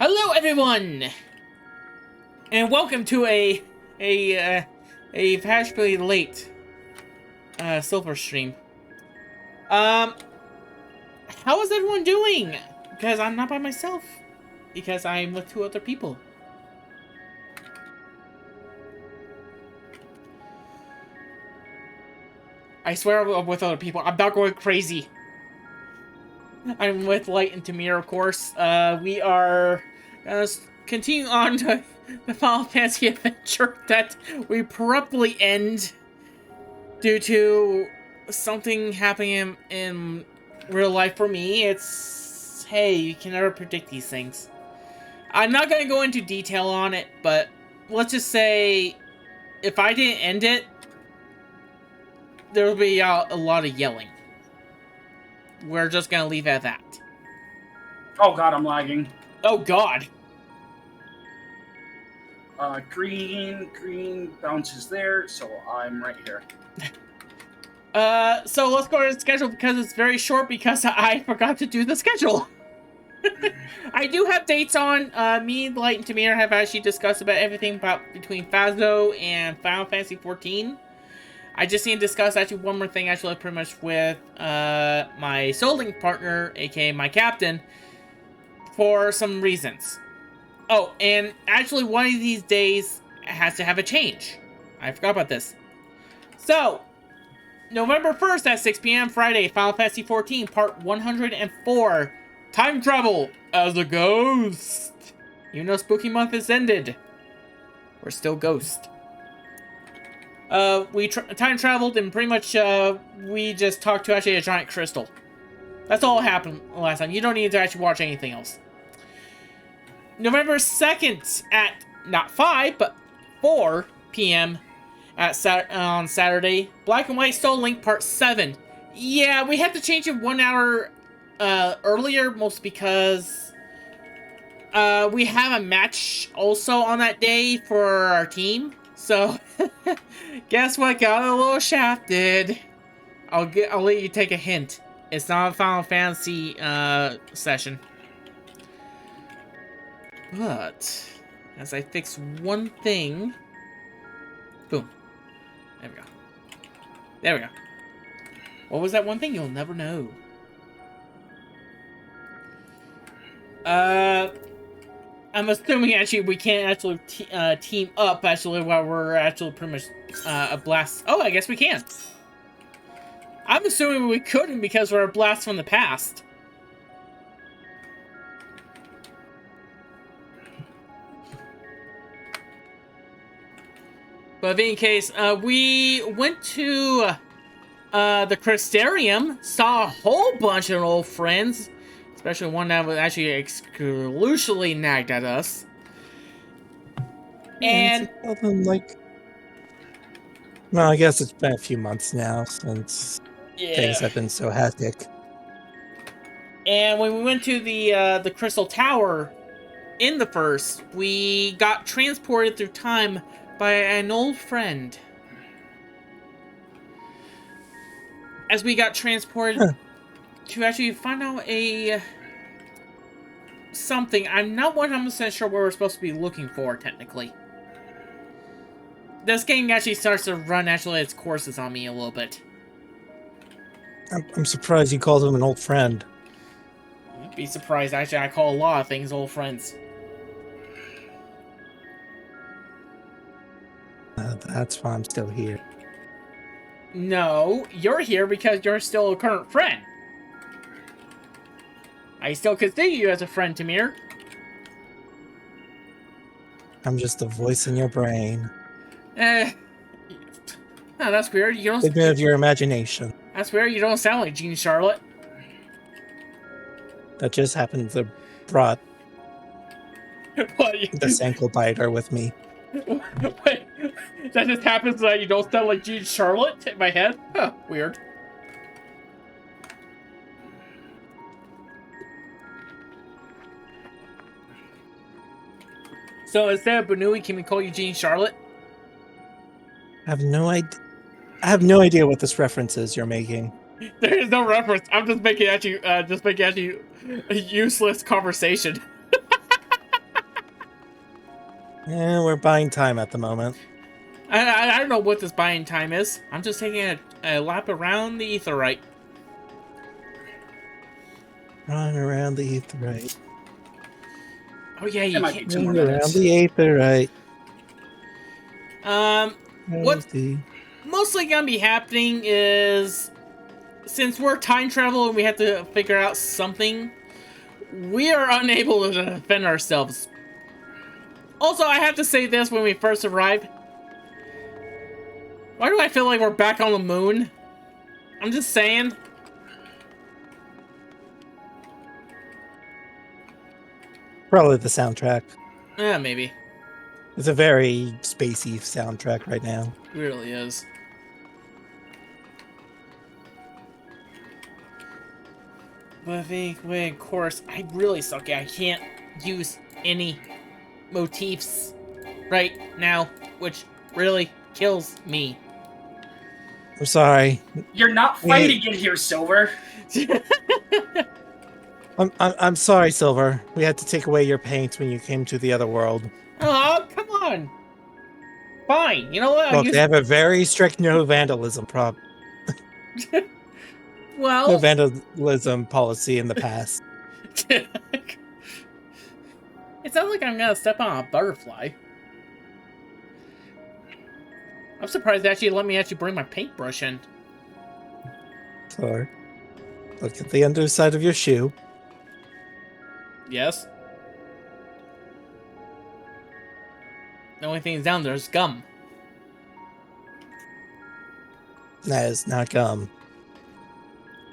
Hello, everyone, and welcome to a partially late silver stream. How is everyone doing? Because I'm not by myself, because I'm with two other people. I swear I'm with other people. I'm not going crazy. I'm with Light and Tamir, of course. We are continuing on to the Final Fantasy adventure that we abruptly end due to something happening in real life for me. It's, hey, you can never predict these things. I'm not going to go into detail on it, but let's just say if I didn't end it, there would be a lot of yelling. We're just going to leave it at that. Oh god, I'm lagging. Oh god. Green bounces there, so I'm right here. So let's go to the schedule because it's very short because I forgot to do the schedule. I do have dates on. Me, Light, and Tamir have actually discussed about everything about between Phasmo and Final Fantasy 14. I just need to discuss actually one more thing actually pretty much with my Soul Link partner, aka my captain, for some reasons. Oh, and actually one of these days has to have a change. I forgot about this. So, November 1st at 6 p.m. Friday, Final Fantasy 14, Part 104. Time travel as a ghost. Even though Spooky Month is ended, we're still ghost. We time traveled and pretty much we just talked to actually a giant crystal. That's all that happened last time. You don't need to actually watch anything else. November 2nd at not 5 but 4 p.m. on Saturday, Black and White Soul Link Part 7. Yeah, we had to change it 1 hour earlier, mostly because we have a match also on that day for our team. So, guess what? Got a little shafted. I'll let you take a hint. It's not a Final Fantasy session. But as I fix one thing, boom. There we go. There we go. What was that one thing? You'll never know. I'm assuming actually we can't actually team up actually while we're actually pretty much a blast. Oh, I guess we can. I'm assuming we couldn't because we're a blast from the past. But in any case, we went to the Crystarium, saw a whole bunch of old friends, especially one that was actually exclusively nagged at us. And well, I guess it's been a few months now since things have been so hectic. And when we went to the Crystal Tower in the first, we got transported through time by an old friend. As we got transported to actually find out something. I'm not 100% sure what we're supposed to be looking for, technically. This game actually starts to run actually its courses on me a little bit. I'm surprised you called him an old friend. You'd be surprised, actually, I call a lot of things old friends. That's why I'm still here. No, you're here because you're still a current friend. I still consider you as a friend, Tamir. I'm just a voice in your brain. Oh, that's weird. You don't. Figment of your imagination. That's weird. You don't sound like Jean Charlotte. That just happened to brought What? this ankle biter with me. Wait, that just happens that you don't sound like Jean Charlotte in my head? Huh, weird. So instead of Banui, can we call you Jean Charlotte? I have no idea what this reference is you're making. There is no reference. I'm just making at you a useless conversation. Yeah, we're buying time at the moment. I don't know what this buying time is. I'm just taking a lap around the etherite. Run around the aetherite. Oh yeah, It you might be can't. 2 more Run around minutes. the aetherite. What's mostly gonna be happening is, since we're time travel and we have to figure out something, we are unable to defend ourselves. Also, I have to say this when we first arrived. Why do I feel like we're back on the moon? I'm just saying. Probably the soundtrack. Yeah, maybe. It's a very spacey soundtrack right now. It really is. But I think, of course, I really suck. I can't use any motifs right now, which really kills me. I'm sorry. You're not fighting in here, Silver. I'm sorry, Silver. We had to take away your paint when you came to the other world. Oh, come on. Fine. You know what? I'll Look, use. they have a very strict no vandalism no Well. vandalism policy in the past. It sounds like I'm gonna step on a butterfly. I'm surprised they actually let me bring my paintbrush in. So, look at the underside of your shoe. Yes. The only thing that's down there is gum. That is not gum.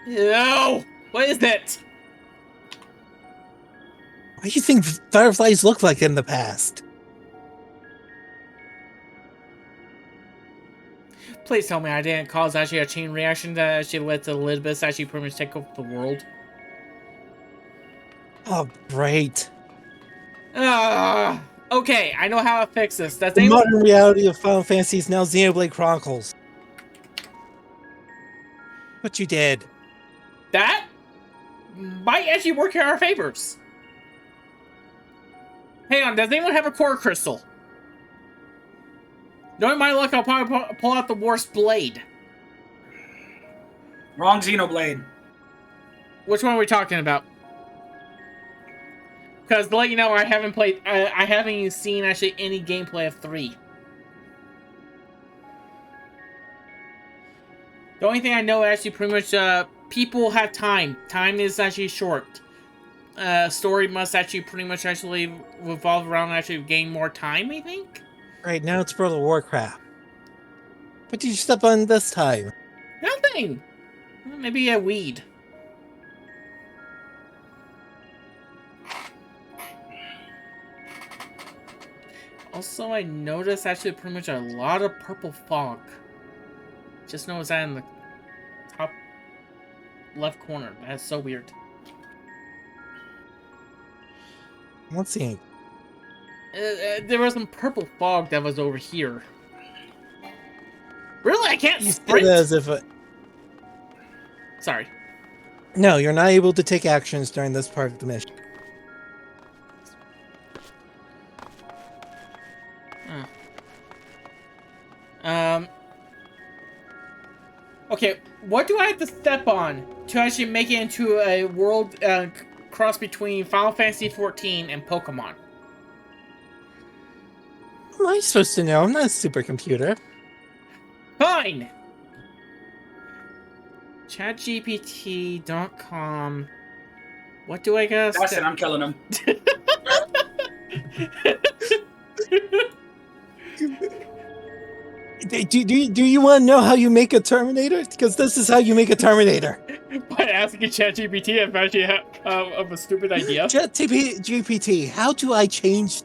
No! What is it? What do you think fireflies look like in the past? Please tell me I didn't cause actually a chain reaction that actually led to Elizabeth actually pretty much take over the world. Oh, great. Okay, I know how to fix this. Does The anyone... modern reality of Final Fantasy is now Xenoblade Chronicles. What you did. That might actually work in our favors. Hang on, does anyone have a core crystal? Knowing my luck, I'll probably pull out the worst blade. Wrong Xenoblade. Which one are we talking about? Because to let you know, I haven't played. I haven't even seen actually any gameplay of 3. The only thing I know actually pretty much people have time. Time is actually short. Story must actually pretty much actually revolve around actually gain more time, I think. Right now it's World of Warcraft. What did you step on this time? Nothing. Maybe a weed. Also, I noticed actually pretty much a lot of purple fog. Just noticed that in the top left corner. That's so weird. I'm not seeing. There was some purple fog that was over here. Really? I can't You sprint? said as if. Sorry. No, you're not able to take actions during this part of the mission. Okay, what do I have to step on to actually make it into a world cross between Final Fantasy XIV and Pokemon? How am I supposed to know? I'm not a supercomputer. Fine! ChatGPT.com. What do I gotta That's it, step? I'm killing him. Do you want to know how you make a Terminator? Because this is how you make a Terminator. By asking ChatGPT if I actually of a stupid idea. GPT, how do I change?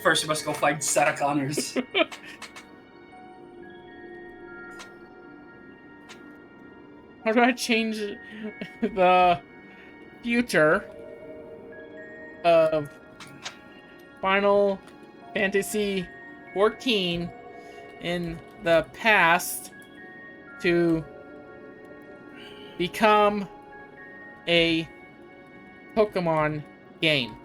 First, we must go find Sarah Connors. How do I change the future of Final Fantasy 14 in the past to become a Pokemon game.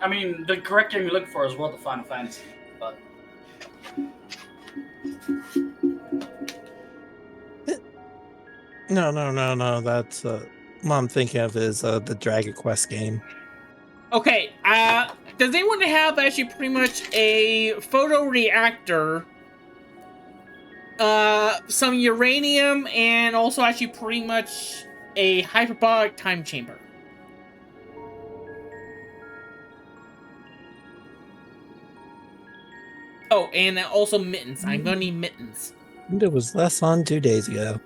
I mean, the correct game you look for is World of Final Fantasy, but No. That's what I'm thinking of is the Dragon Quest game. Okay, does anyone have actually pretty much a photo reactor, some uranium, and also actually pretty much a hyperbolic time chamber? Oh, and also mittens. I'm gonna need mittens. It was less on 2 days ago.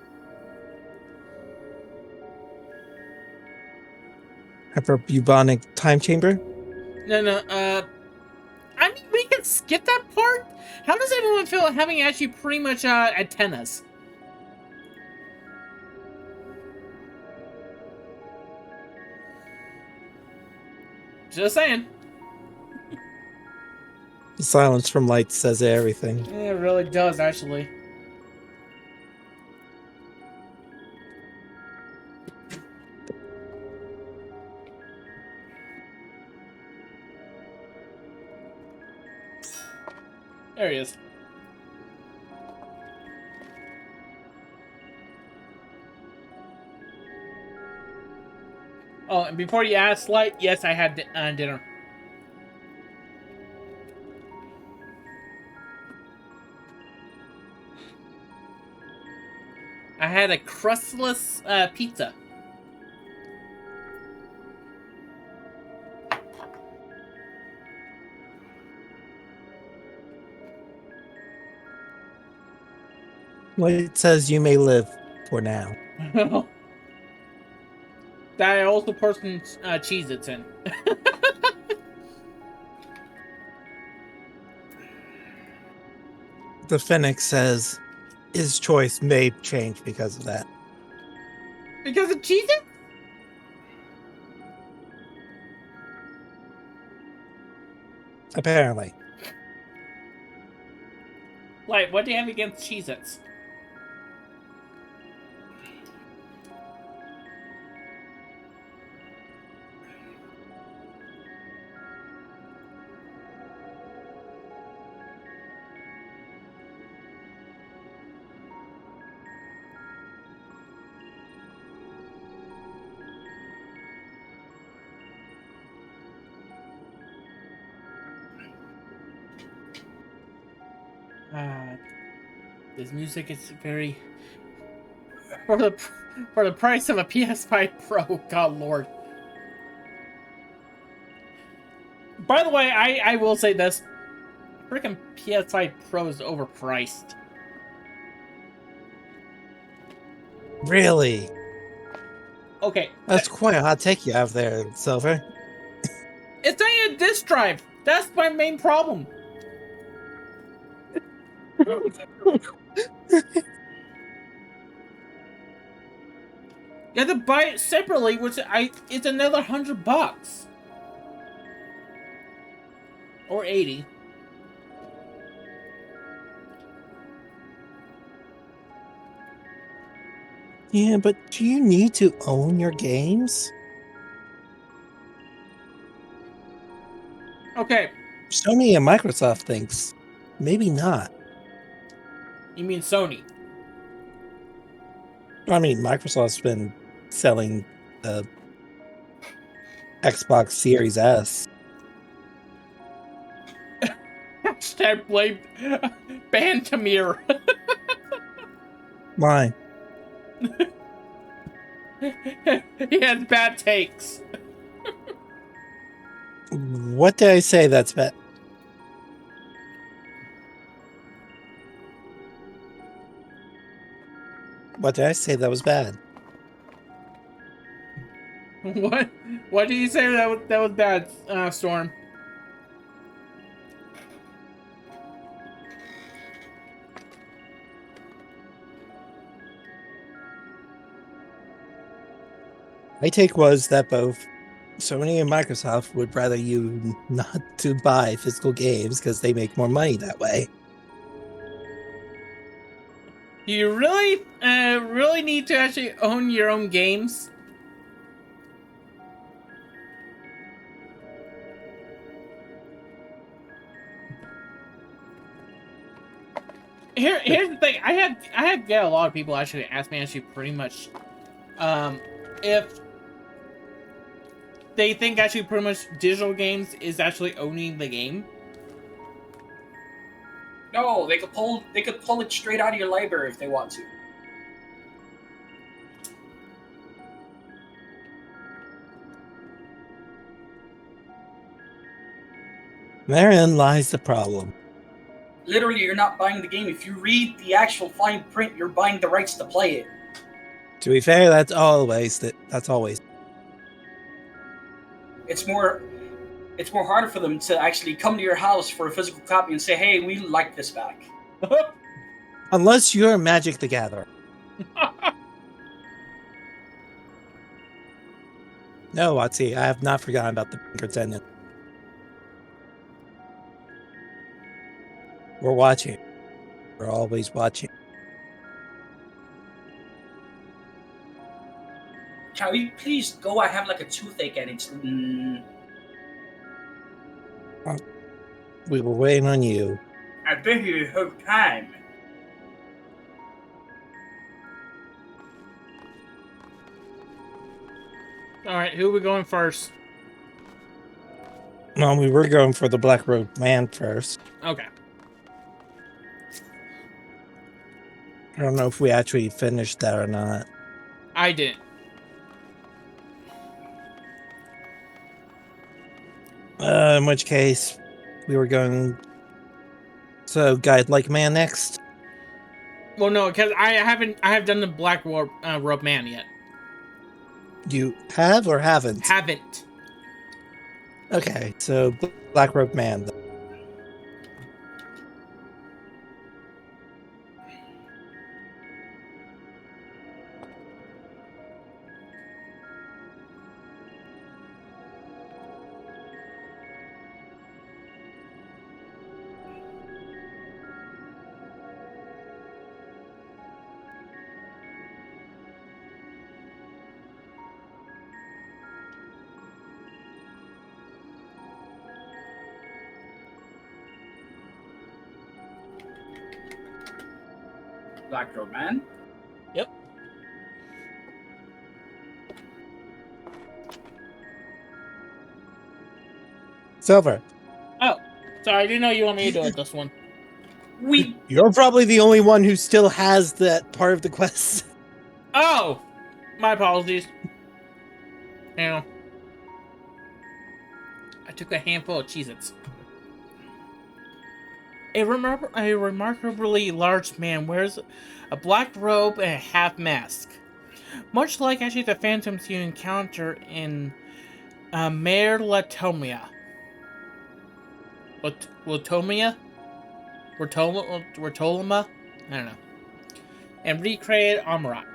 Hyperbubonic time chamber? No, I mean, we can skip that part? How does everyone feel having actually pretty much, antennas? Just saying. The silence from light says everything. It really does, actually. There he is. Oh, and before you ask, Light, yes, I had dinner. I had a crustless pizza. Light says you may live for now. That I also put some Cheez-Its in. The Phoenix says his choice may change because of that. Because of Cheez-Its? Apparently. Light, what do you have against Cheez-Its? This music is very for the price of a PS5 Pro. God Lord. By the way, I will say this: freaking PS5 Pro is overpriced. Really? Okay, That's quite a hot take you have there, Silver. it's not even a disk drive. That's my main problem. You have to buy it separately, which it's another $100 or 80. Yeah, but do you need to own your games? Okay, Sony and Microsoft thinks maybe not. you mean Sony? I mean, Microsoft's been selling the Xbox Series S. Hashtag blame ban Tamir. Why? He has bad takes. What did I say that's bad? What did I say that was bad? What? What did you say that was bad, Storm? My take was that both Sony and Microsoft would rather you not to buy physical games because they make more money that way. You really need to actually own your own games? Here's the thing. I have get a lot of people actually ask me actually pretty much, if they think actually pretty much digital games is actually owning the game. No, they could pull it straight out of your library if they want to. Therein lies the problem. Literally, you're not buying the game. If you read the actual fine print, you're buying the rights to play it. To be fair, that's always. It's more harder for them to actually come to your house for a physical copy and say, "Hey, we like this back." Unless you're Magic the Gathering. No, Watsy, I have not forgotten about the Pinkerton. We're watching. We're always watching. Can we please go? I have like a toothache and it's. We were waiting on you. I've been here the whole time. All right, who are we going first? Well, we were going for the Black Robe Man first. Okay. I don't know if we actually finished that or not. I didn't. In which case, we were going. So, Guide Like Man next. Well, no, because I have done the Black Robe Man yet. You have or haven't? Haven't. Okay, so Black Robe Man. Then. Black Robe Man. Yep. Silver. Oh, sorry, I didn't know you want me to do it this one. You're probably the only one who still has that part of the quest. Oh, my apologies. You know, I took a handful of Cheez-Its. A remarkably large man wears a black robe and a half mask. Much like actually the phantoms you encounter in Mare Latomia. Latomia? Rotolima? I don't know. And recreated Amarat.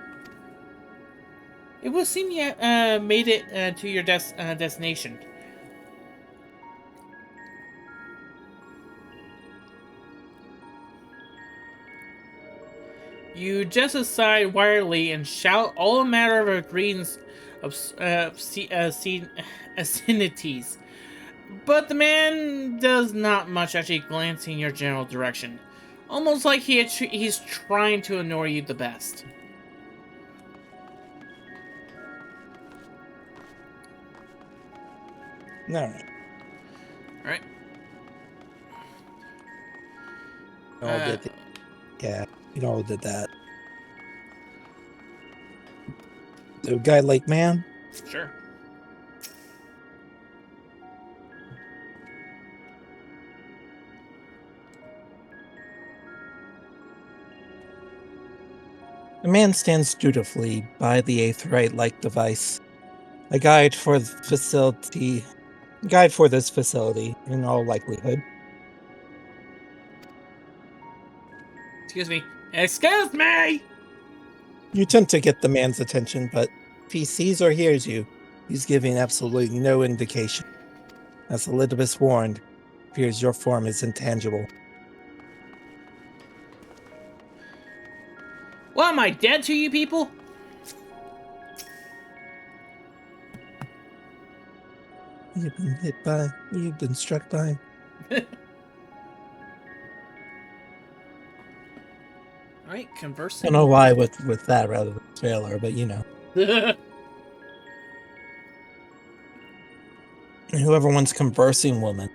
It will seem you made it to your destination. You just aside wirily and shout all manner of greetings of affinities. But the man does not much actually glance in your general direction. Almost like he's trying to ignore you the best. No. Alright. Yeah, you all did that. So, Guy Like Man. Sure. The man stands dutifully by the Aetheryte-like device. A guide for this facility, in all likelihood. Excuse me. Excuse me! You attempt to get the man's attention, but if he sees or hears you, he's giving absolutely no indication. As Elizabeth warned, fears your form is intangible. Well, am I dead to you people? You've been struck by. Right, I conversing. don't know why with that rather than sailor, but you know. Whoever wants conversing woman.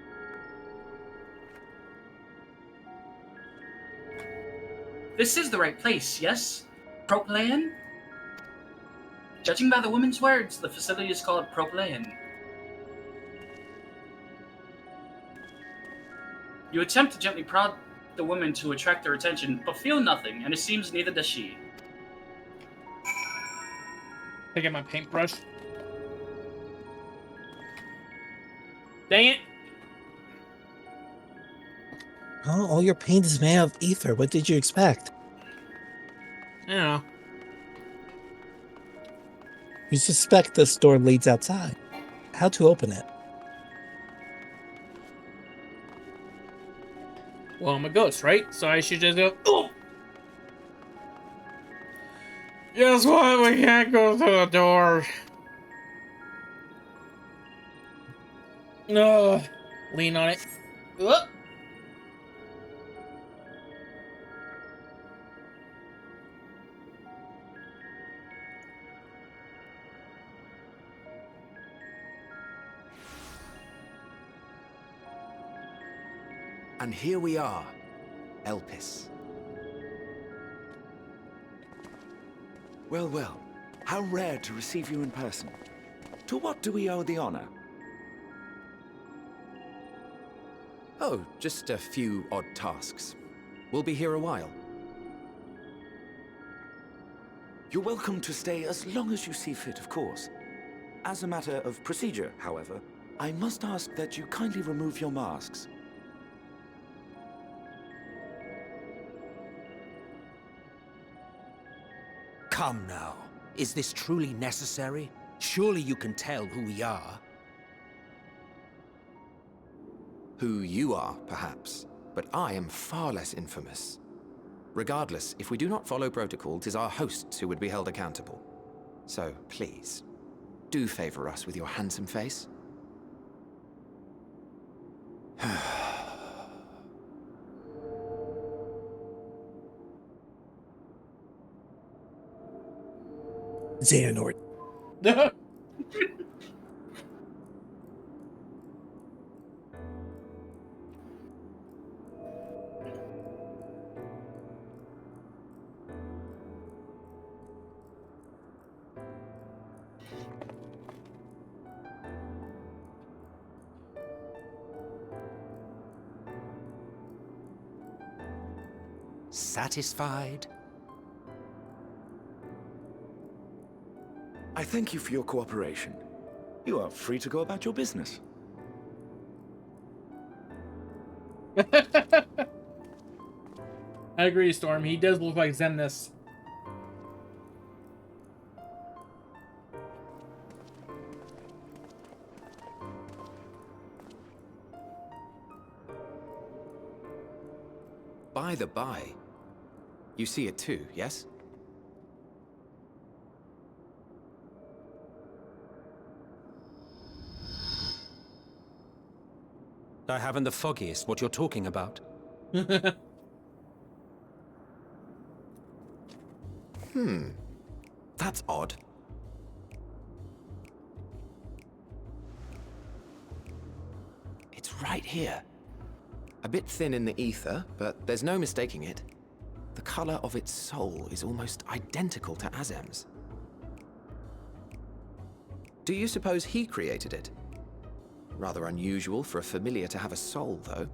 This is the right place, yes? Propylaeon? Judging by the woman's words, the facility is called Propylaeon. You attempt to gently prod the woman to attract her attention, but feel nothing, and it seems neither does she. Pick up my paintbrush. Dang it! Oh, all your paint is made of ether. What did you expect? I don't know. You suspect this door leads outside. How to open it? Well, I'm a ghost, right? So I should just go, oh! Guess what? We can't go through the door. No. Lean on it. Ugh. And here we are, Elpis. Well, well, how rare to receive you in person. To what do we owe the honor? Oh, just a few odd tasks. We'll be here a while. You're welcome to stay as long as you see fit, of course. As a matter of procedure, however, I must ask that you kindly remove your masks. Come now. Is this truly necessary? Surely you can tell who we are. Who you are, perhaps, but I am far less infamous. Regardless, if we do not follow protocol, 'tis our hosts who would be held accountable. So, please, do favor us with your handsome face. Xehanort. Satisfied? I thank you for your cooperation. You are free to go about your business. I agree, Storm. He does look like Xemnas. By the by, you see it too, yes? I haven't the foggiest what you're talking about. That's odd. It's right here. A bit thin in the ether, but there's no mistaking it. The color of its soul is almost identical to Azem's. Do you suppose he created it? Rather unusual for a familiar to have a soul, though.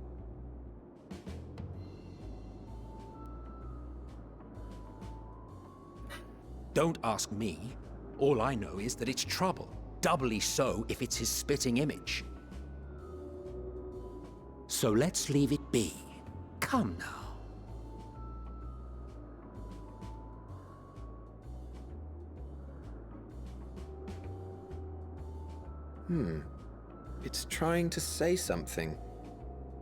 Don't ask me. All I know is that it's trouble. Doubly so if it's his spitting image. So let's leave it be. Come now. It's trying to say something,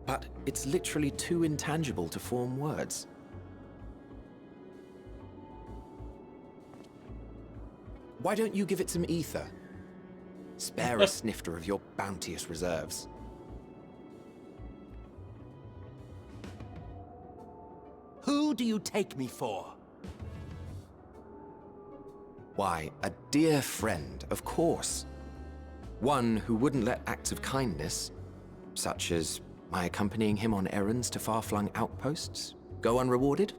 but it's literally too intangible to form words. Why don't you give it some ether? Spare a snifter of your bounteous reserves. Who do you take me for? Why, a dear friend, of course. One who wouldn't let acts of kindness, such as my accompanying him on errands to far-flung outposts, go unrewarded?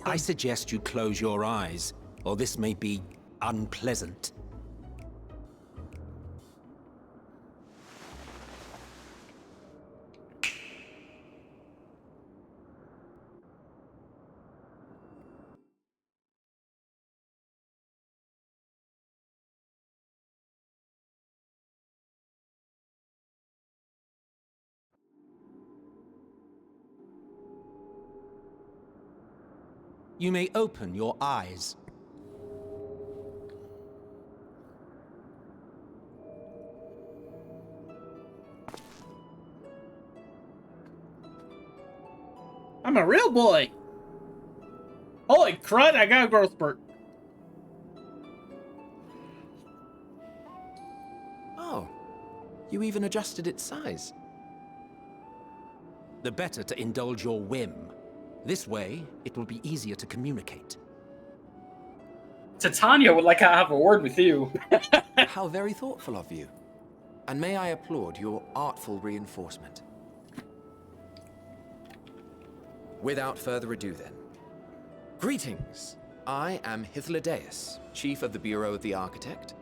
I suggest you close your eyes, or this may be unpleasant. You may open your eyes. I'm a real boy. Holy crud, I got a growth spurt. Oh, you even adjusted its size. The better to indulge your whim. This way, it will be easier to communicate. Titania would like to have a word with you. How very thoughtful of you. And may I applaud your artful reinforcement. Without further ado then. Greetings. I am Hythlodaeus, Chief of the Bureau of the Architect.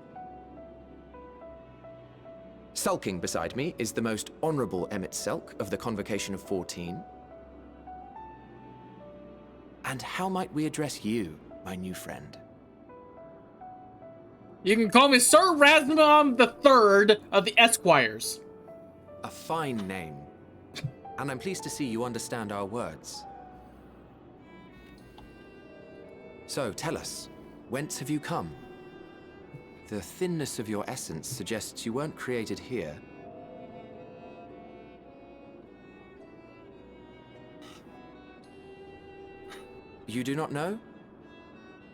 Sulking beside me is the most honorable Emmett Selk of the Convocation of 14. And how might we address you, my new friend? You can call me Sir Rasmon III of the Esquires. A fine name. And I'm pleased to see you understand our words. So, tell us, whence have you come? The thinness of your essence suggests you weren't created here. You do not know?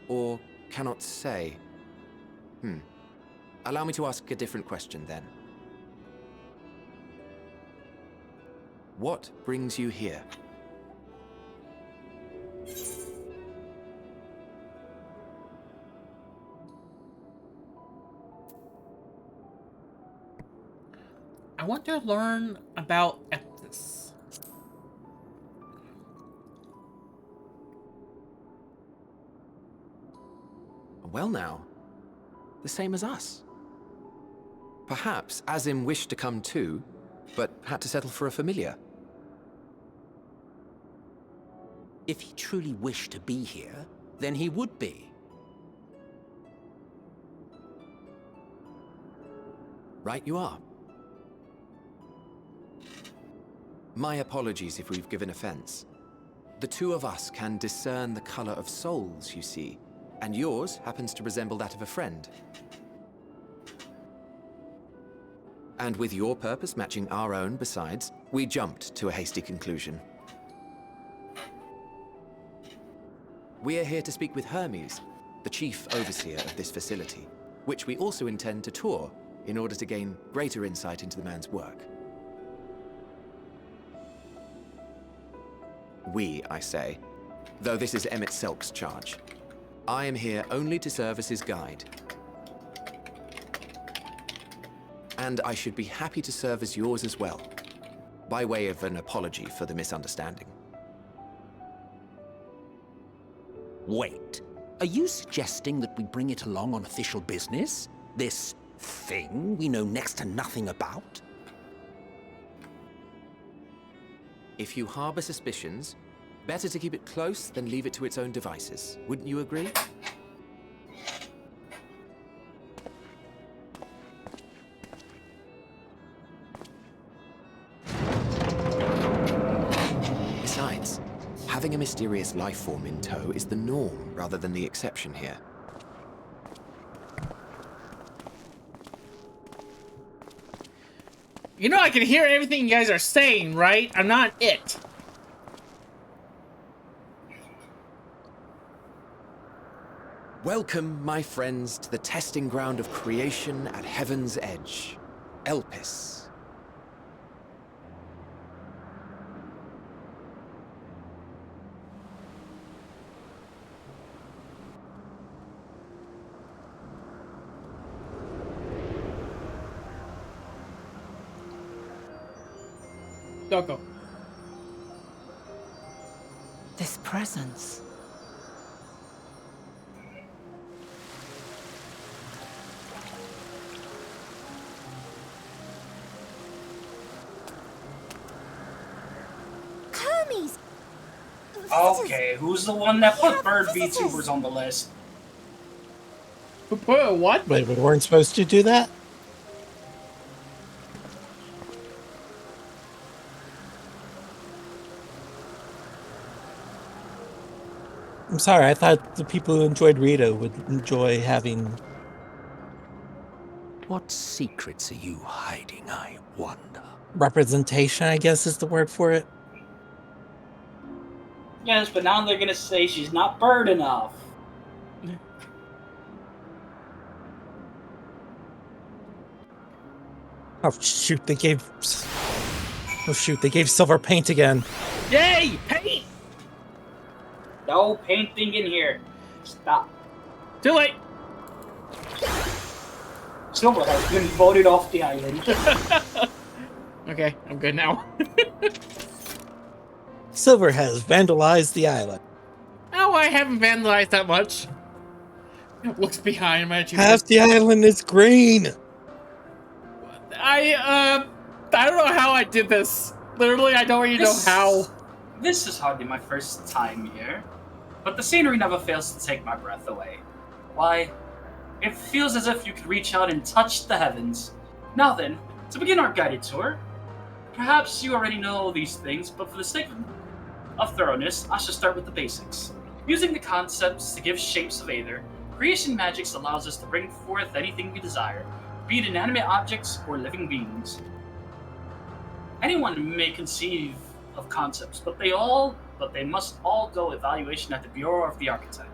Or cannot say? Allow me to ask a different question then. What brings you here? I want to learn about Eptis. Well now, the same as us. Perhaps Azim wished to come too, but had to settle for a familiar. If he truly wished to be here, then he would be. Right you are. My apologies if we've given offense. The two of us can discern the color of souls, you see, and yours happens to resemble that of a friend. And with your purpose matching our own besides, we jumped to a hasty conclusion. We are here to speak with Hermes, the chief overseer of this facility, which we also intend to tour in order to gain greater insight into the man's work. We, I say, though this is Emmett Selk's charge. I am here only to serve as his guide. And I should be happy to serve as yours as well, by way of an apology for the misunderstanding. Wait, are you suggesting that we bring it along on official business? This thing we know next to nothing about? If you harbor suspicions, better to keep it close than leave it to its own devices. Wouldn't you agree? Besides, having a mysterious life form in tow is the norm rather than the exception here. You know I can hear everything you guys are saying, right? I'm not it. Welcome, my friends, to the testing ground of creation at Heaven's Edge, Elpis. Doko. This presence. Hermes! Okay, who's the one that put bird VTubers on the list? What? Wait, we weren't supposed to do that? I'm sorry, I thought the people who enjoyed Rita would enjoy having... What secrets are you hiding, I wonder? representation, I guess is the word for it. Yes, but now they're gonna say she's not bird enough. Oh shoot, they gave... Oh shoot, they gave Silver paint again. Yay! Paint! No painting in here. Stop. Too late. Silver has been voted off the island. Okay, I'm good now. Silver has vandalized the island. Oh, I haven't vandalized that much. Looks behind my Half the island is green. I don't know how I did this. Literally, I don't even know how. This is hardly my first time here, but the scenery never fails to take my breath away. Why, it feels as if you could reach out and touch the heavens. Now then, to begin our guided tour, perhaps you already know these things, but for the sake of thoroughness, I should start with the basics. Using the concepts to give shapes of Aether, creation magics allows us to bring forth anything we desire, be it inanimate objects or living beings. Anyone may conceive of concepts, but they must all go evaluation at the Bureau of the Architect.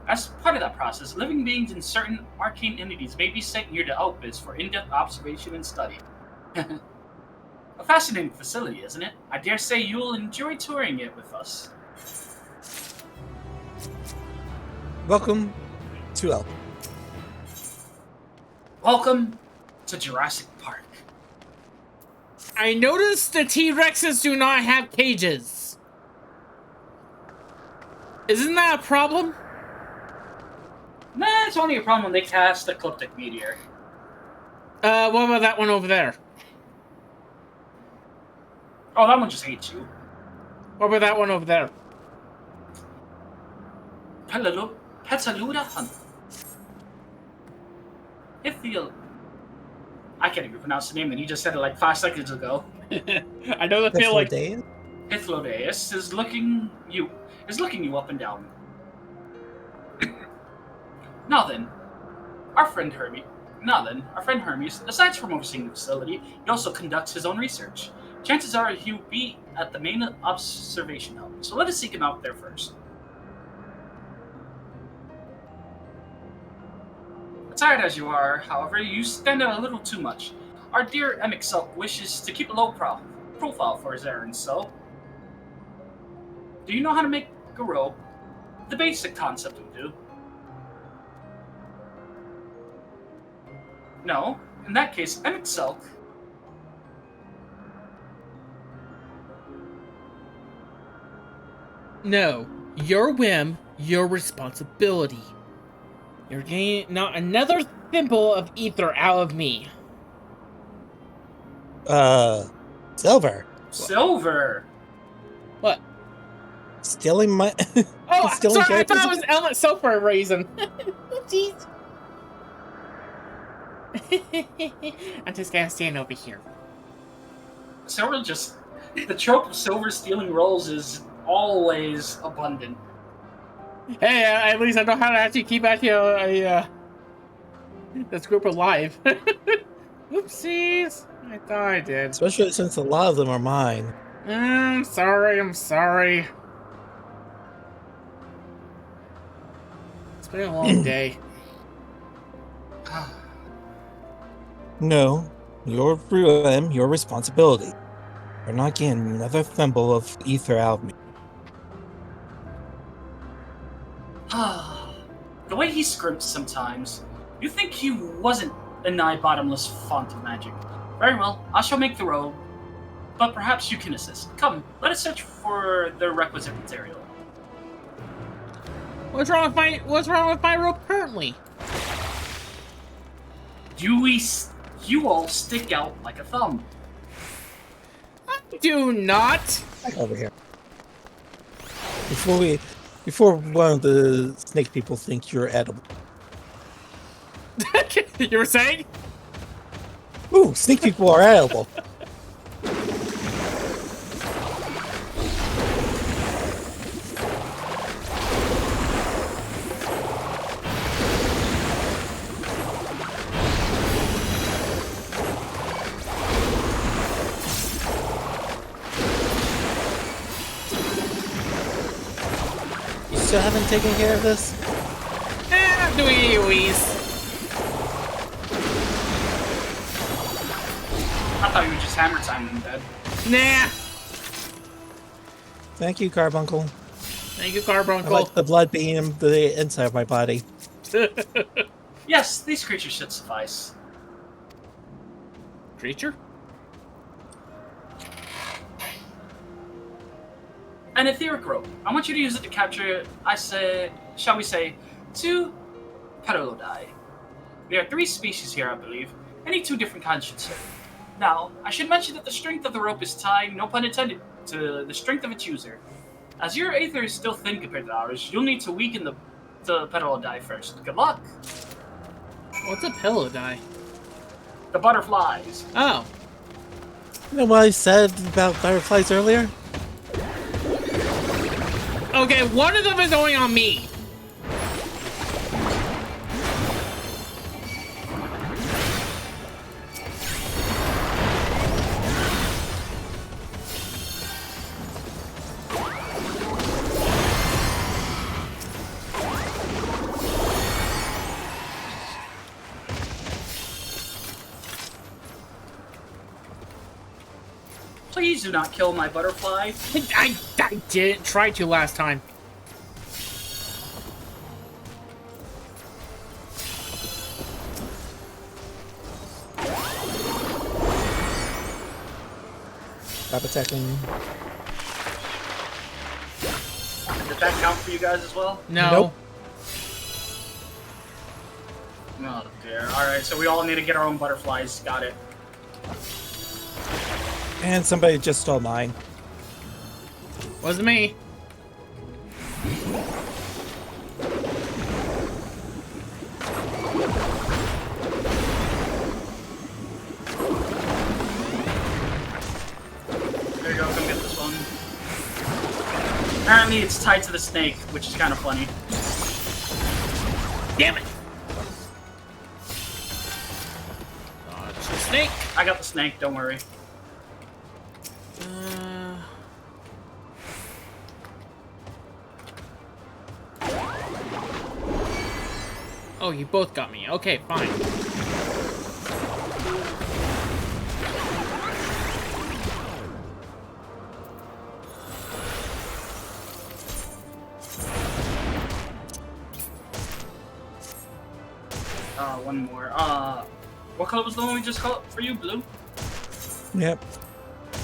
As part of that process, living beings and certain arcane entities may be sent here to Elpis for in-depth observation and study. A fascinating facility, isn't it? I dare say you'll enjoy touring it with us. Welcome to Elp. Welcome to Jurassic Park. I noticed the T-Rexes do not have cages. Isn't that a problem? Nah, it's only a problem when they cast Ecliptic Meteor. What about that one over there? Oh, that one just hates you. What about that one over there? Petaluda Hunt. I can't even pronounce the name, and you just said it like 5 seconds ago. I know the feel like Hythlodeus is looking you up and down. Now then, our friend Hermes, aside from overseeing the facility, he also conducts his own research. Chances are he'll be at the main observation hub, so let us seek him out there first. Tired as you are, however, you stand out a little too much. Our dear Emixelk wishes to keep a low profile for his errands, so... Do you know how to make a rope? The basic concept will do. No, in that case, Emixelk... no, your whim, your responsibility. You're getting not another thimble of ether out of me. Silver. Silver! What? Stealing my... Oh, stealing sorry, I characters thought it was Element Soap for a reason. Jeez. I'm just gonna stand over here. Silver just... The trope of Silver stealing rolls is always abundant. Hey, at least I know how to actually keep this group alive. Oopsies. I thought I did. Especially since a lot of them are mine. I'm sorry. been a long day. No, your them, your responsibility. You're not getting another thimble of ether out of me. The way he scripts sometimes, you think he wasn't a nigh bottomless font of magic. Very well, I shall make the robe, but perhaps you can assist. Come, let us search for the requisite material. What's wrong with my rope currently? You all stick out like a thumb. I do not. Over here. Before one of the snake people think you're edible. You were saying? Ooh, snake people are edible. You still haven't taken care of this? I'm doing AoEs. I thought you were just hammer timing them dead. Nah. Thank you, Carbuncle. Thank you, I Carbuncle. like the blood being in the inside of my body. Yes, these creatures should suffice. Creature? An etheric rope. I want you to use it to capture, shall we say, 2 Perlodai. There are 3 species here, I believe. Any 2 different kinds should serve. Now, I should mention that the strength of the rope is tied, no pun intended, to the strength of its user. As your aether is still thin compared to ours, you'll need to weaken the Perlodai first. Good luck! What's a pillow die? The butterflies. Oh. You know what I said about butterflies earlier? Okay, one of them is going on me. Please do not kill my butterfly. I didn't try to last time. Stop attacking. Did that count for you guys as well? No. Nope. Oh dear. Alright, so we all need to get our own butterflies. Got it. And somebody just stole mine. Wasn't me. There you go, come get this one. Apparently it's tied to the snake, which is kind of funny. Damn it! Dodge the snake. I got the snake, don't worry. Oh, you both got me. Okay, fine. One more. What color was the one we just caught for you? Blue? Yep.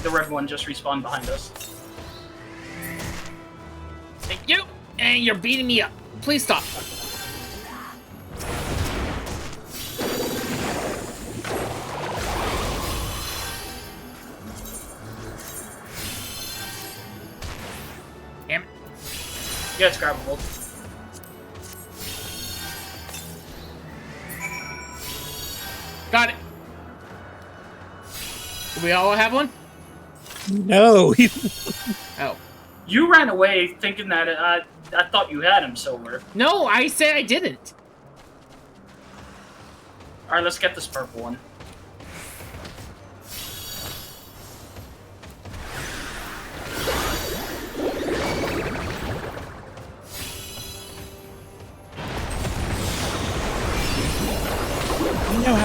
The red one just respawned behind us. Thank you. And you're beating me up. Please stop. Damn it. Yeah, it's grabbable. Got it. Do we all have one? No. Oh. You ran away thinking that I thought you had him, Silver. No, I said I didn't. Alright, let's get this purple one.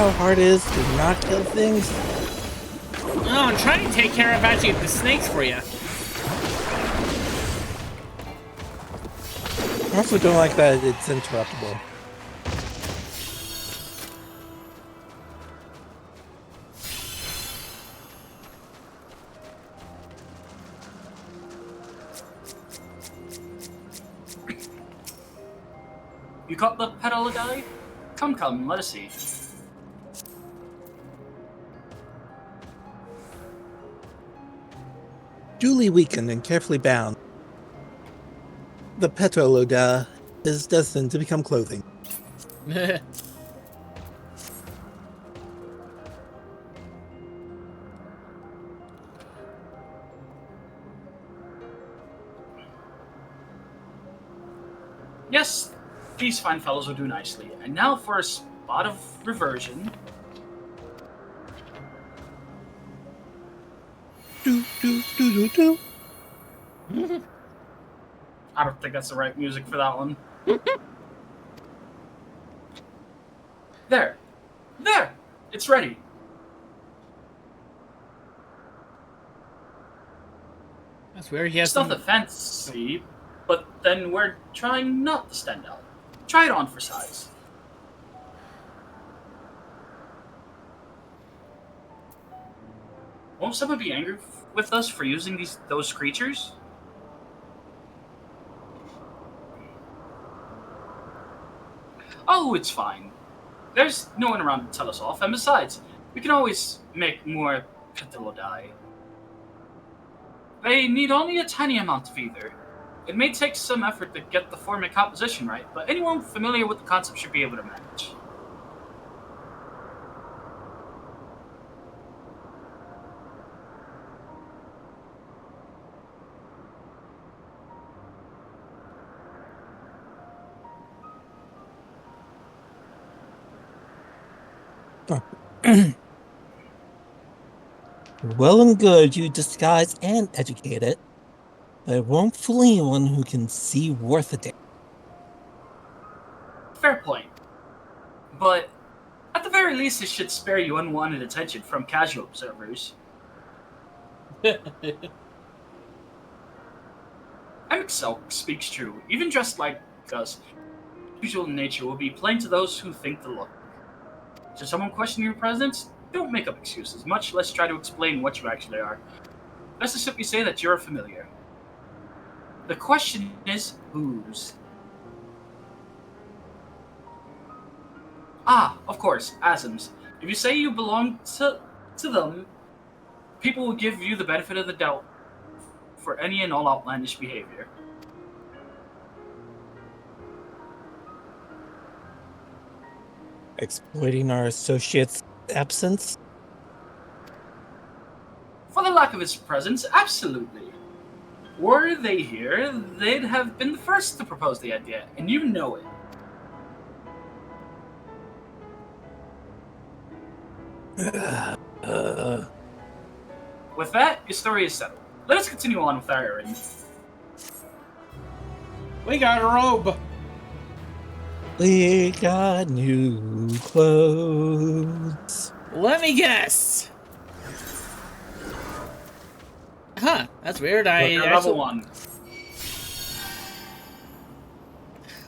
how hard it is to not kill things? Oh, I'm trying to take care of actually the snakes for you. I also don't like that it's interruptible. You got the petal guy? Come, let us see. Duly weakened and carefully bound, the Petroloda is destined to become clothing. Yes, these fine fellows will do nicely. And now for a spot of reversion. Do, do, do, do, do. I don't think that's the right music for that one. There! It's ready! That's weird. He has It's nothing fancy, but then we're trying not to stand out. Try it on for size. Won't someone be angry with us for using those creatures? Oh, it's fine. There's no one around to tell us off, and besides, we can always make more Petalodai. They need only a tiny amount of either. It may take some effort to get the form and composition right, but anyone familiar with the concept should be able to manage. Well and good you disguise and educate it, but it won't fool anyone who can see worth a damn. Fair point. But at the very least, it should spare you unwanted attention from casual observers. Emixelk speaks true. Even dressed like us, usual nature will be plain to those who think to look. Should someone question your presence, don't make up excuses, much less try to explain what you actually are. Best to simply say that you're a familiar. The question is, whose? Ah, of course, Asms. If you say you belong to them, people will give you the benefit of the doubt for any and all outlandish behavior. Exploiting our associates' absence? For the lack of his presence, absolutely. Were they here, they'd have been the first to propose the idea, and you know it. With that, your story is settled. Let us continue on with our errand. We got a robe. We got new clothes. Let me guess. Huh, that's weird. Level 1.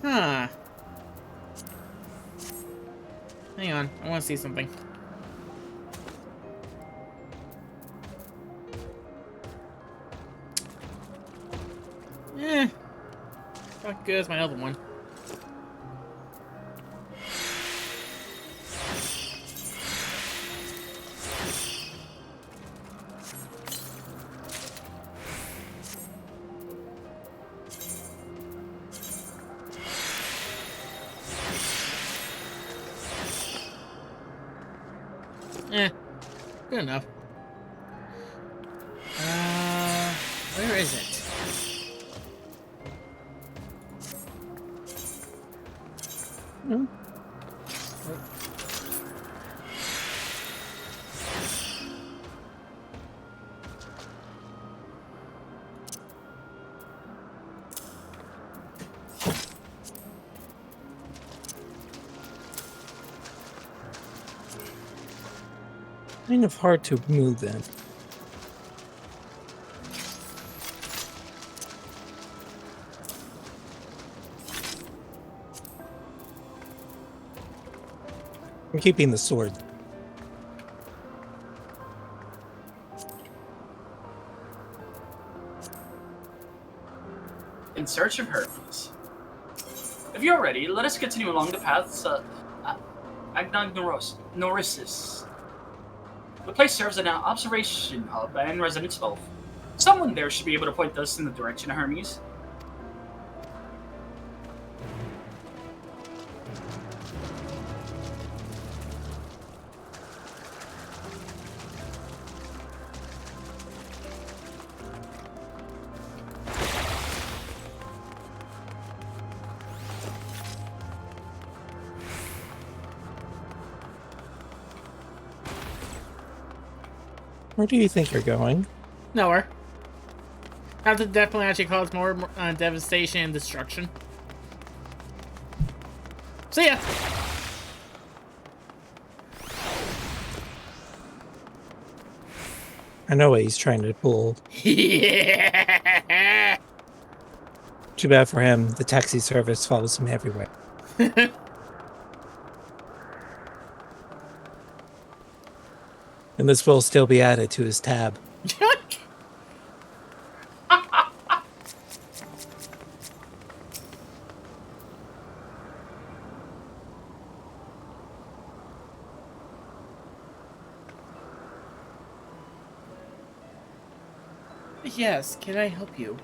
Huh. Hang on, I want to see something. Not good as my other one. Good enough. Where is it? Hmm. Kind of hard to move then. I'm keeping the sword. In search of Hermes. If you're ready, let us continue along the paths Agnognosis. The place serves as an observation hub and residence both. Someone there should be able to point us in the direction of Hermes. Where do you think you're going? Nowhere. That would definitely actually cause more devastation and destruction. See ya! I know what he's trying to pull. Yeah! Too bad for him. The taxi service follows him everywhere. And this will still be added to his tab. Yes, can I help you?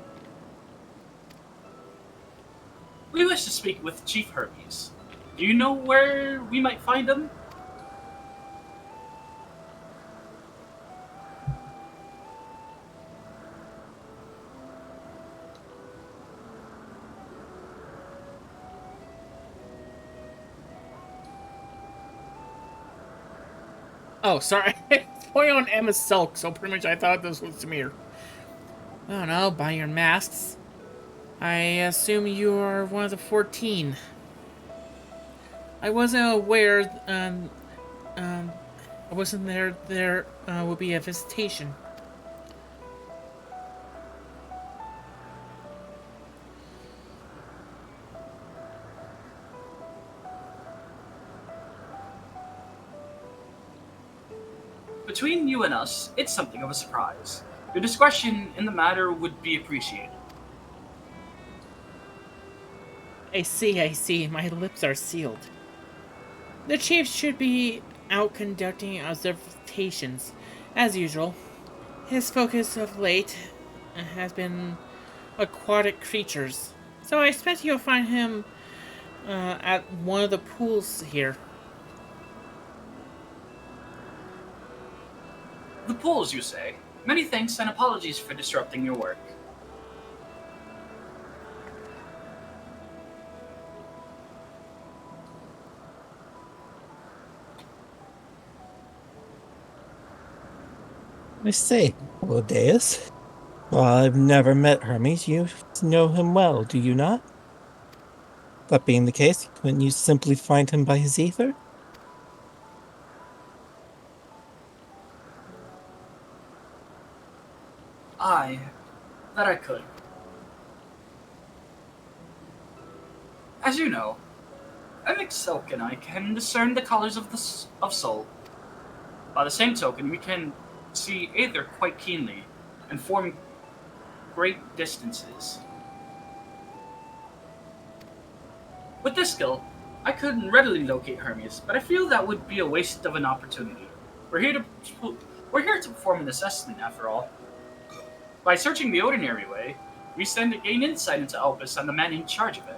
We wish to speak with Chief Hermes. Do you know where we might find him? Oh, sorry. It's pointing on Emma's Silk, so pretty much I thought this was Samir. I don't know, by your masks. I assume you are one of the 14. I wasn't aware, I wasn't there would be a visitation. Between you and us, it's something of a surprise. Your discretion in the matter would be appreciated. I see. My lips are sealed. The chief should be out conducting observations, as usual. His focus of late has been aquatic creatures, so I expect you'll find him at one of the pools here. The pools, you say? Many thanks and apologies for disrupting your work. I say, Odeus. Well, I've never met Hermes. You know him well, do you not? That being the case, couldn't you simply find him by his ether? Aye, that I could. As you know, Emic Silk and I can discern the colors of soul. By the same token, we can see Aether quite keenly and form great distances. With this skill, I could readily locate Hermes, but I feel that would be a waste of an opportunity. We're here to perform an assessment, after all. By searching the ordinary way, we stand to gain insight into Elpis and the man in charge of it.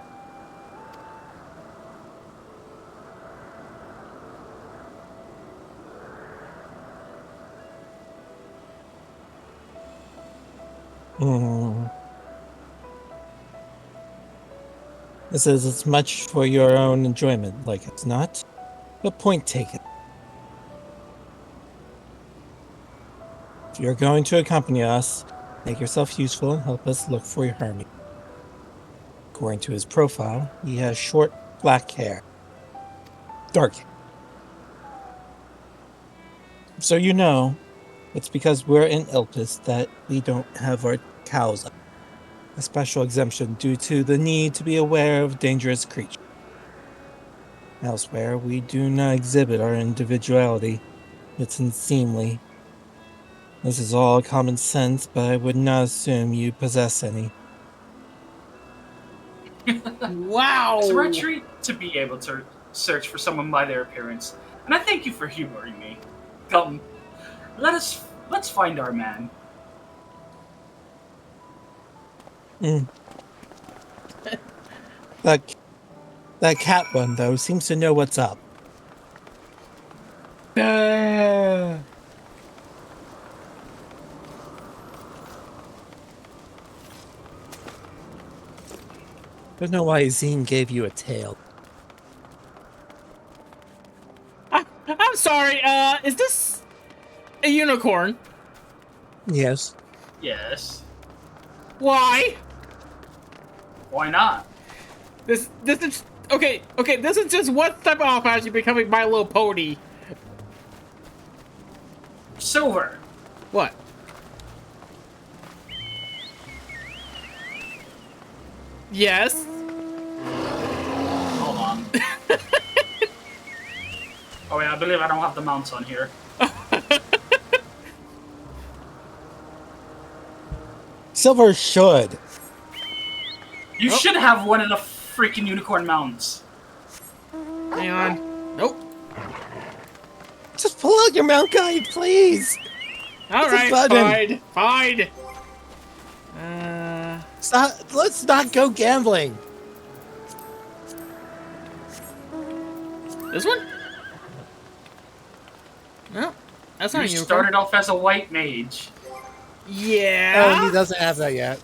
This is as much for your own enjoyment, like it's not. But point taken. If you're going to accompany us, make yourself useful and help us look for your Hermes. According to his profile, he has short black hair. Dark hair. So you know, it's because we're in Elpis that we don't have our cows up. A special exemption due to the need to be aware of dangerous creatures. Elsewhere, we do not exhibit our individuality. It's unseemly. This is all common sense, but I would not assume you possess any. Wow. It's a rare treat to be able to search for someone by their appearance, and I thank you for humoring me. Come, let's find our man. Mm. That cat one, though, seems to know what's up. Don't know why Zine gave you a tail. I'm sorry, is this a unicorn? Yes. Yes. Why? Why not? This is okay, this is just one step off as you becoming My Little Pony. Silver. What? Yes. Hold on. Oh wait, I believe I don't have the mounts on here. Silver should. You should have one of the freaking unicorn mounts. Hang on. Nope. Just pull out your mount guide, please. All right, button. fine. Let's not go gambling. This one? No, that's not a You unicorn. started off as a white mage. Yeah. Oh, he doesn't have that yet.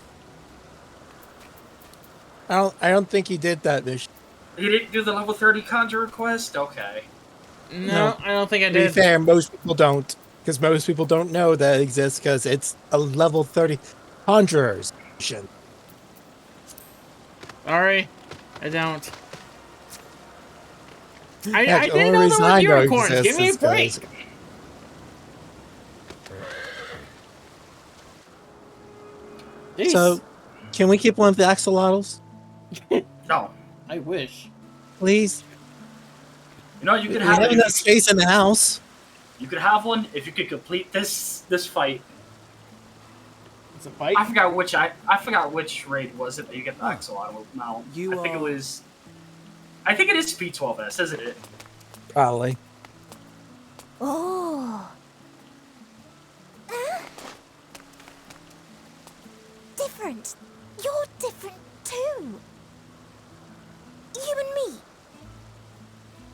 I don't think he did that mission. You didn't do the level 30 conjurer quest? Okay. No, I don't think I To be did. fair, most people don't. Because most people don't know that it exists because it's a level 30 conjurer's mission. Sorry, I don't. I Heck, the didn't only know reason there I was know it unicorns. Give exists me a is break. 'cause- Jeez. So, can we keep one of the axolotls? No. I wish. Please? You know, you We could have have enough it. space in the house. You could have one if you could complete this fight. It's a fight. I forgot which raid was it that you get the axolotl mount. You I think are- I think it is P12S, isn't it? Probably. Oh. Different. You're different too. You and me.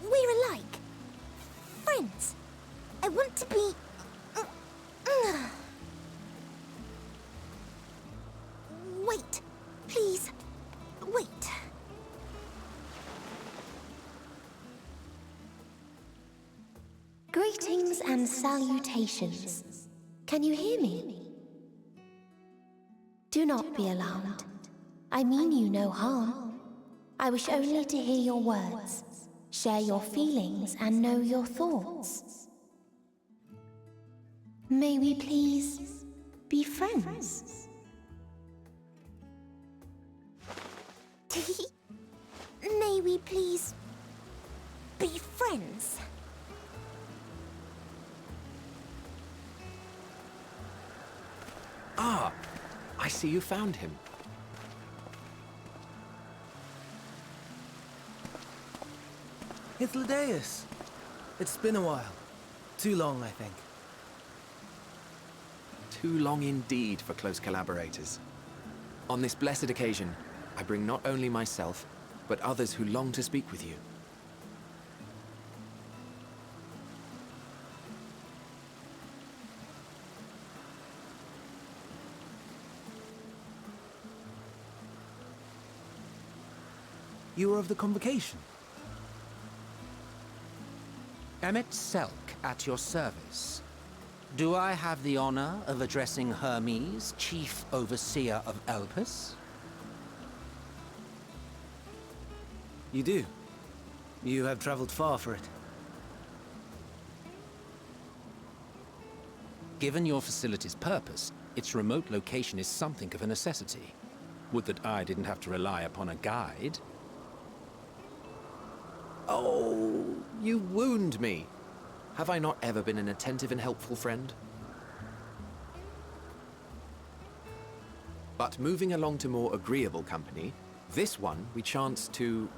We're alike. Friends. I want to be... Wait. Please. Wait. Greetings and salutations. Can you hear me? Do not be alarmed. I mean you no harm. I wish only to hear your words, share your feelings, and know your thoughts. May we please be friends? May we please be friends? Ah, I see you found him. It's Ladeus. It's been a while. Too long, I think. Too long indeed for close collaborators. On this blessed occasion, I bring not only myself, but others who long to speak with you. You were of the convocation. Emmet Selk at your service. Do I have the honor of addressing Hermes, Chief Overseer of Elpis? You do. You have traveled far for it. Given your facility's purpose, its remote location is something of a necessity. Would that I didn't have to rely upon a guide. Oh, you wound me. Have I not ever been an attentive and helpful friend? But moving along to more agreeable company, this one we chance to...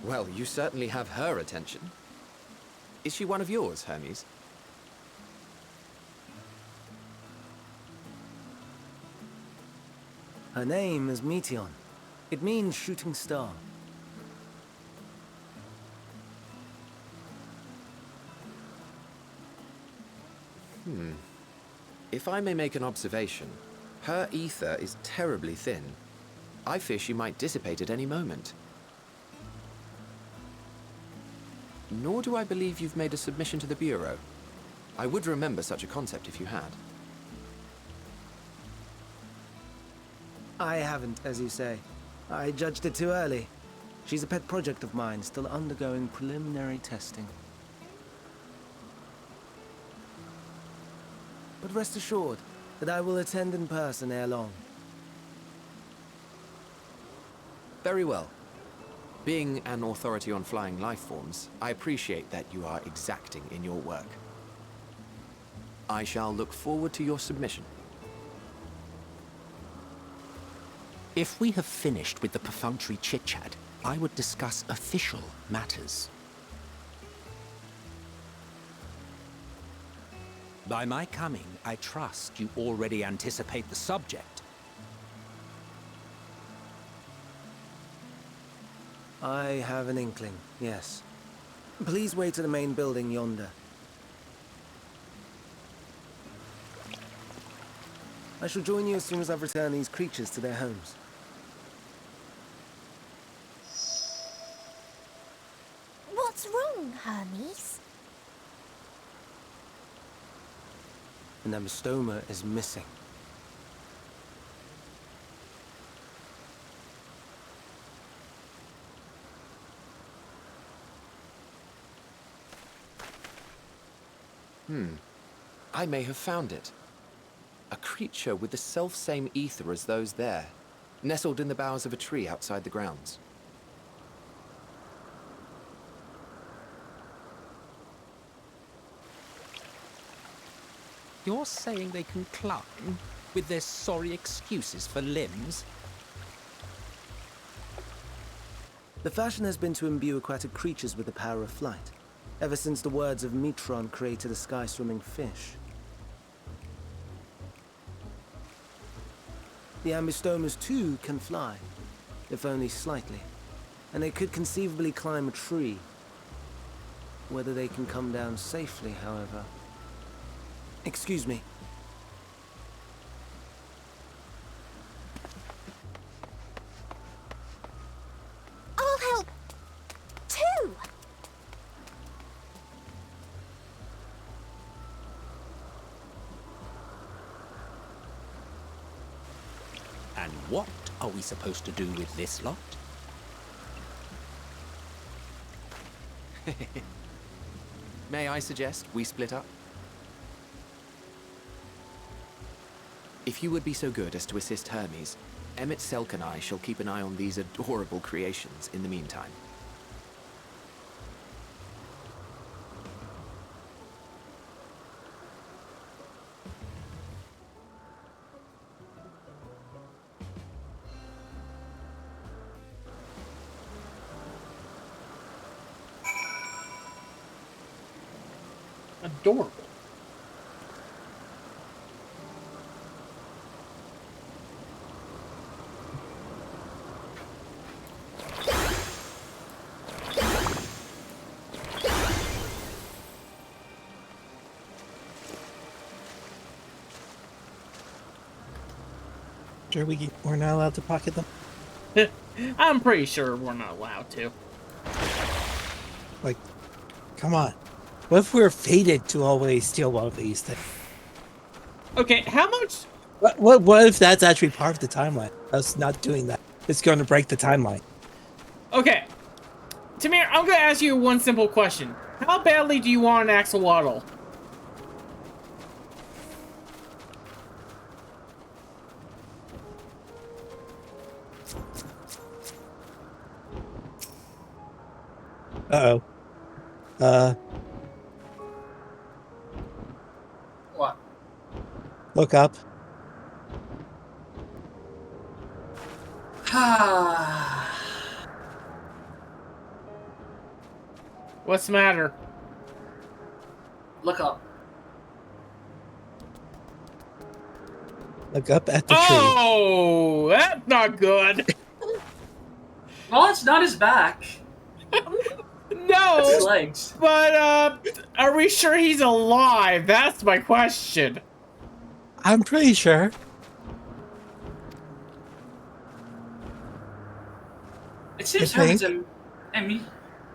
Well, you certainly have her attention. Is she one of yours, Hermes? Her name is Meteon. It means shooting star. If I may make an observation, her ether is terribly thin. I fear she might dissipate at any moment. Nor do I believe you've made a submission to the Bureau. I would remember such a concept if you had. I haven't, as you say. I judged it too early. She's a pet project of mine, still undergoing preliminary testing. But rest assured that I will attend in person ere long. Very well. Being an authority on flying life forms, I appreciate that you are exacting in your work. I shall look forward to your submission. If we have finished with the perfunctory chit-chat, I would discuss official matters. By my coming, I trust you already anticipate the subject. I have an inkling, yes. Please wait to the main building yonder. I shall join you as soon as I've returned these creatures to their homes. What's wrong, Hermes? An amystoma is missing. I may have found it. A creature with the self-same ether as those there, nestled in the boughs of a tree outside the grounds. You're saying they can climb with their sorry excuses for limbs? The fashion has been to imbue aquatic creatures with the power of flight, ever since the words of Metron created a sky-swimming fish. The ambystomas too can fly, if only slightly, and they could conceivably climb a tree. Whether they can come down safely, however. Excuse me. I'll help too. And what are we supposed to do with this lot? May I suggest we split up? If you would be so good as to assist Hermes, Emmett Selk and I shall keep an eye on these adorable creations in the meantime. Adorable. Sure, we're not allowed to pocket them? I'm pretty sure we're not allowed to. Like, come on. What if we're fated to always steal one of these things? Okay, how much? What if that's actually part of the timeline? Us not doing that. It's going to break the timeline. Okay. Tamir, I'm gonna ask you one simple question. How badly do you want an axolotl? Uh-oh. What? Look up. What's the matter? Look up. Look up at the tree. Oh, that's not good. Well, it's not his back. It's his No, legs. but are we sure he's alive? That's my question. I'm pretty sure. It seems I think. Hermes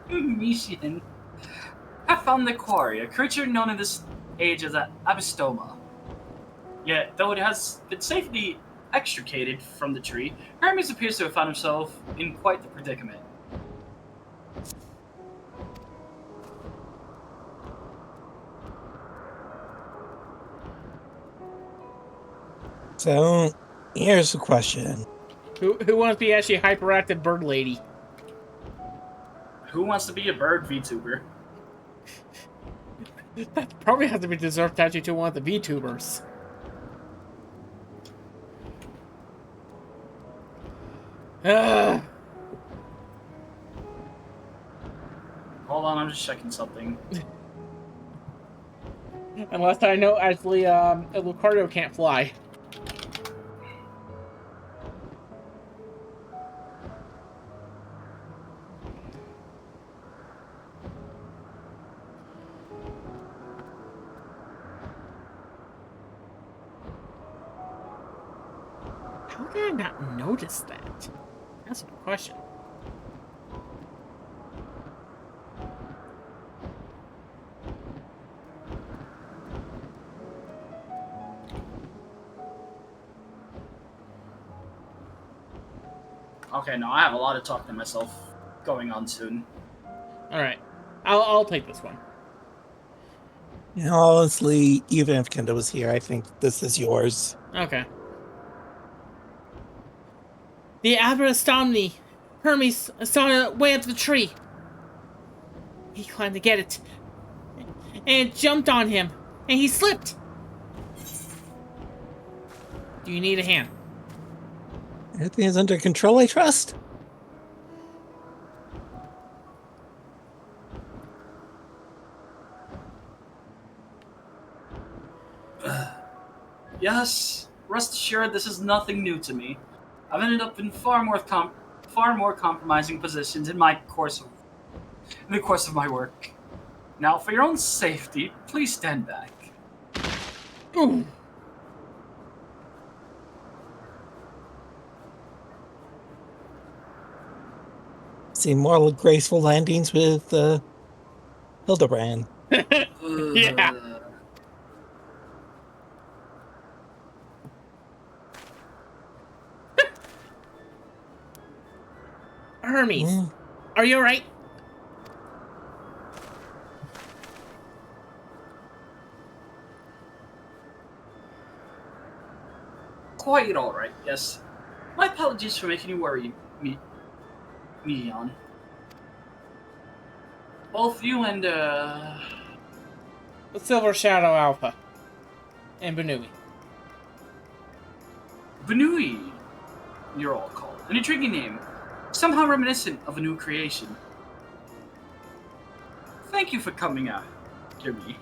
and Mishian have found the quarry, a creature known in this age as an abystoma. Yet, though it has been safely extricated from the tree, Hermes appears to have found himself in quite the predicament. So, here's the question. Who wants to be actually a hyperactive bird lady? Who wants to be a bird VTuber? That probably has to be deserved actually to one of the VTubers. Ugh. Hold on, I'm just checking something. Unless I know actually Lucario can't fly. How did I not notice that? That's a good question. Okay, no, I have a lot of talking to myself going on soon. Alright. I'll take this one. You know, honestly, even if Kenda was here, I think this is yours. Okay. The Aberastomni. Hermes saw it way up the tree. He climbed to get it. And it jumped on him. And he slipped. Do you need a hand? Everything is under control, I trust. Yes, rest assured, this is nothing new to me. I've ended up in far more compromising positions in the course of my work. Now, for your own safety, please stand back. Ooh. See more graceful landings with Hildebrand. Yeah. Hermes, are you alright? Quite alright, yes. My apologies for making you worry, Mion. Both you and, The Silver Shadow Alpha. And Benui. Benui, you're all called. An intriguing name. Somehow reminiscent of a new creation. Thank you for coming out, me.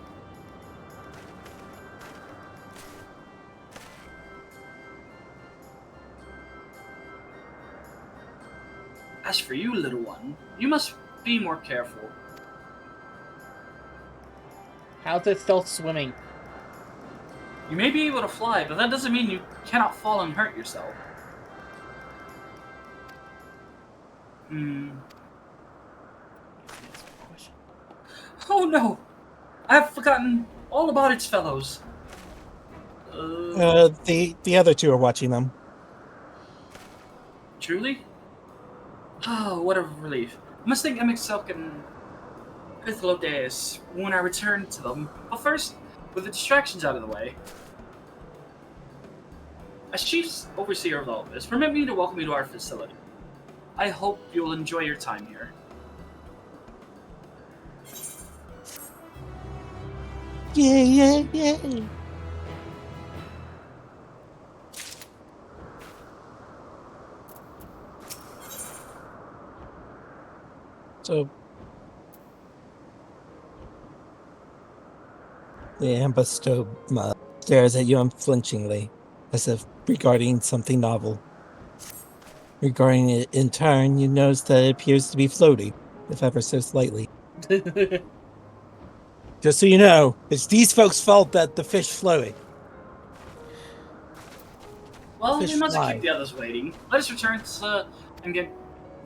As for you, little one, you must be more careful. How's it still swimming? You may be able to fly, but that doesn't mean you cannot fall and hurt yourself. Oh no! I've forgotten all about its fellows. The other two are watching them. Truly? Oh, what a relief. I must thank Emixelk and Pithlodeus when I return to them. But first, with the distractions out of the way, as Chief's Overseer of all this, permit me to welcome you to our facility. I hope you will enjoy your time here. Yay. So the ambassador stares at you unflinchingly, as if regarding something novel. Regarding it in turn, you notice that it appears to be floating, if ever so slightly. Just so you know, it's these folks' fault that the fish floated. Well, Fish we must fly. keep the others waiting. Let us return and get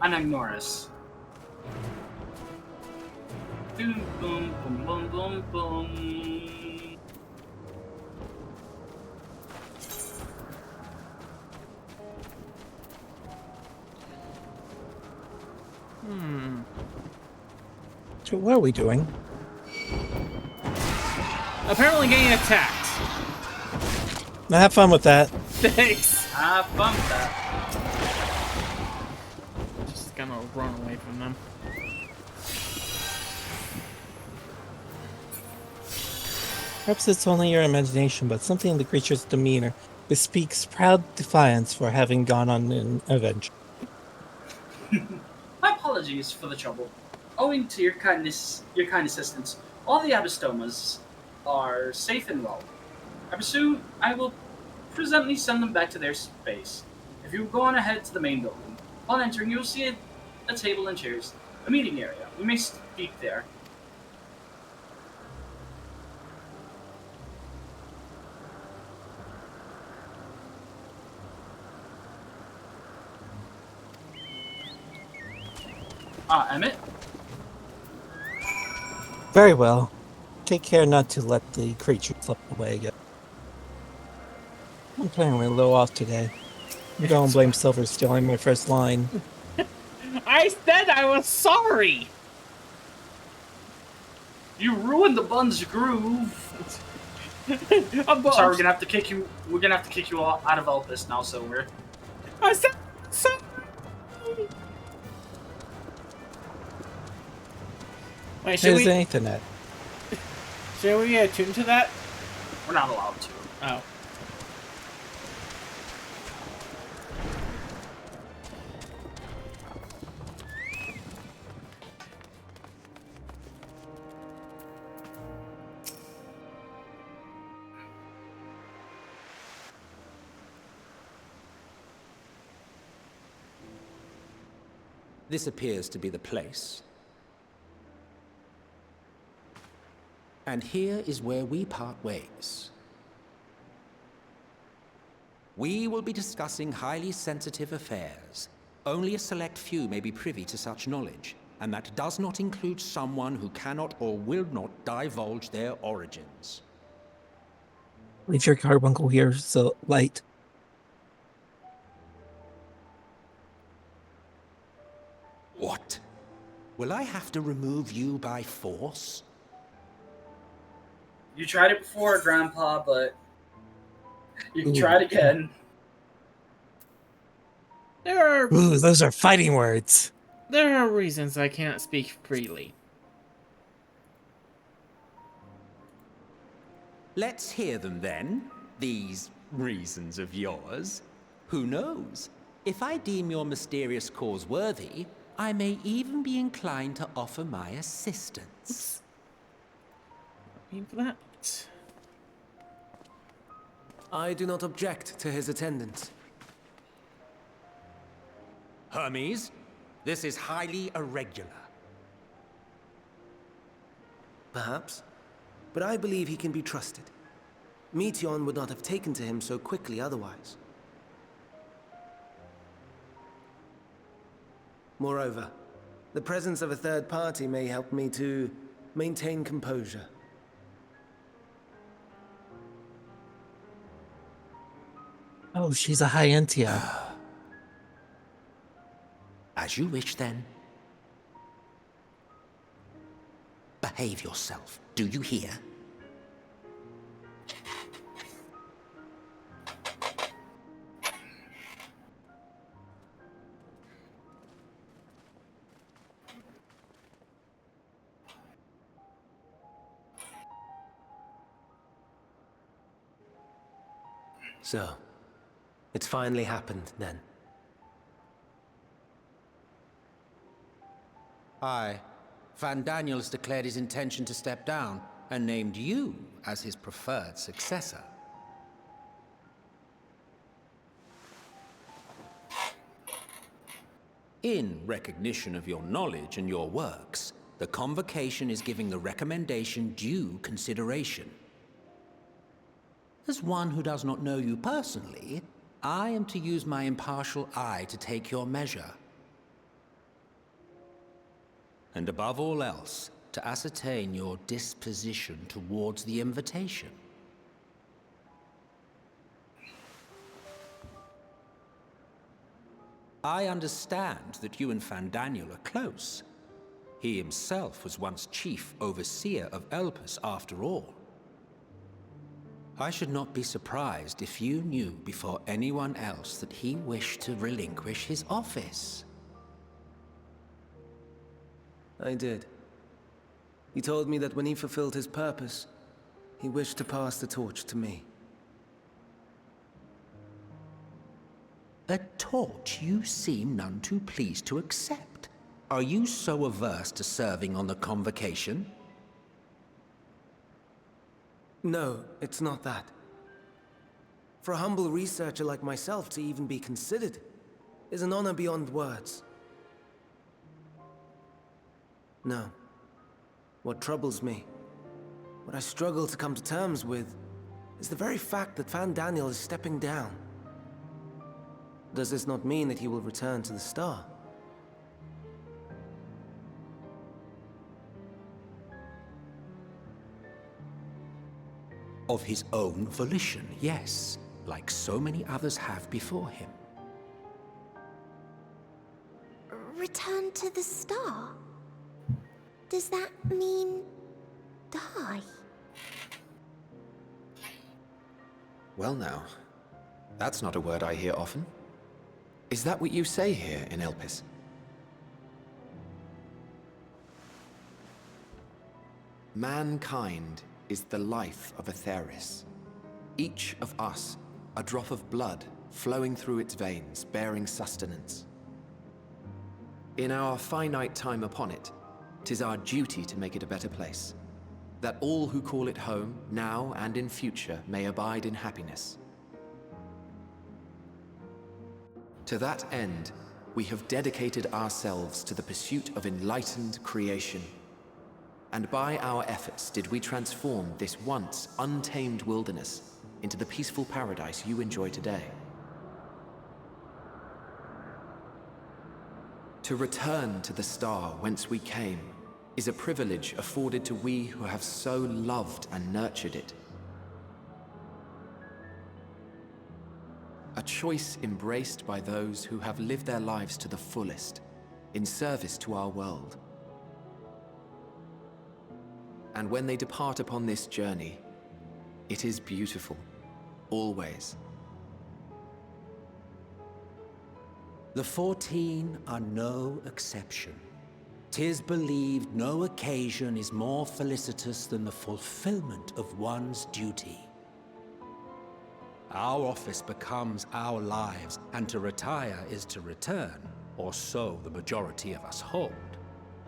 Anagnoris. Boom, boom, boom, boom, boom, boom. So what are we doing? Apparently getting attacked. Now have fun with that. Thanks. Have fun with that. Just gonna run away from them. Perhaps it's only your imagination, but something in the creature's demeanor bespeaks proud defiance for having gone on an adventure. My apologies for the trouble. Owing to your kind assistance, all the Abistomas are safe and well. I will presently send them back to their space. If you go on ahead to the main building, upon entering you will see a table and chairs, a meeting area. We may speak there. Emmett? Very well. Take care not to let the creature slip away again. I'm playing a little off today. You don't blame Silver stealing my first line. I said I was sorry. You ruined the Bun's groove. Sorry, we're gonna have to kick you. We're gonna have to kick you all out of Elpis now, Silver. I said sorry. Wait, There's anything at. should we attune to that? We're not allowed to. Oh. This appears to be the place. And here is where we part ways. We will be discussing highly sensitive affairs. Only a select few may be privy to such knowledge, and that does not include someone who cannot or will not divulge their origins. Leave your carbuncle here so light. What? Will I have to remove you by force? You tried it before, Grandpa, but you can try it again. Ooh, those are fighting words. There are reasons I can't speak freely. Let's hear them then, these reasons of yours. Who knows? If I deem your mysterious cause worthy, I may even be inclined to offer my assistance. Mean for that? I do not object to his attendance. Hermes, this is highly irregular. Perhaps, but I believe he can be trusted. Meteon would not have taken to him so quickly otherwise. Moreover, the presence of a third party may help me to maintain composure. Oh, she's a Hyentia. As you wish, then. Behave yourself. Do you hear? So, it's finally happened, then. Aye. Van Daniels declared his intention to step down and named you as his preferred successor. In recognition of your knowledge and your works, the Convocation is giving the recommendation due consideration. As one who does not know you personally, I am to use my impartial eye to take your measure. And above all else, to ascertain your disposition towards the invitation. I understand that you and Van Daniel are close. He himself was once chief overseer of Elpis after all. I should not be surprised if you knew before anyone else that he wished to relinquish his office. I did. He told me that when he fulfilled his purpose, he wished to pass the torch to me. A torch you seem none too pleased to accept. Are you so averse to serving on the Convocation? No, it's not that. For a humble researcher like myself to even be considered is an honor beyond words. No. What troubles me, what I struggle to come to terms with, is the very fact that Van Daniel is stepping down. Does this not mean that he will return to the Star? Of his own volition, yes, like so many others have before him. Return to the Star? Does that mean die? Well now, that's not a word I hear often. Is that what you say here in Elpis? Mankind is the life of Aetheris. Each of us, a drop of blood flowing through its veins, bearing sustenance. In our finite time upon it, 'tis our duty to make it a better place, that all who call it home, now and in future, may abide in happiness. To that end, we have dedicated ourselves to the pursuit of enlightened creation. And by our efforts did we transform this once untamed wilderness into the peaceful paradise you enjoy today. To return to the star whence we came is a privilege afforded to we who have so loved and nurtured it. A choice embraced by those who have lived their lives to the fullest, in service to our world. And when they depart upon this journey, it is beautiful, always. The 14 are no exception. 'Tis believed no occasion is more felicitous than the fulfillment of one's duty. Our office becomes our lives, and to retire is to return, or so the majority of us hold.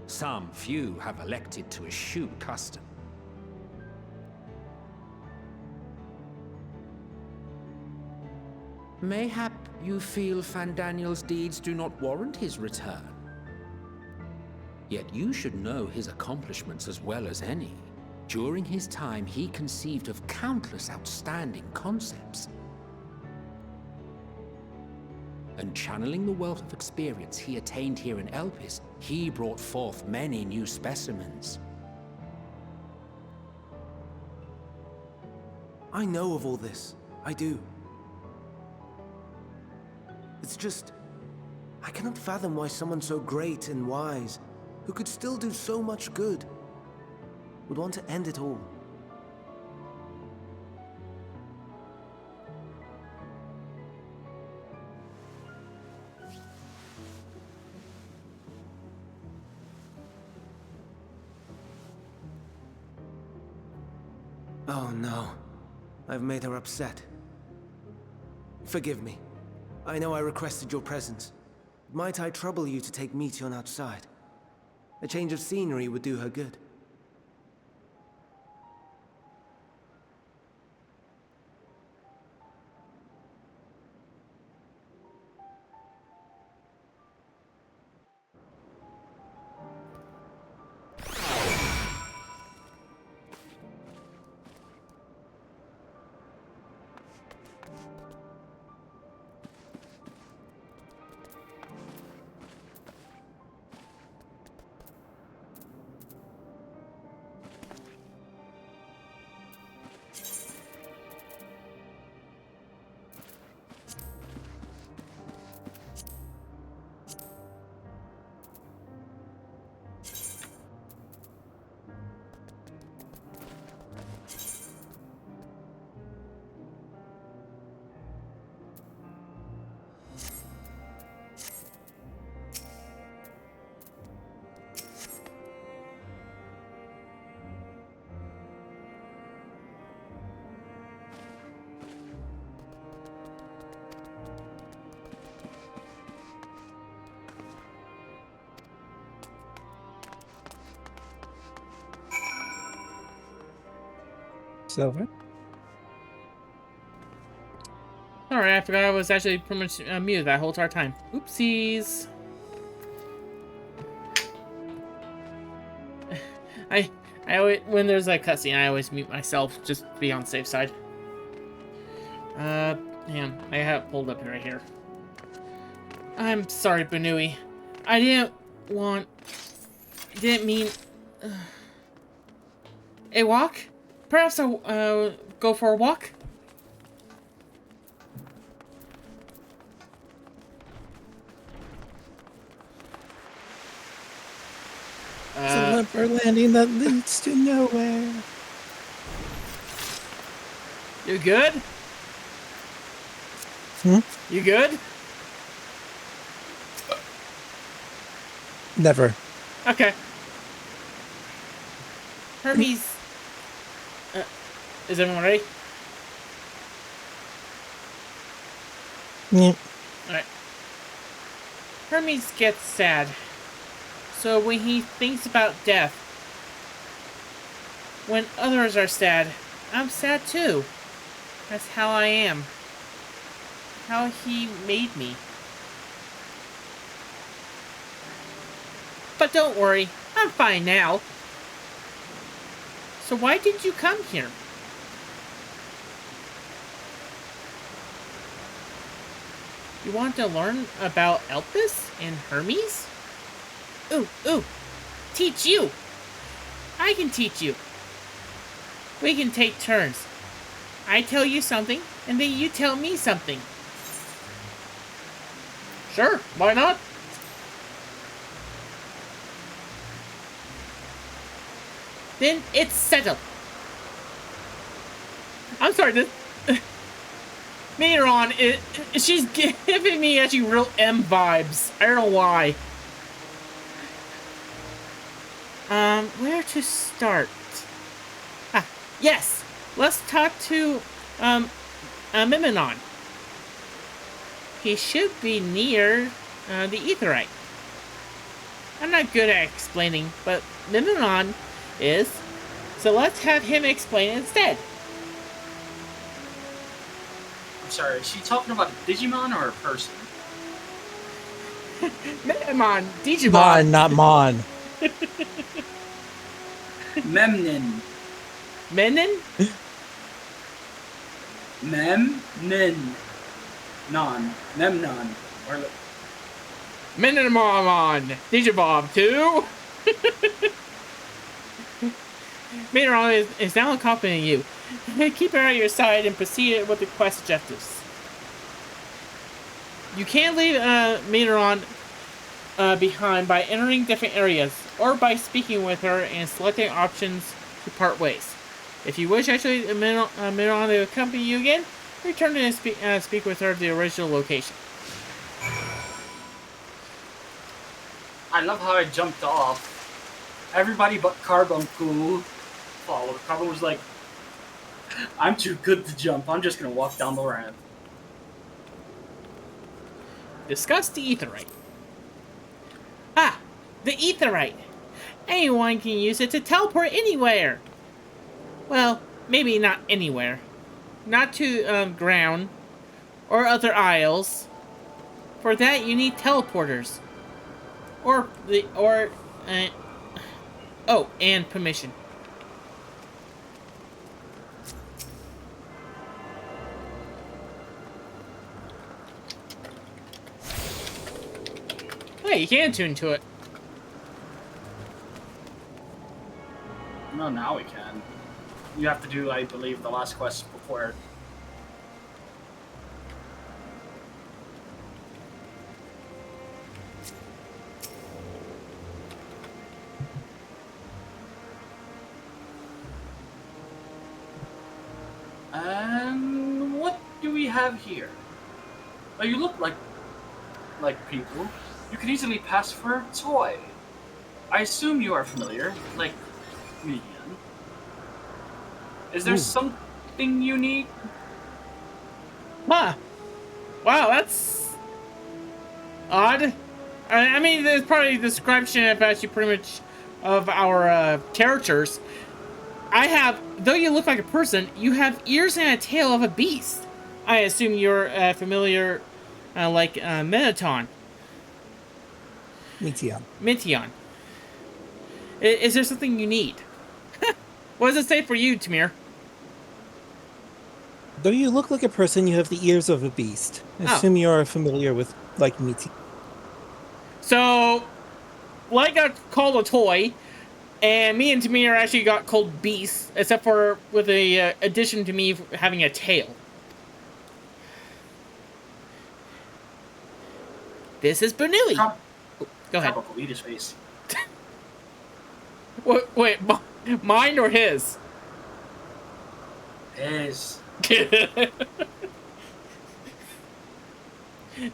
Some few have elected to eschew custom. Mayhap you feel Van Daniel's deeds do not warrant his return. Yet you should know his accomplishments as well as any. During his time, he conceived of countless outstanding concepts. And channeling the wealth of experience he attained here in Elpis, he brought forth many new specimens. I know of all this. I do. It's just... I cannot fathom why someone so great and wise, who could still do so much good, would want to end it all. Oh no. I've made her upset. Forgive me. I know I requested your presence. Might I trouble you to take Meteon outside? A change of scenery would do her good. Silver. Alright, I forgot I was actually pretty much muted that whole entire time. Oopsies. I always, when there's a cutscene, I always mute myself just to be on the safe side. Damn, I have it pulled up right here. I'm sorry, Banui. I didn't mean... a walk? Perhaps I'll, go for a walk? It's a limper landing that leads to nowhere. You good? Hmm? You good? Never. Okay. Hermes... is everyone ready? Yeah. Alright. Hermes gets sad. So when he thinks about death, when others are sad, I'm sad too. That's how I am. How he made me. But don't worry, I'm fine now. So why did you come here? You want to learn about Elpis and Hermes? Ooh, teach you! I can teach you. We can take turns. I tell you something, and then you tell me something. Sure, why not? Then it's settled. I'm sorry, this... Later on, she's giving me actually real M vibes. I don't know why. Where to start? Ah, yes! Let's talk to, Miminon. He should be near, the Aetheryte. I'm not good at explaining, but Miminon is, so let's have him explain it instead. I'm sorry, is she talking about a Digimon or a person? Mimimon, Digimon. Mon, not Mon. Memnin. Menin? Memnin. Non. Memnon. Or Minimon, Digibob 2. Miminon is now accompanying you. Keep her at your side and proceed with the quest objectives. You can leave Meteoron behind by entering different areas, or by speaking with her and selecting options to part ways. If you wish actually Meteoron to accompany you again, return and speak with her at the original location. I love how I jumped off. Everybody but Carbuncle followed. Carbuncle was like, I'm too good to jump. I'm just going to walk down the ramp. Discuss the Aetheryte. Ah, the Aetheryte. Anyone can use it to teleport anywhere. Well, maybe not anywhere. Not to ground or other isles. For that, you need teleporters. Oh, and permission. Hey, you can tune to it. No, now we can. You have to do, I believe, the last quest before. And what do we have here? Well, you look like people. You could easily pass for a toy. I assume you are familiar, like me. Is there something you need? Huh. Wow, that's odd. I mean, there's probably a description of actually pretty much of our characters. Though you look like a person, you have ears and a tail of a beast. I assume you're familiar, like Meteon. Meteon. Is there something you need? What does it say for you, Tamir? Though you look like a person, you have the ears of a beast. I assume you are familiar with, like, Meteon. So, Light got called a toy, and me and Tamir actually got called beasts, except for with the addition to me having a tail. This is Bernoulli. Go ahead. Eat his face. Wait, mine or his? His.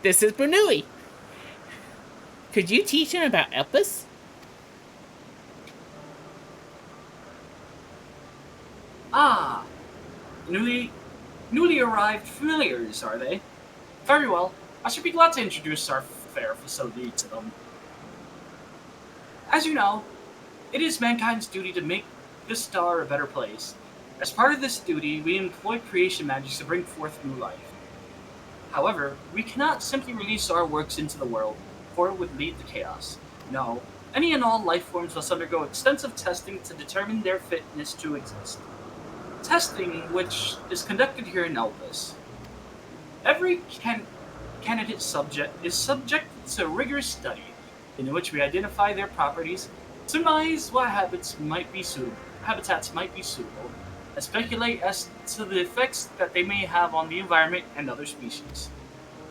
This is Bernoulli. Could you teach him about Elpis? Ah, newly arrived familiars, are they? Very well. I should be glad to introduce our fair facility to them. As you know, it is mankind's duty to make this star a better place. As part of this duty, we employ creation magic to bring forth new life. However, we cannot simply release our works into the world, for it would lead to chaos. No, any and all life forms must undergo extensive testing to determine their fitness to exist. Testing which is conducted here in Elpis. Every candidate subject is subjected to rigorous study, in which we identify their properties, surmise what habitats might be suitable, and speculate as to the effects that they may have on the environment and other species.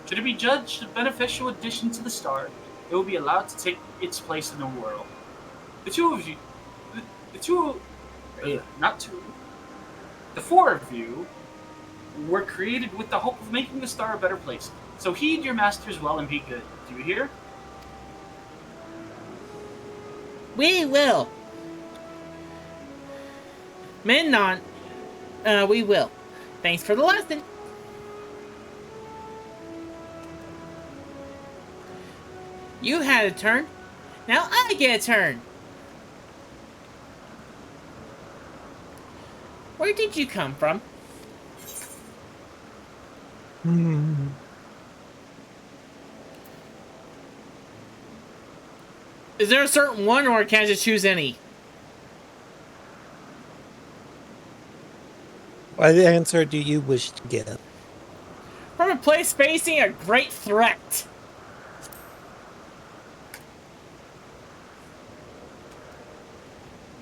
Should it be judged a beneficial addition to the star, it will be allowed to take its place in the world. The four of you were created with the hope of making the star a better place. So heed your masters well and be good. Do you hear? We will. Menon, we will. Thanks for the lesson. You had a turn. Now I get a turn. Where did you come from? Is there a certain one, or can I just choose any? What answer do you wish to give? From a place facing a great threat.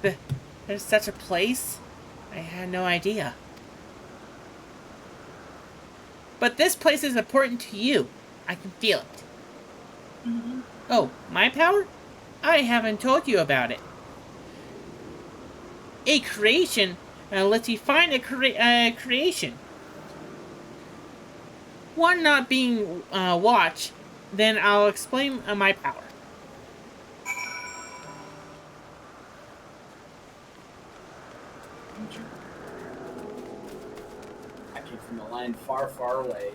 There's such a place? I had no idea. But this place is important to you. I can feel it. Oh, my power? I haven't told you about it. A creation lets you find a creation. One not being watched, then I'll explain my power. I came from a land far, far away.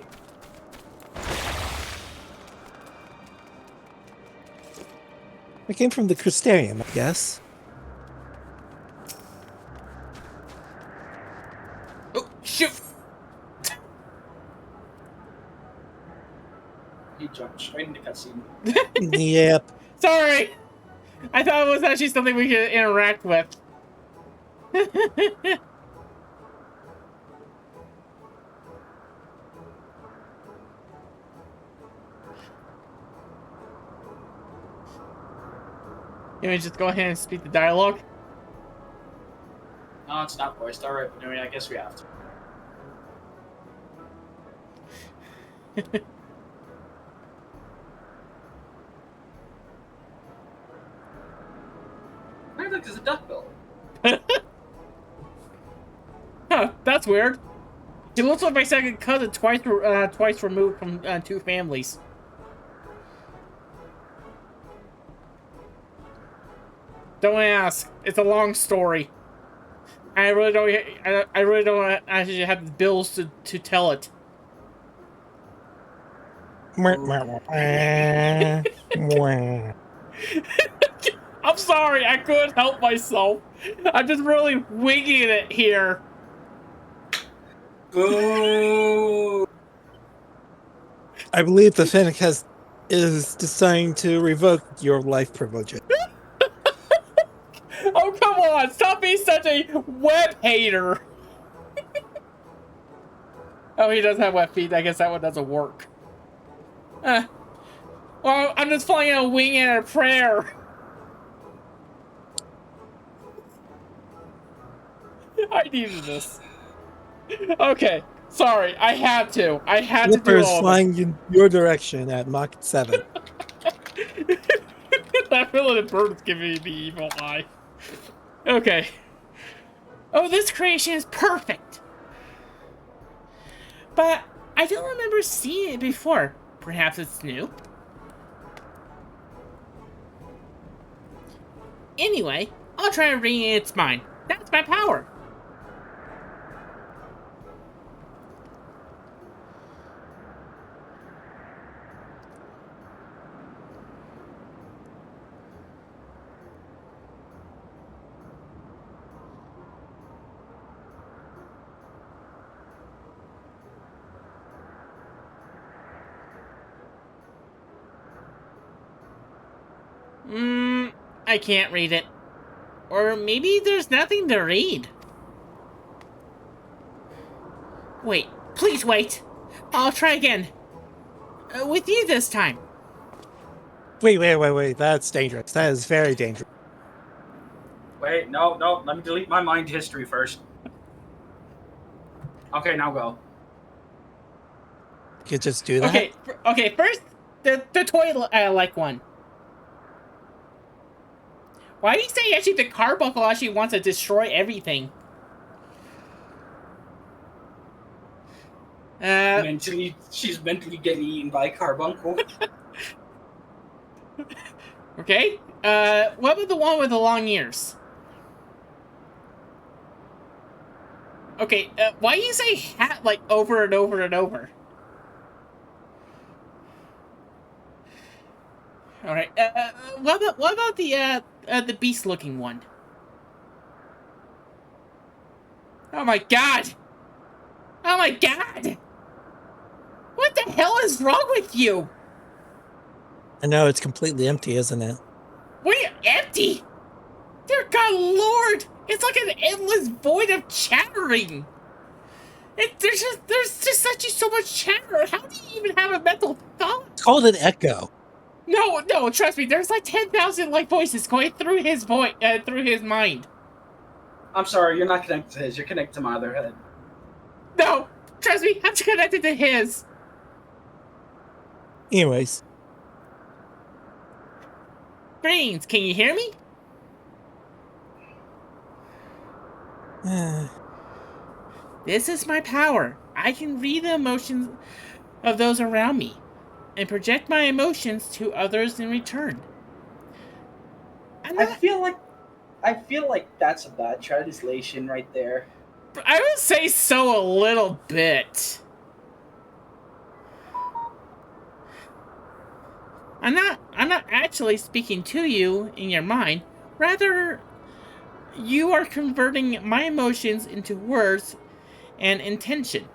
I came from the Crystarium, I guess. Oh, shoot! He jumped straight into cutscene. Yep. Sorry! I thought it was actually something we could interact with. You want me to just go ahead and speak the dialogue? No, it's not voiced. Alright, but I mean, I guess we have to. I think there's a duck bill. Huh, that's weird. He looks like my second cousin, twice removed from two families. Don't ask. It's a long story. I really don't actually have the bills to tell it. I'm sorry, I couldn't help myself. I'm just really winging it here. Boo! I believe the Fennec is deciding to revoke your life privilege. Oh, come on! Stop being such a web hater! Oh, he does have wet feet. I guess that one doesn't work. Well, I'm just flying a wing and a prayer. I needed this. Okay, sorry. I had to. I had to do Flipper is all of flying in your direction at Mach 7. That villain bird is giving me the evil eye. Okay. Oh, this creation is perfect. But I don't remember seeing it before. Perhaps it's new. Anyway, I'll try and read its mind. That's my power. I can't read it. Or maybe there's nothing to read. Wait, please wait. I'll try again. With you this time. Wait. That's dangerous. That is very dangerous. Wait, no. Let me delete my mind history first. Okay, now go. You could just do that? Okay, first, the toy-like one. Why do you say actually the carbuncle actually wants to destroy everything? She's mentally getting eaten by a carbuncle. Okay. What about the one with the long ears? Okay. Why do you say hat like over and over and over? All right. What about the beast-looking one? Oh my god! Oh my god! What the hell is wrong with you? I know, it's completely empty, isn't it? Wait, empty? Dear God Lord! It's like an endless void of chattering! There's just such so much chatter. How do you even have a mental thought? It's called an echo. No, trust me. There's like 10,000 like voices going through his through his mind. I'm sorry, you're not connected to his. You're connected to my other head. No, trust me. I'm connected to his. Anyways. Greetings, can you hear me? This is my power. I can read the emotions of those around me and project my emotions to others in return. I feel like that's a bad translation right there. I would say so a little bit. I'm not actually speaking to you in your mind. Rather, you are converting my emotions into words and intention.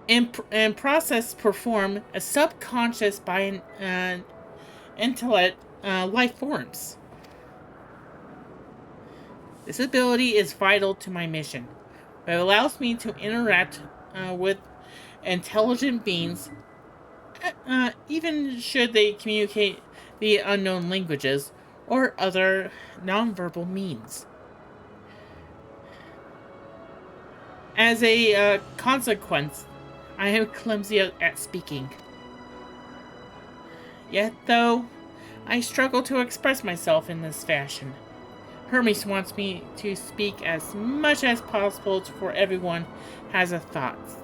And process perform a subconscious by an intellect life forms. This ability is vital to my mission. It allows me to interact with intelligent beings, even should they communicate via unknown languages or other nonverbal means. As a consequence, I am clumsy at speaking. Yet, though, I struggle to express myself in this fashion. Hermes wants me to speak as much as possible for everyone has a thoughts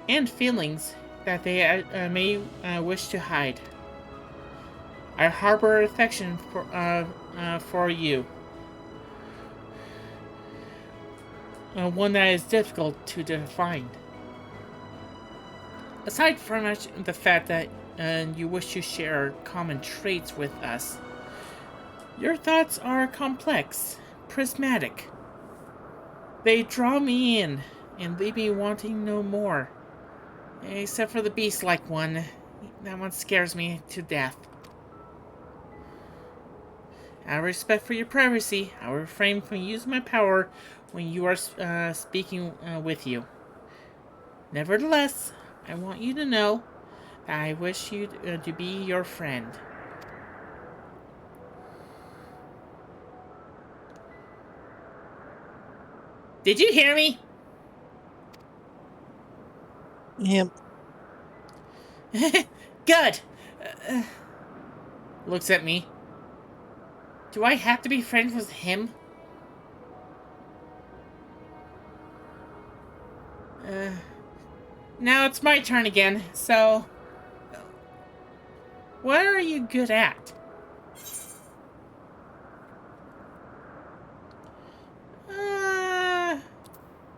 and feelings that they may wish to hide. I harbor affection for you. One that is difficult to define. Aside from the fact that you wish to share common traits with us, your thoughts are complex, prismatic. They draw me in and leave me wanting no more. Except for the beast-like one. That one scares me to death. Out of respect for your privacy, I will refrain from using my power when you are speaking with you. Nevertheless, I want you to know that I wish you to be your friend. Did you hear me? Yep. Good. Looks at me. Do I have to be friends with him? Now it's my turn again, so... What are you good at?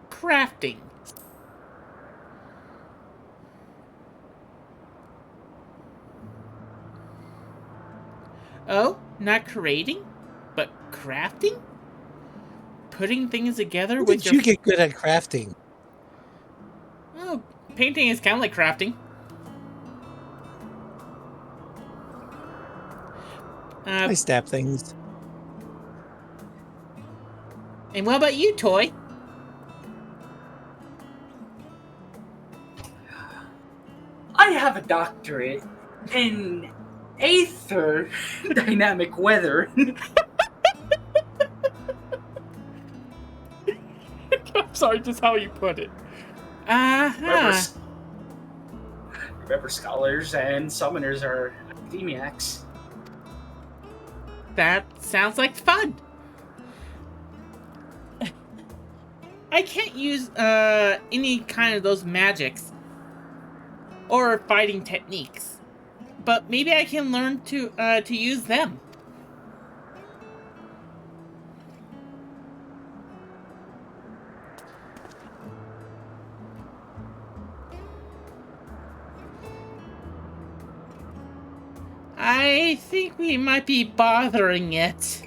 Crafting. Oh, not creating, but crafting? Putting things together When with did you get good at crafting? Oh, painting is kind of like crafting. I stab things. And what about you, Toy? I have a doctorate in aether dynamic weather. I'm sorry, just how you put it. Remember, scholars and summoners are academiacs. That sounds like fun. I can't use any kind of those magics or fighting techniques, but maybe I can learn to use them. I think we might be bothering it.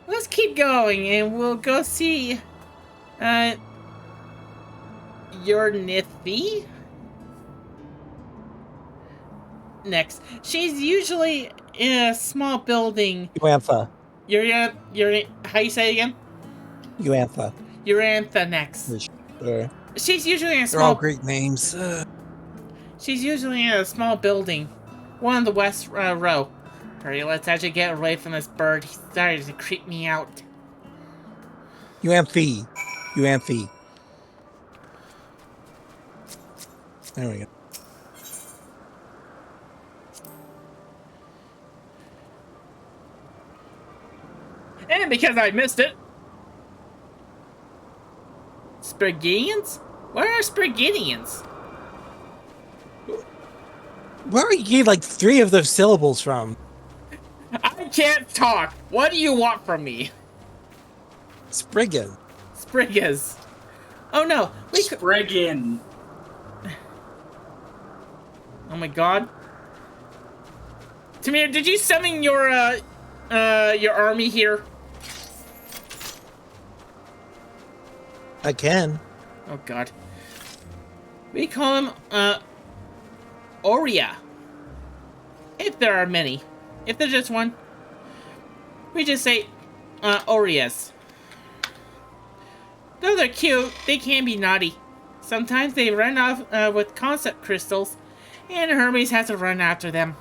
Let's keep going and we'll go see your Nithie next. She's usually in a small building. Uantha. How you say it again? Uantha. Urantha next. Sure. She's usually in a They're all small. great names. She's usually in a small building, one on the west row. Hurry, let's actually get away from this bird. He's starting to creep me out. You amphi. You amphi. There we go. And because I missed it. Sprigidians? What are Sprigidians? Where are you getting like 3 of those syllables from? I can't talk. What do you want from me? Spriggan. Sprigas. Oh no. Spriggan. Oh my god. Tamir, did you summon your army here? I can. Oh god. We call him, Oria. If there are many. If there's just one, we just say, Orias. Though they're cute, they can be naughty. Sometimes they run off with concept crystals, and Hermes has to run after them.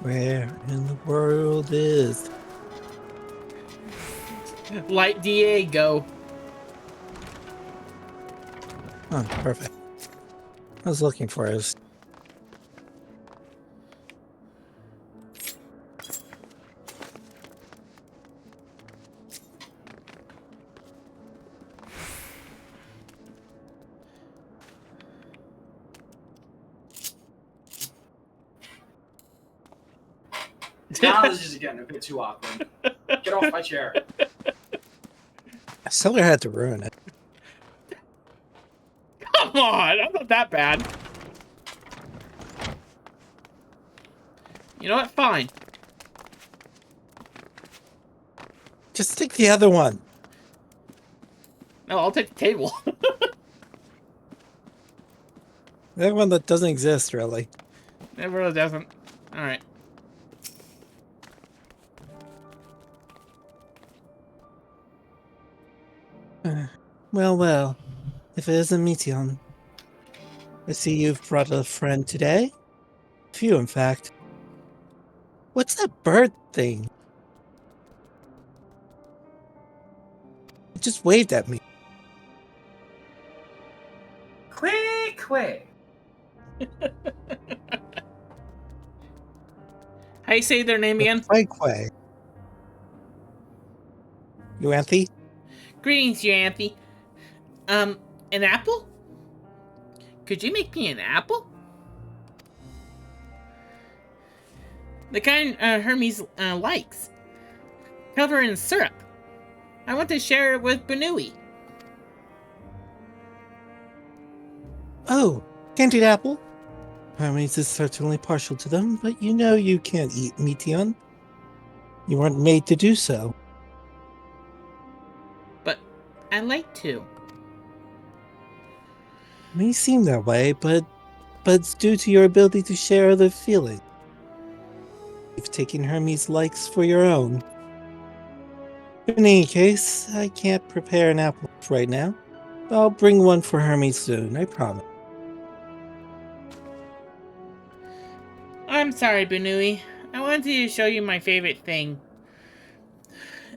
Where in the world is... Light Diego. Oh, perfect. I was looking for it. Now this is getting a bit too awkward. Get off my chair. Seller had to ruin it. Come on, I'm not that bad. You know what? Fine. Just take the other one. No, I'll take the table. The other one that doesn't exist, really. It really doesn't. Alright. Well. If it isn't Meteon. I see you've brought a friend today. Few, in fact. What's that bird thing? It just waved at me. Quay. How you say their name again? Quay. You Anthe? Greetings, Yanthe. An apple? Could you make me an apple? The kind Hermes likes. Covered in syrup. I want to share it with Benui. Oh, candied apple? Hermes is certainly partial to them, but you know you can't eat Meteon. You weren't made to do so. But I like to. It may seem that way, but it's due to your ability to share other feelings. You've taken Hermes' likes for your own. In any case, I can't prepare an apple right now. I'll bring one for Hermes soon, I promise. I'm sorry, Benui. I wanted to show you my favorite thing.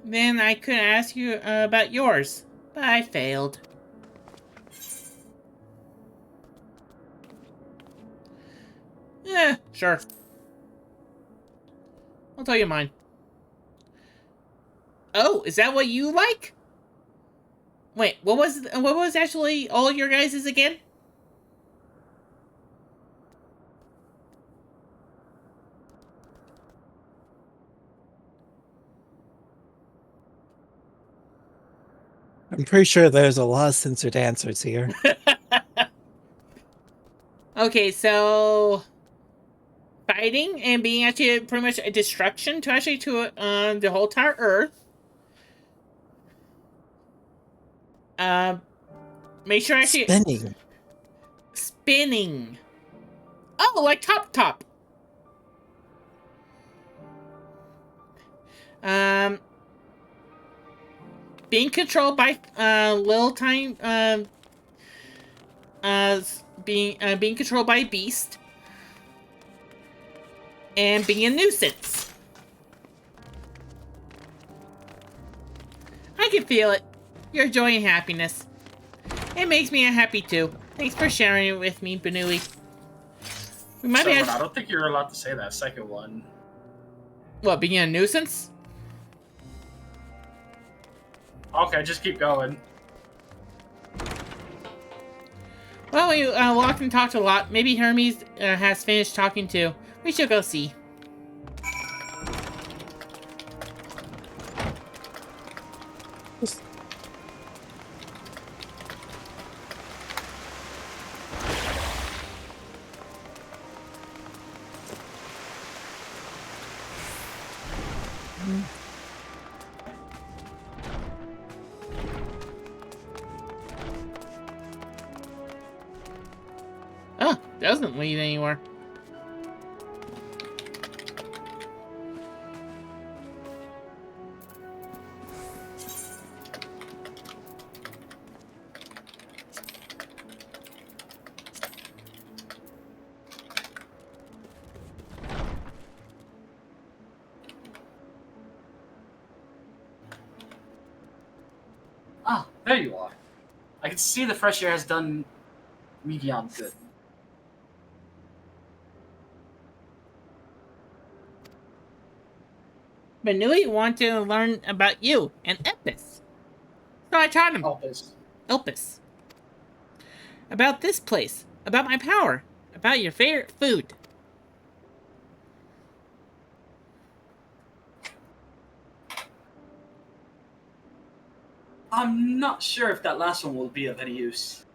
Then I could ask you about yours, but I failed. Yeah, sure. I'll tell you mine. Oh, is that what you like? Wait, what was actually all your guys's again? I'm pretty sure there's a lot of censored answers here. Okay, so fighting and being actually pretty much a destruction to the whole entire Earth. Make sure actually spinning. Oh, like Top. Being controlled by little tiny being controlled by a beast and being a nuisance. I can feel it. Your joy and happiness. It makes me happy too. Thanks for sharing it with me, Benui. We might be. I don't think you're allowed to say that second one. What, being a nuisance? Okay, just keep going. Well, we walked and talked a lot. Maybe Hermes has finished talking too. We should go see. Oh, doesn't lead anywhere. Ah, there you are. I can see the fresh air has done me beyond good. Benui wanted to learn about you and Epis. So I taught him. Elpis. About this place. About my power. About your favorite food. I'm not sure if that last one will be of any use.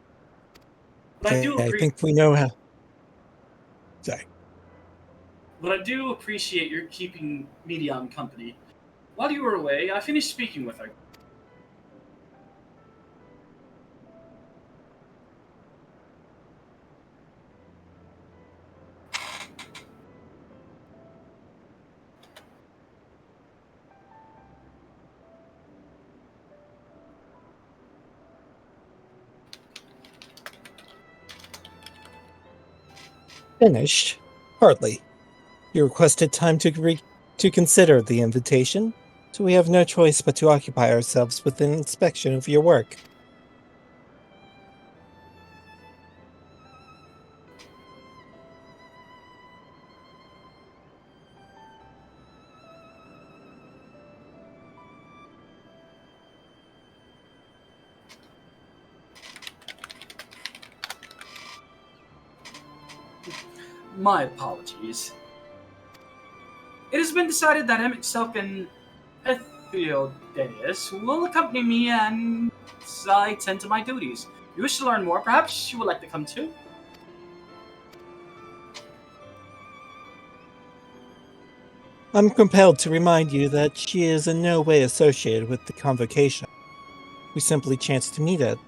But I do I agree. think we know how. Sorry. But I do appreciate your keeping Medion company. While you were away, I finished speaking with her. Finished? Hardly. You requested time to consider the invitation, so we have no choice but to occupy ourselves with an inspection of your work. My apologies. It has been decided that Emixelk and Ethiodeus will accompany me and I tend to my duties. You wish to learn more? Perhaps you would like to come too? I'm compelled to remind you that she is in no way associated with the convocation. We simply chanced to meet at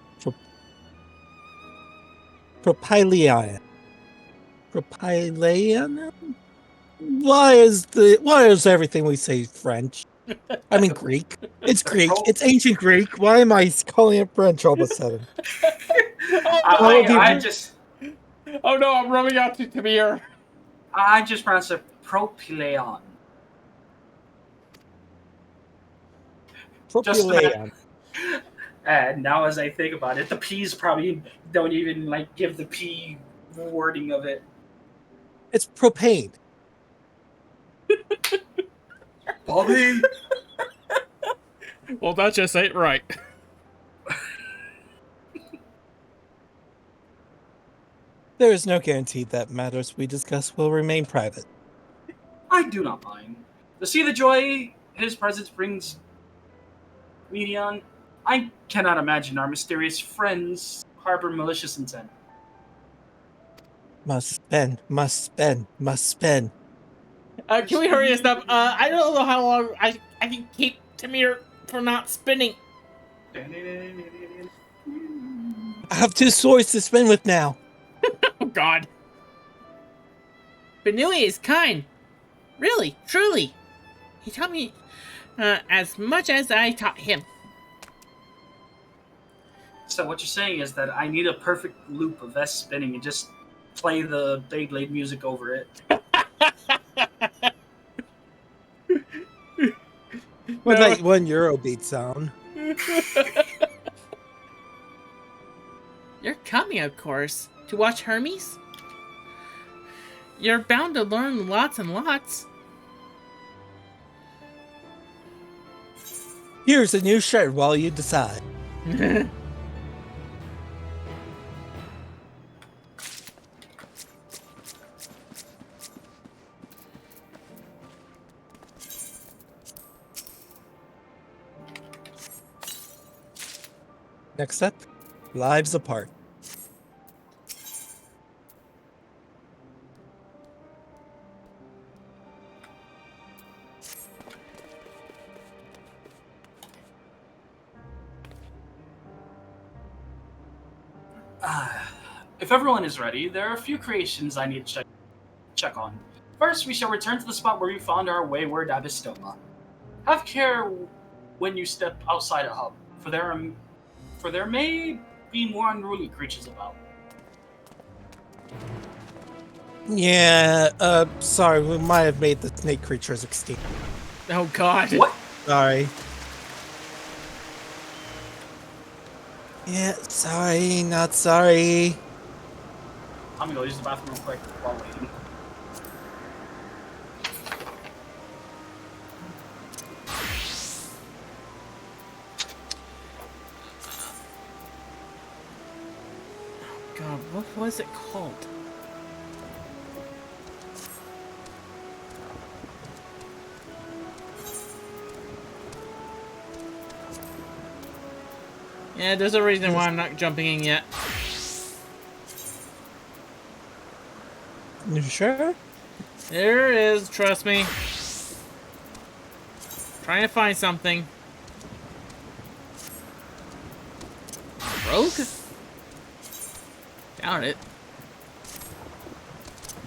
Propylion. Propylion? Why is everything we say French? I mean Greek. It's Greek. It's ancient Greek. Why am I calling it French all of a sudden? I just... Oh no, I'm rubbing out to Tamir. I just pronounced it Propyleon. Propylion. And now as I think about it, the P's probably don't even like give the P wording of it. It's propane. Bobby! Well, that just ain't right. There is no guarantee that matters we discuss will remain private. I do not mind. To see the joy his presence brings Medion, I cannot imagine our mysterious friends harbor malicious intent. Must spend. Can we hurry this up? I don't know how long I can keep Tamir from not spinning. I have 2 swords to spin with now. Oh God. Benui is kind. Really, truly. He taught me as much as I taught him. So what you're saying is that I need a perfect loop of S spinning and just play the Beyblade music over it. With No. that one Eurobeat sound. You're coming, of course, to watch Hermes? You're bound to learn lots and lots. Here's a new shirt while you decide. Next up, Lives Apart. If everyone is ready, there are a few creations I need to check on. First, we shall return to the spot where we found our wayward Abystoma. Have care when you step outside a hub, for there may be more unruly creatures about. Yeah, sorry, we might have made the snake creatures extinct. Oh god. What? Sorry. Yeah, sorry, not sorry. I'm gonna go use the bathroom real quick while waiting. God, what was it called? Yeah, there's a reason why I'm not jumping in yet. You sure? There is, trust me. Trying to find something. Rogue? Doubt it.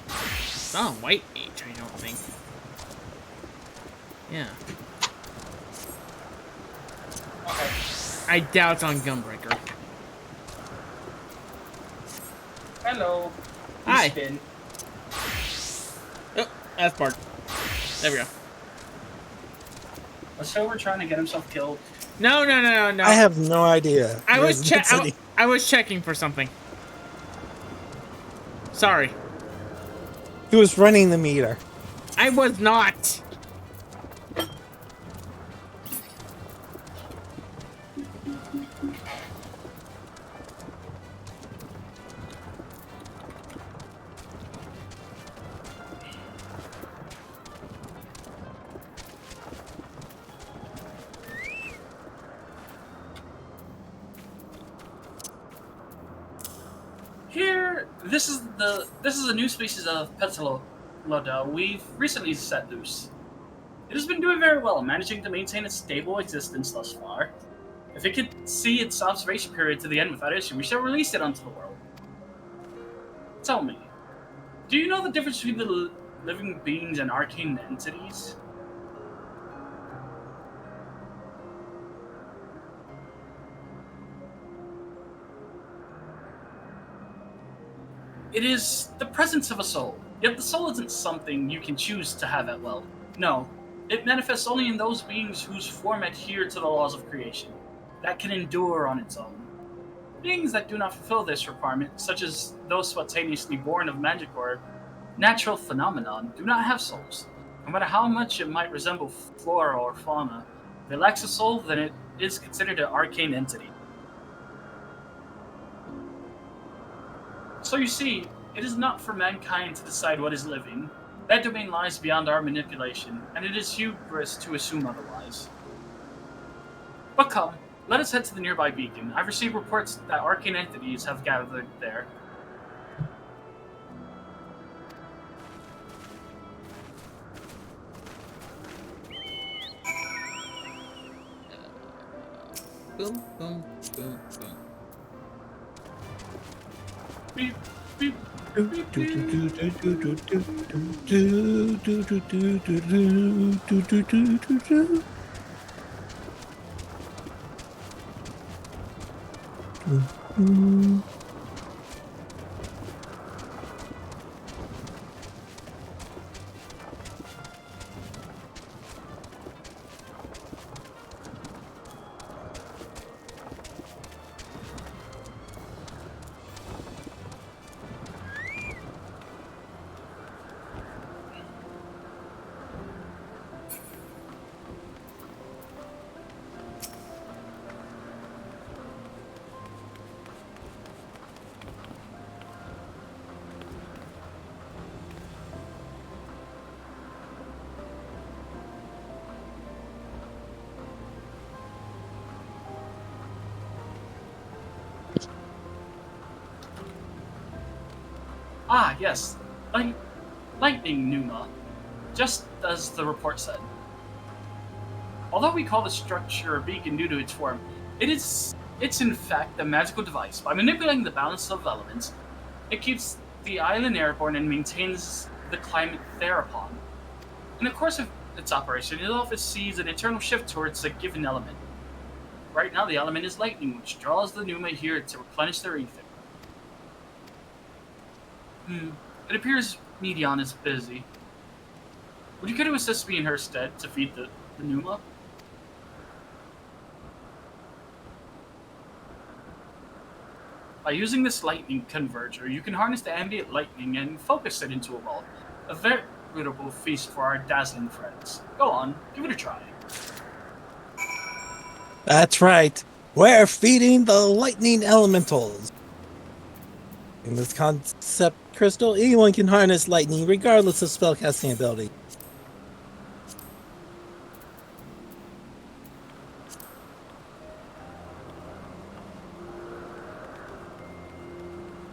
It's not a white mage, I don't think. Yeah. Okay. I doubt it's on Gunbreaker. Hello. Hi. Spin. Oh, that's Bart. There we go. Was Silver trying to get himself killed? No. I have no idea. I was There's any- I was checking for something. Sorry. He was running the meter. I was not. Here, this is a new species of Petalodon we've recently set loose. It has been doing very well, managing to maintain a stable existence thus far. If it could see its observation period to the end without issue, we shall release it onto the world. Tell me, do you know the difference between the living beings and arcane entities? It is the presence of a soul. Yet the soul isn't something you can choose to have at will. No, it manifests only in those beings whose form adhere to the laws of creation, that can endure on its own. Beings that do not fulfill this requirement, such as those spontaneously born of magic or natural phenomenon, do not have souls. No matter how much it might resemble flora or fauna, if it lacks a soul, then it is considered an arcane entity. So you see, it is not for mankind to decide what is living. That domain lies beyond our manipulation, and it is hubris to assume otherwise. But come, let us head to the nearby beacon. I've received reports that arcane entities have gathered there. Boom, boom, boom, boom. Beep, beep, beep, beep. Mm. Ah, yes. Lightning Numa. Just as the report said. Although we call the structure a beacon due to its form, it's in fact a magical device. By manipulating the balance of elements, it keeps the island airborne and maintains the climate thereupon. In the course of its operation, it often sees an internal shift towards a given element. Right now, the element is lightning, which draws the Numa here to replenish their ether. It appears Medion is busy. Would you care to assist me in her stead to feed the Numa? By using this lightning converger, you can harness the ambient lightning and focus it into a ball. A veritable feast for our dazzling friends. Go on, give it a try. That's right. We're feeding the lightning elementals. In this concept crystal, anyone can harness lightning regardless of spellcasting ability.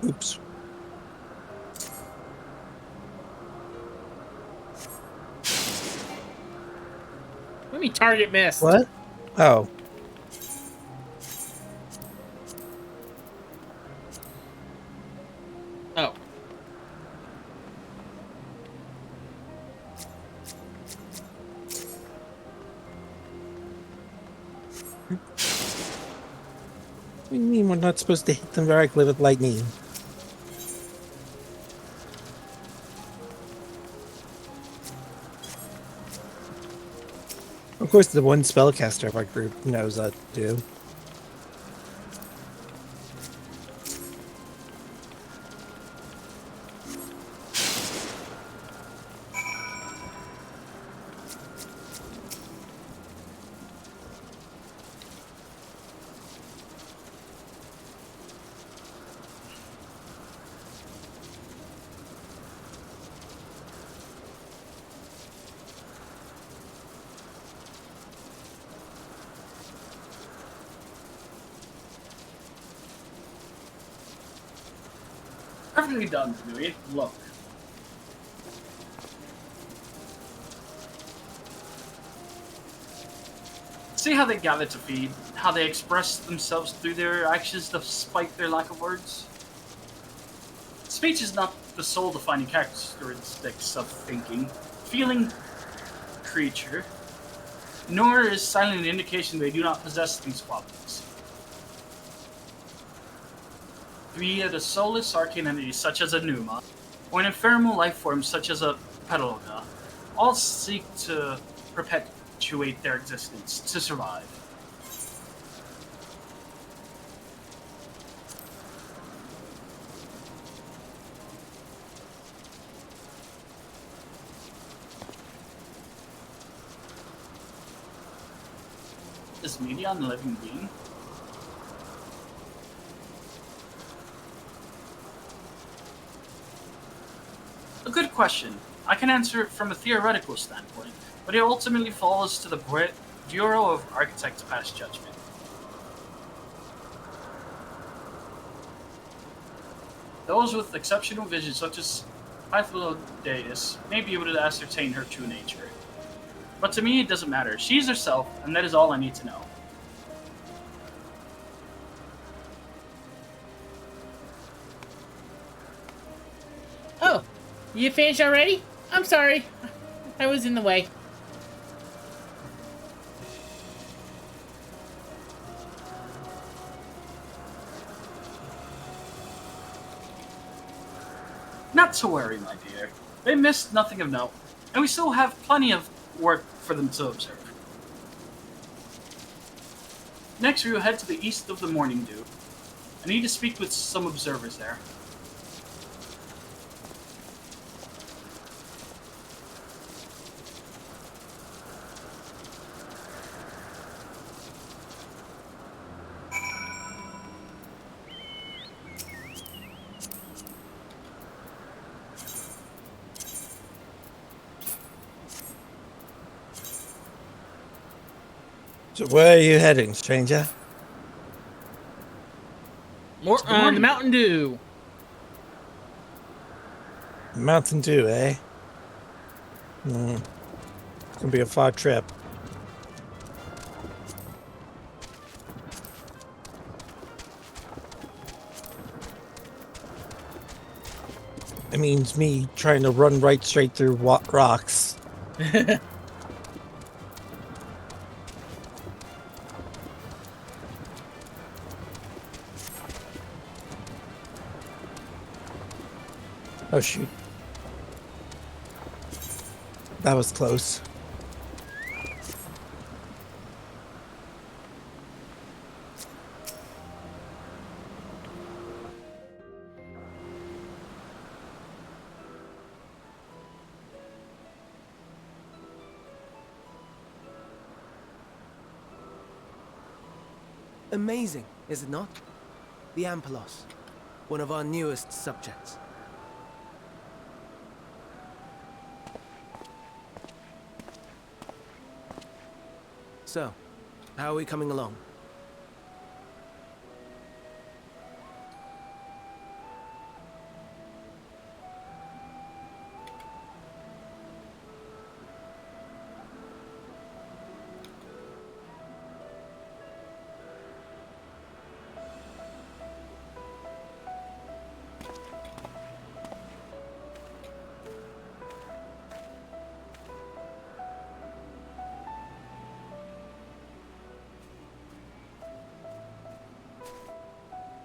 Oops. Let me target missed. What? Oh. Oh. What do you mean we're not supposed to hit them directly with lightning? Of course, the one spellcaster of our group knows that too. Perfectly done, Louis. Look. See how they gather to feed, how they express themselves through their actions despite their lack of words? Speech is not the sole defining characteristics of thinking, feeling creature, nor is silent an indication they do not possess these qualities. Be it a soulless arcane entity such as a Numa, or an ephemeral life form such as a Pedaloga, all seek to perpetuate their existence, to survive. Is Medion a living being? A good question. I can answer it from a theoretical standpoint, but it ultimately falls to the Bureau of Architects' pass judgment. Those with exceptional vision, such as Pytholodaeus, may be able to ascertain her true nature. But to me, it doesn't matter. She's herself, and that is all I need to know. Oh, you finished already? I'm sorry. I was in the way. Not to worry, my dear. They missed nothing of note, and we still have plenty of work for them to observe. Next, we will head to the east of the Morning Dew. I need to speak with some observers there. So where are you heading, stranger? More on the Mountain Dew. Mountain Dew, eh? It's gonna be a far trip. It means me trying to run right straight through rocks. Oh shoot. That was close. Amazing, is it not? The Ampelos, one of our newest subjects. So, how are we coming along?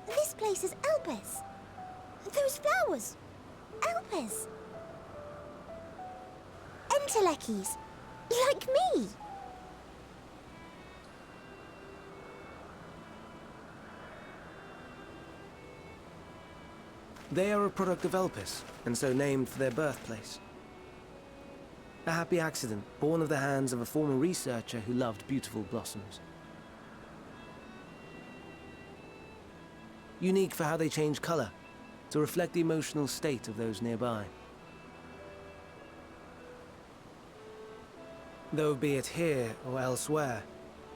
This place is Elpis. Those flowers. Elpis. Entelekis. Like me. They are a product of Elpis, and so named for their birthplace. A happy accident, born of the hands of a former researcher who loved beautiful blossoms. Unique for how they change color, to reflect the emotional state of those nearby. Though be it here or elsewhere,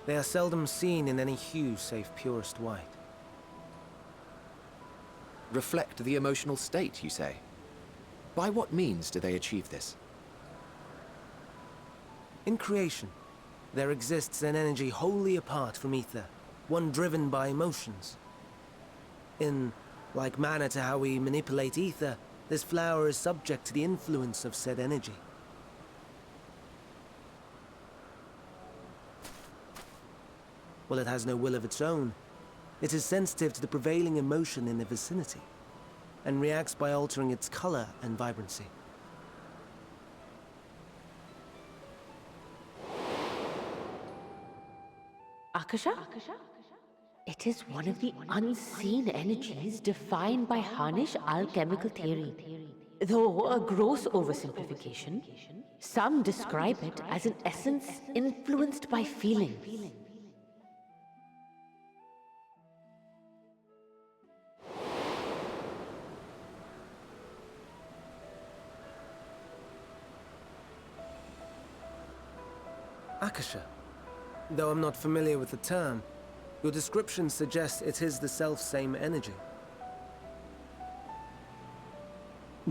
they are seldom seen in any hue save purest white. Reflect the emotional state, you say? By what means do they achieve this? In creation, there exists an energy wholly apart from ether, one driven by emotions. In like manner to how we manipulate ether, this flower is subject to the influence of said energy. While it has no will of its own, it is sensitive to the prevailing emotion in the vicinity, and reacts by altering its color and vibrancy. Akasha? It is one of the unseen energies defined by Harnish alchemical theory. Though a gross oversimplification, some describe it as an essence influenced by feelings. Akasha. Though I'm not familiar with the term, your description suggests it is the self-same energy.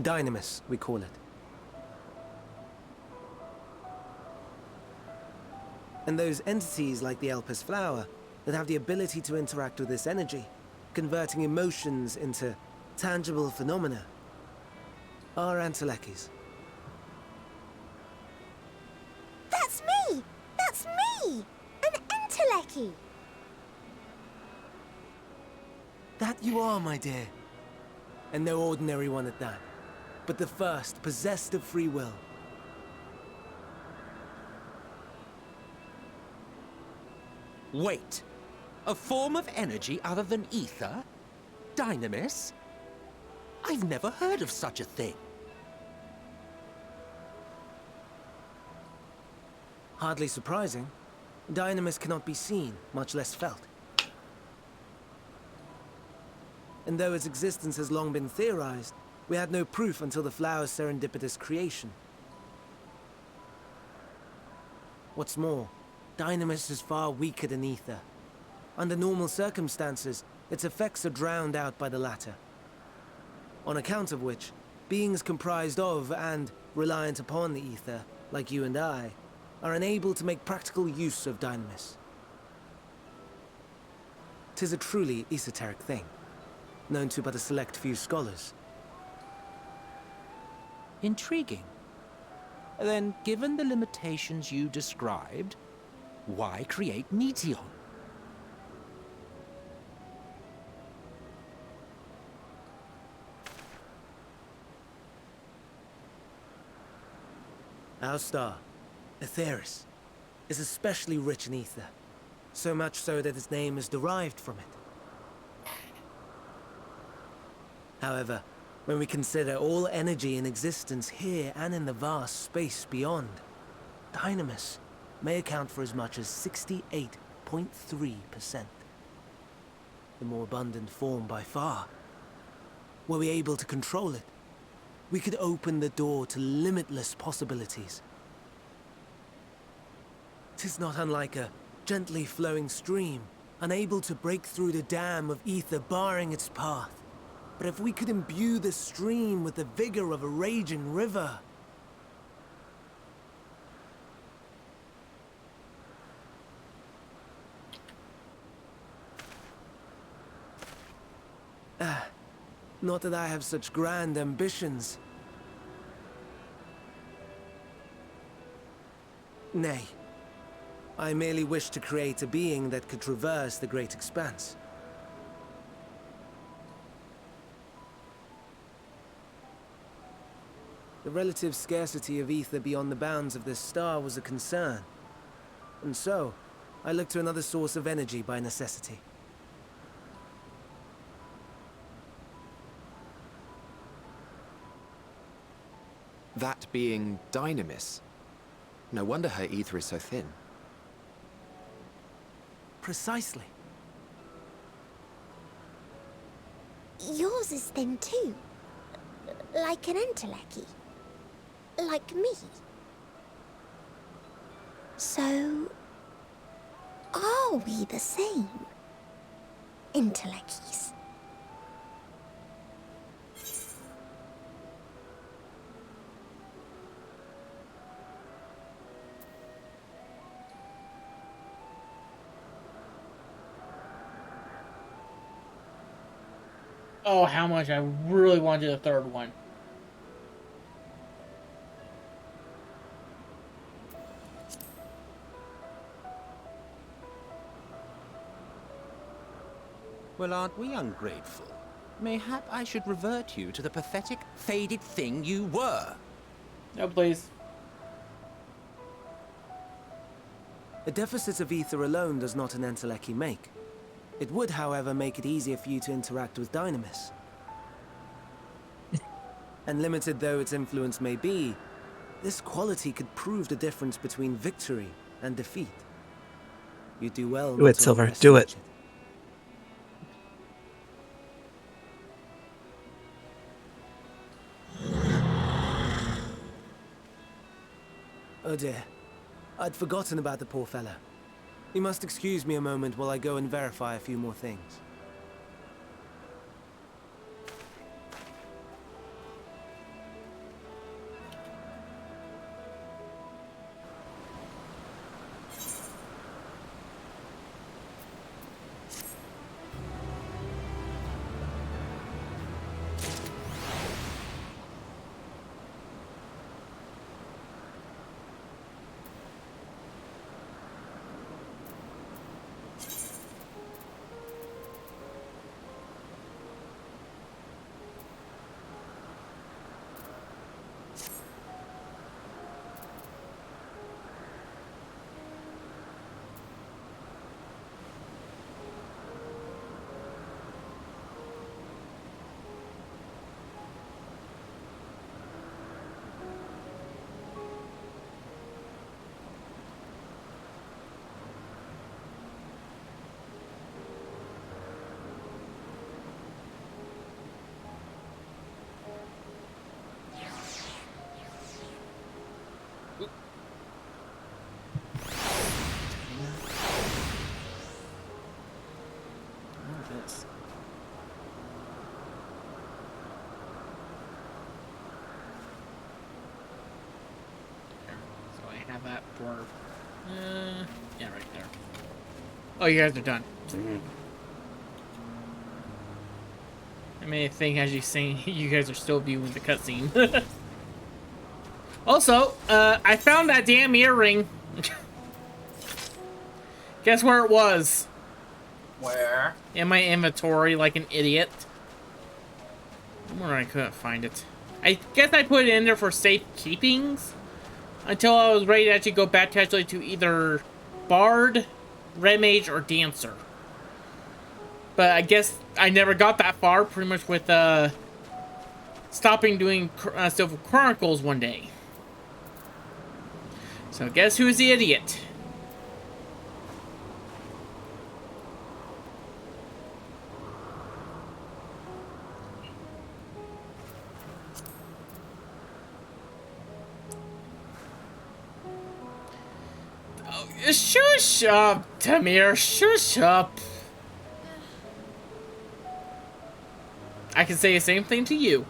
Dynamis, we call it. And those entities like the Elpis flower that have the ability to interact with this energy, converting emotions into tangible phenomena, are Entelekis. That's me! That's me! An Enteleki! That you are, my dear. And no ordinary one at that. but the first possessed of free will. Wait. A form of energy other than ether? Dynamis? I've never heard of such a thing. Hardly surprising. Dynamis cannot be seen, much less felt. And though its existence has long been theorized, we had no proof until the flower's serendipitous creation. What's more, Dynamis is far weaker than ether. Under normal circumstances, its effects are drowned out by the latter. On account of which, beings comprised of and reliant upon the ether, like you and I, are unable to make practical use of Dynamis. 'Tis a truly esoteric thing, known to but a select few scholars. Intriguing. Then, given the limitations you described, why create Meteon? Our star, Aetheris, is especially rich in ether, so much so that its name is derived from it. However, when we consider all energy in existence here and in the vast space beyond, Dynamis may account for as much as 68.3%. The more abundant form by far. Were we able to control it, we could open the door to limitless possibilities. 'Tis not unlike a gently flowing stream, unable to break through the dam of ether barring its path. But if we could imbue the stream with the vigor of a raging river... Not that I have such grand ambitions. Nay. I merely wish to create a being that could traverse the great expanse. The relative scarcity of ether beyond the bounds of this star was a concern. And so, I looked to another source of energy by necessity. That being Dynamis. No wonder her ether is so thin. Precisely. Yours is thin too. Like an entelechy. Like me. So... are we the same? Entelechies. Oh, how much I really want to do the third one. Well, aren't we ungrateful? Mayhap I should revert you to the pathetic, faded thing you were. No, please. A deficit of ether alone does not an entelechy make. It would, however, make it easier for you to interact with Dynamis. And limited though its influence may be, this quality could prove the difference between victory and defeat. You do well Do not it, to Silver. Do underestimate it. Oh dear. I'd forgotten about the poor fella. You must excuse me a moment while I go and verify a few more things. dwarf. Yeah, right there. Oh, you guys are done. I may think as you saying you guys are still viewing the cutscene. Also, I found that damn earring. Guess where it was? Where? In my inventory, like an idiot. Where I couldn't find it. I guess I put it in there for safe keepings until I was ready to actually go back to either Bard, Red Mage, or Dancer. But I guess I never got that far, pretty much with stopping doing Silver Chronicles one day. So guess who's the idiot? Oh, shush up, Tamir, shush up. I can say the same thing to you.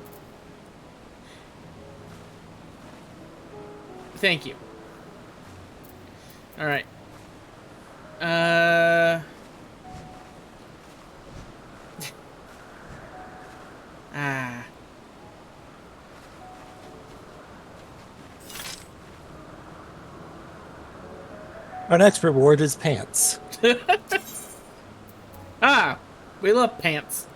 Thank you. Alright. Our next reward is pants. We love pants.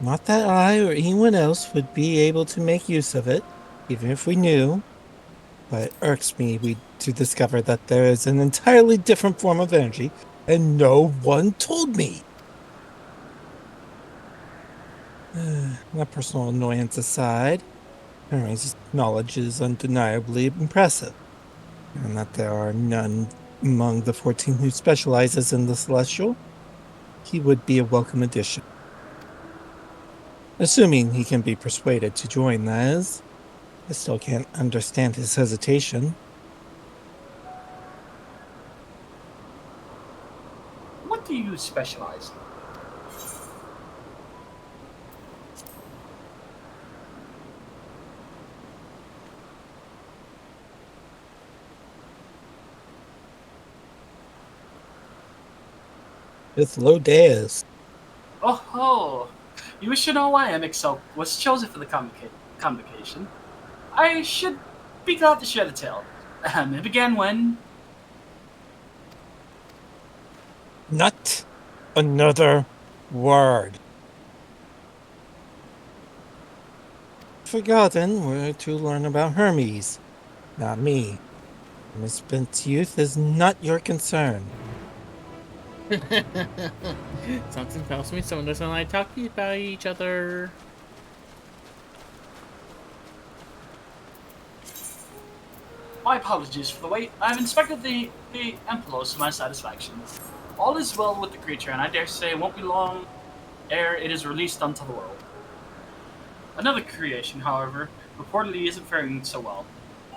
Not that I or anyone else would be able to make use of it, even if we knew. But it irks me to discover that there is an entirely different form of energy, and no one told me. My personal annoyance aside, Henry's knowledge is undeniably impressive, and that there are none among the 14 who specializes in the Celestial, he would be a welcome addition. Assuming he can be persuaded to join, that is. I still can't understand his hesitation. What do you specialize in? It's Lodaeus. Oh ho! You should know why MXL was chosen for the convocation. I should be glad to share the tale. It began when... Not another word. Forgotten were to learn about Hermes, not me. Misspent youth is not your concern. Something tells me someone doesn't like talking about each other. My apologies for the wait. I've inspected the Empelos to my satisfaction. All is well with the creature, and I dare say it won't be long ere it is released unto the world. Another creation, however, reportedly isn't faring so well.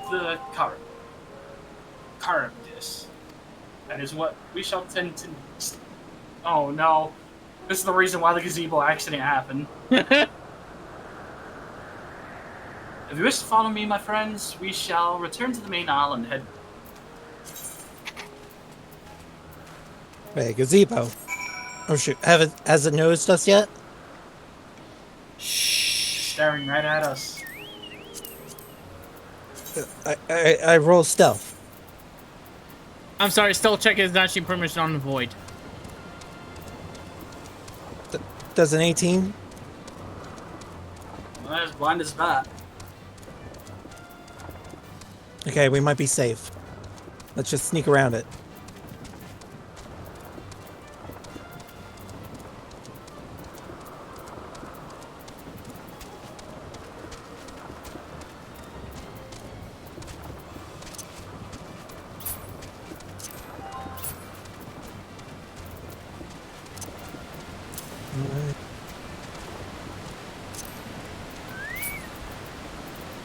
The Charybdis. That is what we shall tend to... Oh no. This is the reason why the gazebo accident happened. If you wish to follow me, my friends, we shall return to the main isle and head... Hey, gazebo. Oh shoot, has it noticed us yet? Shh. Staring right at us. I roll stealth. I'm sorry, stealth check is actually pretty much on the void. Does an 18? Well, as blind as that. Okay, we might be safe. Let's just sneak around it.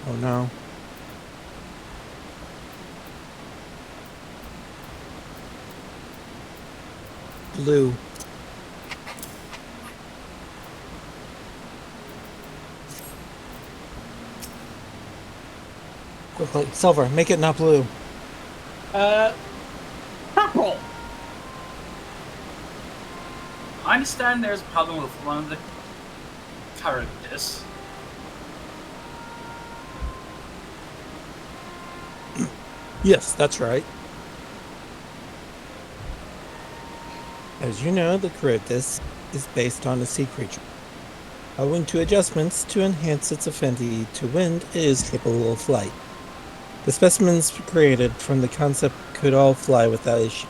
Oh no. Blue. Quickly, Silver, make it not blue. Purple. I understand there's a problem with one of the turret discs. Yes, that's right. As you know, the Caritas is based on a sea creature. Owing to adjustments to enhance its affinity to wind, it is capable of flight. The specimens created from the concept could all fly without issue,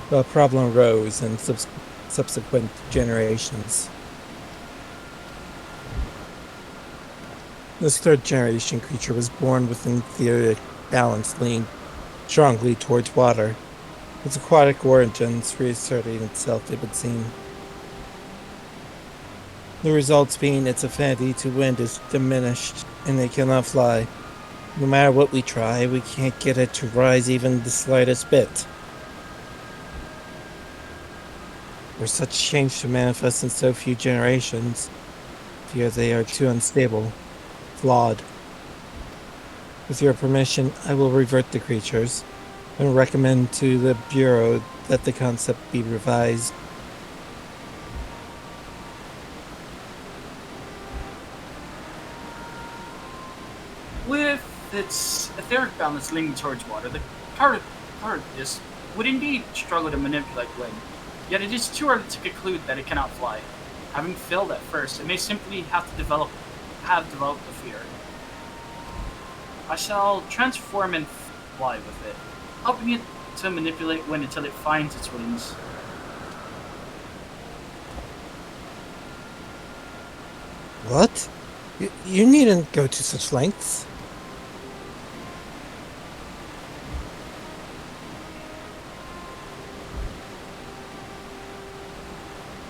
but a problem arose in subsequent generations. This third generation creature was born with an etheric balance leaning strongly towards water. Its aquatic origins reasserting itself, it would seem. The results being its affinity to wind is diminished, and it cannot fly. No matter what we try, we can't get it to rise even the slightest bit. For such change to manifest in so few generations, I fear they are too unstable, flawed. With your permission, I will revert the creatures and recommend to the Bureau that the concept be revised. With its etheric balance leaning towards water, the current disc would indeed struggle to manipulate wind. Yet it is too early to conclude that it cannot fly. Having failed at first, it may simply have developed the fear. I shall transform and fly with it, helping it to manipulate wind until it finds its wings. What? You needn't go to such lengths.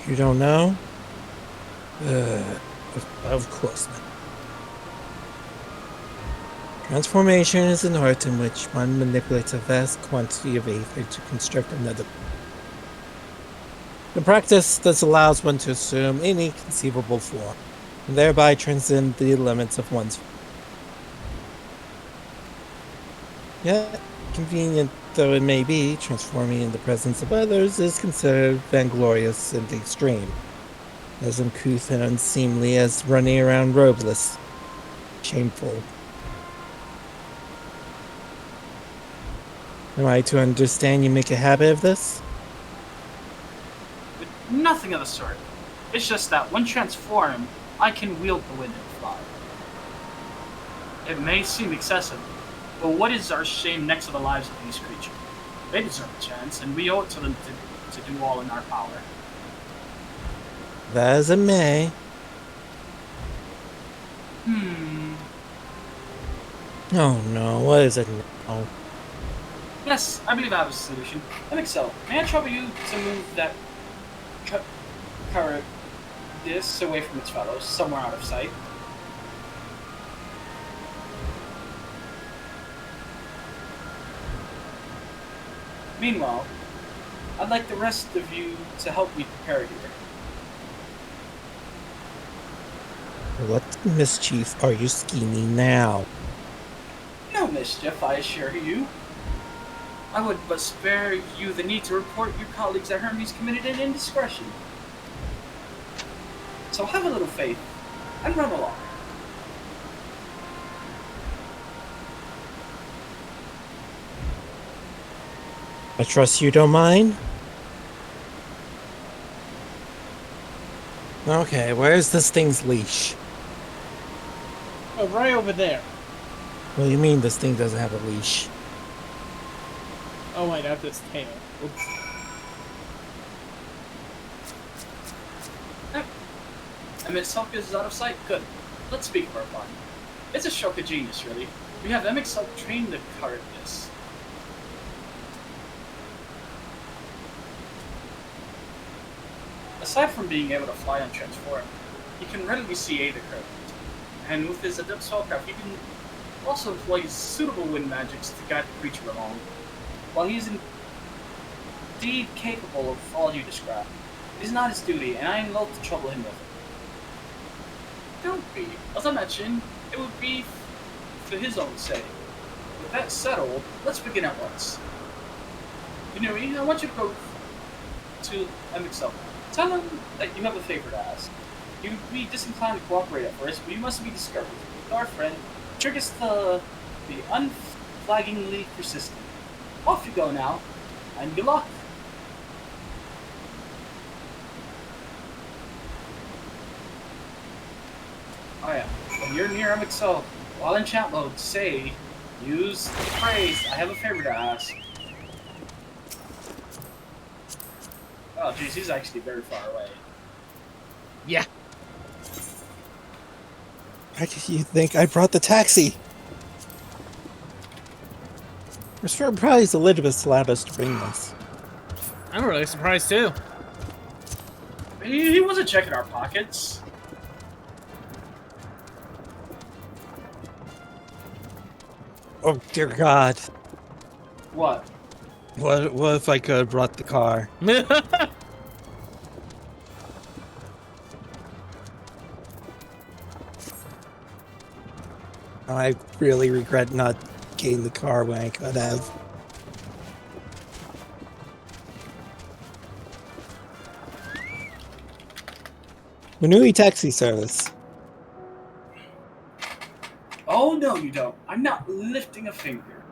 You don't know? Of course not. Transformation is an art in which one manipulates a vast quantity of ether to construct another. In practice, this allows one to assume any conceivable form, and thereby transcend the limits of one's. Yet, convenient though it may be, transforming in the presence of others is considered vainglorious in the extreme, as uncouth and unseemly as running around robeless. Shameful. Am I to understand you make a habit of this? With nothing of the sort. It's just that when transformed, I can wield the wind and fly. It may seem excessive, but what is our shame next to the lives of these creatures? They deserve a chance, and we owe it to them to do all in our power. That as it may. Oh no, what is it now? Yes, I believe I have a solution. MXL, may I trouble you to move that current disc away from its fellows, somewhere out of sight? Meanwhile, I'd like the rest of you to help me prepare here. What mischief are you scheming now? No mischief, I assure you. I would but spare you the need to report your colleagues that Hermes committed an indiscretion. So have a little faith, and run along. I trust you don't mind? Okay, where's this thing's leash? Oh, right over there. What do you mean this thing doesn't have a leash? Oh wait, that's its tail. Oops. MXL is out of sight? Good. Let's speak for a fun. It's a stroke of genius, really. We have MXL train the Caritas. Aside from being able to fly and transform, he can readily see Ada current. And with his adept spellcraft, he can also employ suitable wind magics to guide the creature along. While he is indeed capable of all you describe, it is not his duty, and I am loath to trouble him with it. Don't be. As I mentioned, it would be for his own sake. With that settled, let's begin at once. I want you to go to MXL. Tell him that you have a favor to ask. He would be disinclined to cooperate at first, but you must be discovered. With our friend, Trigus the unflaggingly persistent. Off you go now, and good luck. Oh yeah, when you're near MXL, while in chat mode, use the phrase, I have a favor to ask. Oh jeez, he's actually very far away. Yeah. Why did you think I brought the taxi? I'm surprised Elizabeth allowed us to bring this. I'm really surprised too. He wasn't checking our pockets. Oh dear God! What? What if I could have brought the car? I really regret not getting the car when I could have. Manui taxi service. Oh no, you don't. I'm not lifting a finger.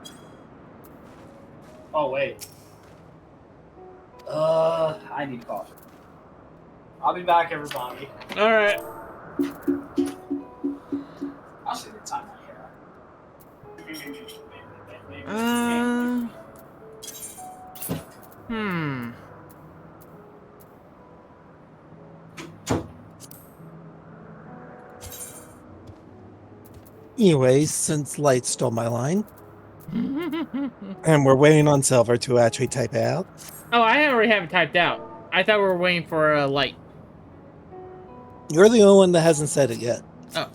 Oh wait. I need coffee. I'll be back, everybody. All right. I'll see the time I Hmm. Anyways, since Light stole my line, and we're waiting on Silver to actually type it out. Oh, I already have it typed out. I thought we were waiting for a light. You're the only one that hasn't said it yet. Oh.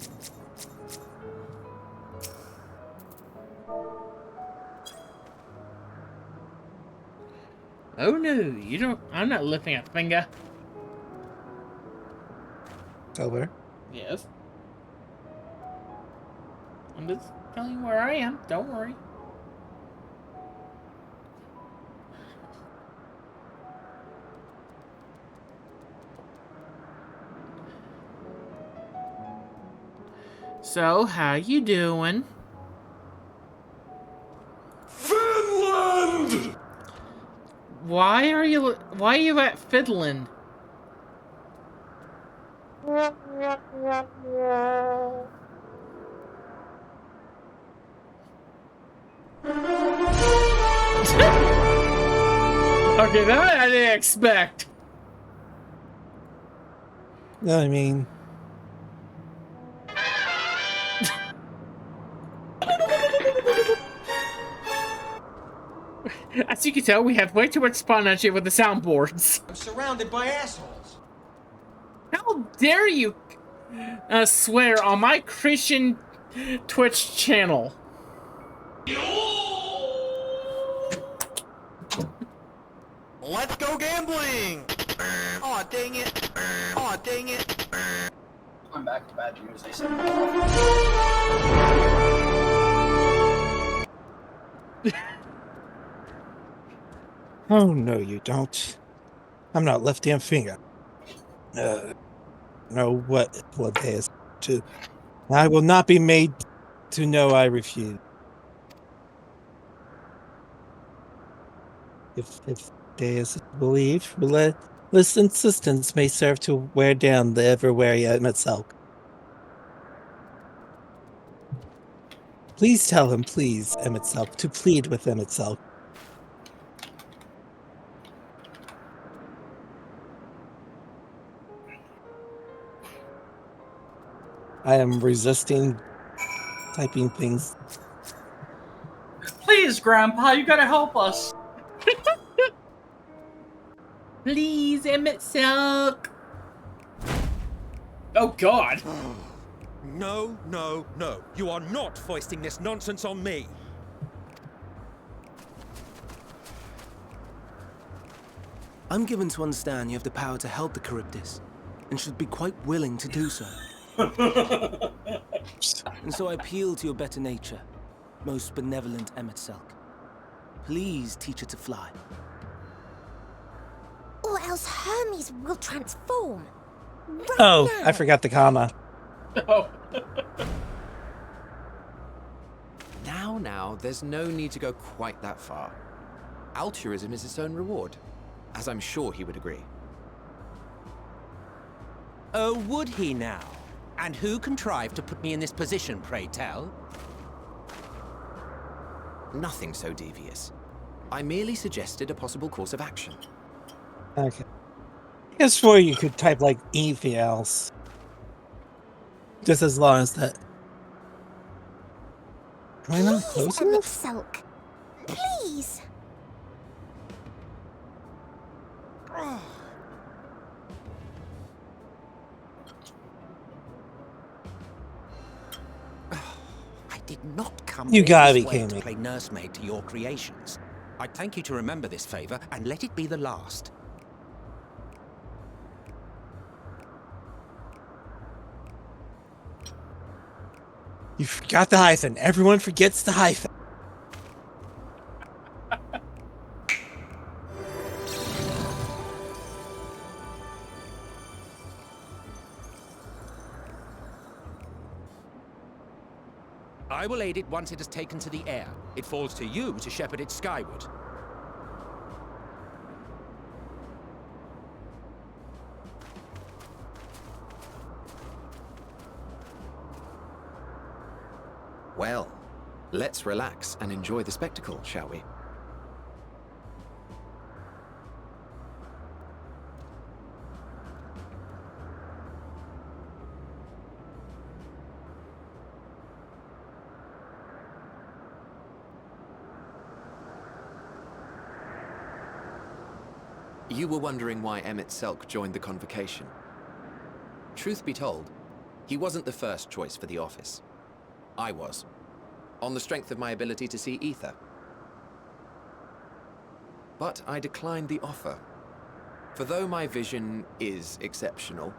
Oh no, you don't. I'm not lifting a finger. Silver. Yes. I'm just telling you where I am. Don't worry. So, how you doing? Finland! Why are you at Finland? Okay, that I didn't expect. No, I mean, as you can tell, we have way too much spawn energy with the soundboards. I'm surrounded by assholes. How dare you swear on my Christian Twitch channel? Let's go gambling! Aw, dang it. Aw, dang it. I'm back to bad news. They said. oh no, you don't. I'm not lifting a finger. No, what day is to? I will not be made to know I refuse. If day is to believe, this insistence may serve to wear down the ever-wary itself. Please tell him, please, Emitself, to plead with Emitself. I am resisting typing things. Please, Grandpa, you gotta help us. Please, Emmett Silk. Oh God. No, no, no. You are not foisting this nonsense on me. I'm given to understand you have the power to help the Charybdis, and should be quite willing to do so. And so I appeal to your better nature, most benevolent Emet Selk. Please teach her to fly. Or else Hermes will transform. Right Oh, now. I forgot the comma. Oh. Now, there's no need to go quite that far. Altruism is its own reward, as I'm sure he would agree. Oh, would he now? And who contrived to put me in this position, pray tell? Nothing so devious. I merely suggested a possible course of action. Okay. I guess for you could type like anything else. Just as long as that. Am I not Please, close Emmett enough? Sulk. Please. I did not come You all gotta this be way kidding to me. play nursemaid to your creations. I'd thank you to remember this favor and let it be the last. You forgot the hyphen. Everyone forgets the hyphen. I will aid it once it has taken to the air. It falls to you to shepherd it skyward. Well, let's relax and enjoy the spectacle, shall we? You were wondering why Emmett Selk joined the convocation. Truth be told, he wasn't the first choice for the office. I was, on the strength of my ability to see ether. But I declined the offer. For though my vision is exceptional,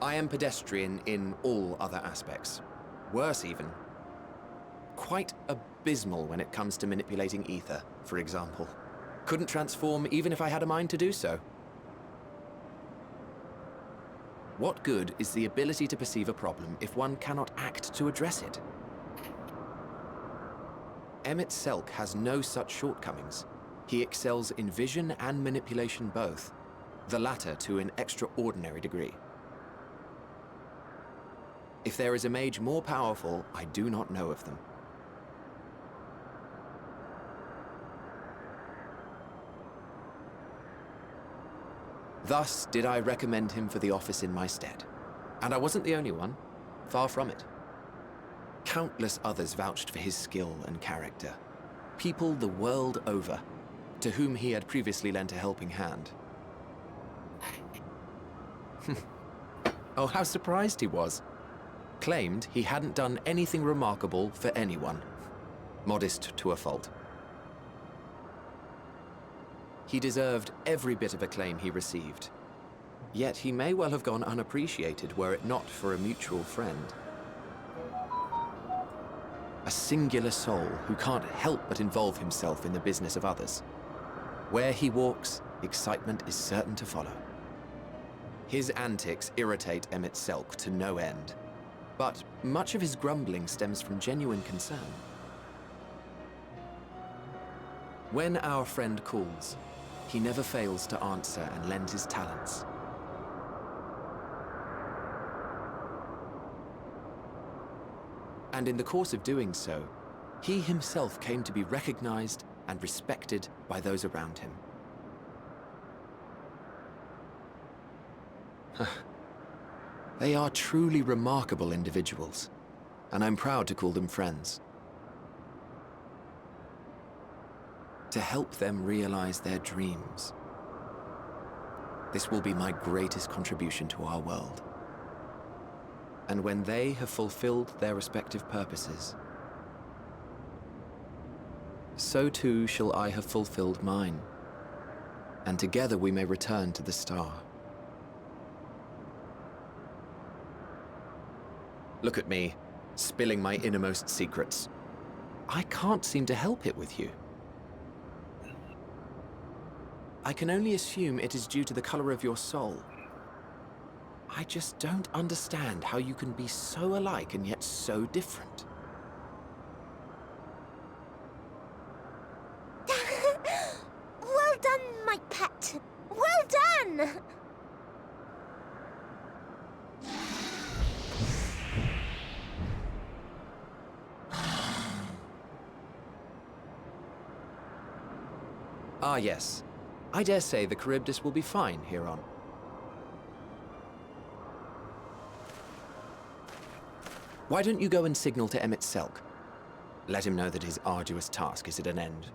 I am pedestrian in all other aspects. Worse even. Quite abysmal when it comes to manipulating ether, for example. Couldn't transform even if I had a mind to do so. What good is the ability to perceive a problem if one cannot act to address it? Emmett Selk has no such shortcomings. He excels in vision and manipulation both, the latter to an extraordinary degree. If there is a mage more powerful, I do not know of them. Thus did I recommend him for the office in my stead. And I wasn't the only one. Far from it. Countless others vouched for his skill and character. People the world over, to whom he had previously lent a helping hand. Oh, how surprised he was. Claimed he hadn't done anything remarkable for anyone. Modest to a fault. He deserved every bit of acclaim he received. Yet he may well have gone unappreciated were it not for a mutual friend. A singular soul who can't help but involve himself in the business of others. Where he walks, excitement is certain to follow. His antics irritate Emmett Selk to no end, but much of his grumbling stems from genuine concern. When our friend calls, he never fails to answer and lend his talents. And in the course of doing so, he himself came to be recognized and respected by those around him. They are truly remarkable individuals, and I'm proud to call them friends. To help them realize their dreams. This will be my greatest contribution to our world. And when they have fulfilled their respective purposes, so too shall I have fulfilled mine, and together we may return to the star. Look at me, spilling my innermost secrets. I can't seem to help it with you. I can only assume it is due to the color of your soul. I just don't understand how you can be so alike and yet so different. Well done, my pet. Well done! Ah, yes. I dare say the Charybdis will be fine here on. Why don't you go and signal to Emmett Selk? Let him know that his arduous task is at an end.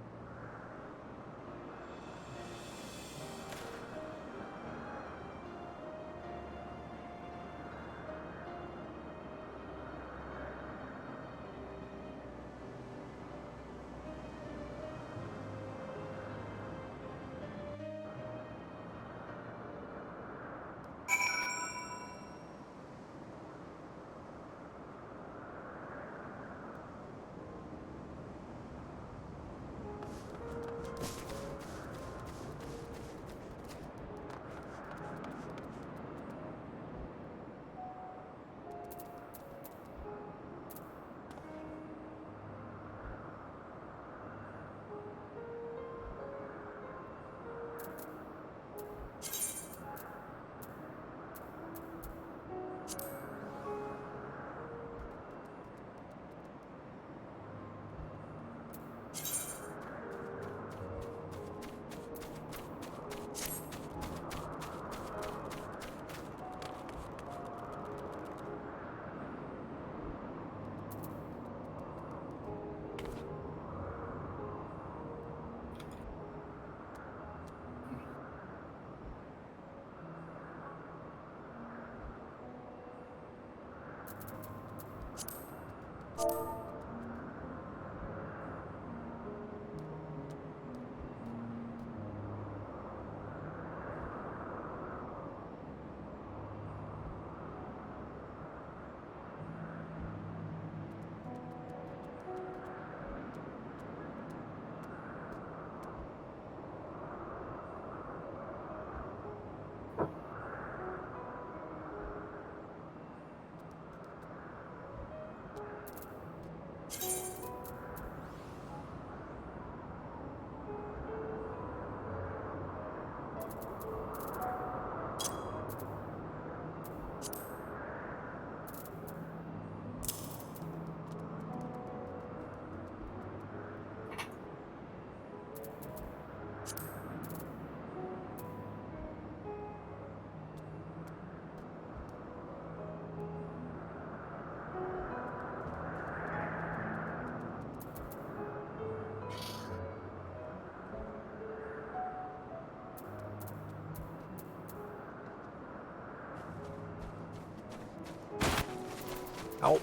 Ow.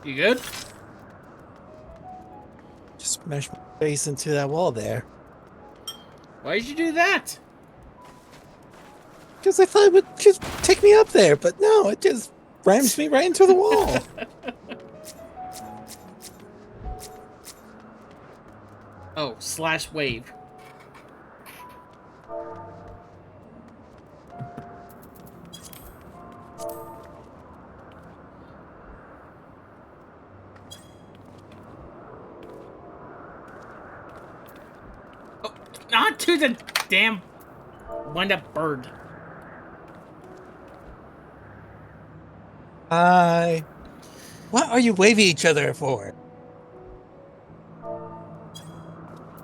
You good? Just smashed my face into that wall there. Why did you do that? Because I thought it would just take me up there, but no, it just rams me right into the wall. Oh, slash wave. Oh, not to the damn wind-up bird. Hi. What are you waving each other for?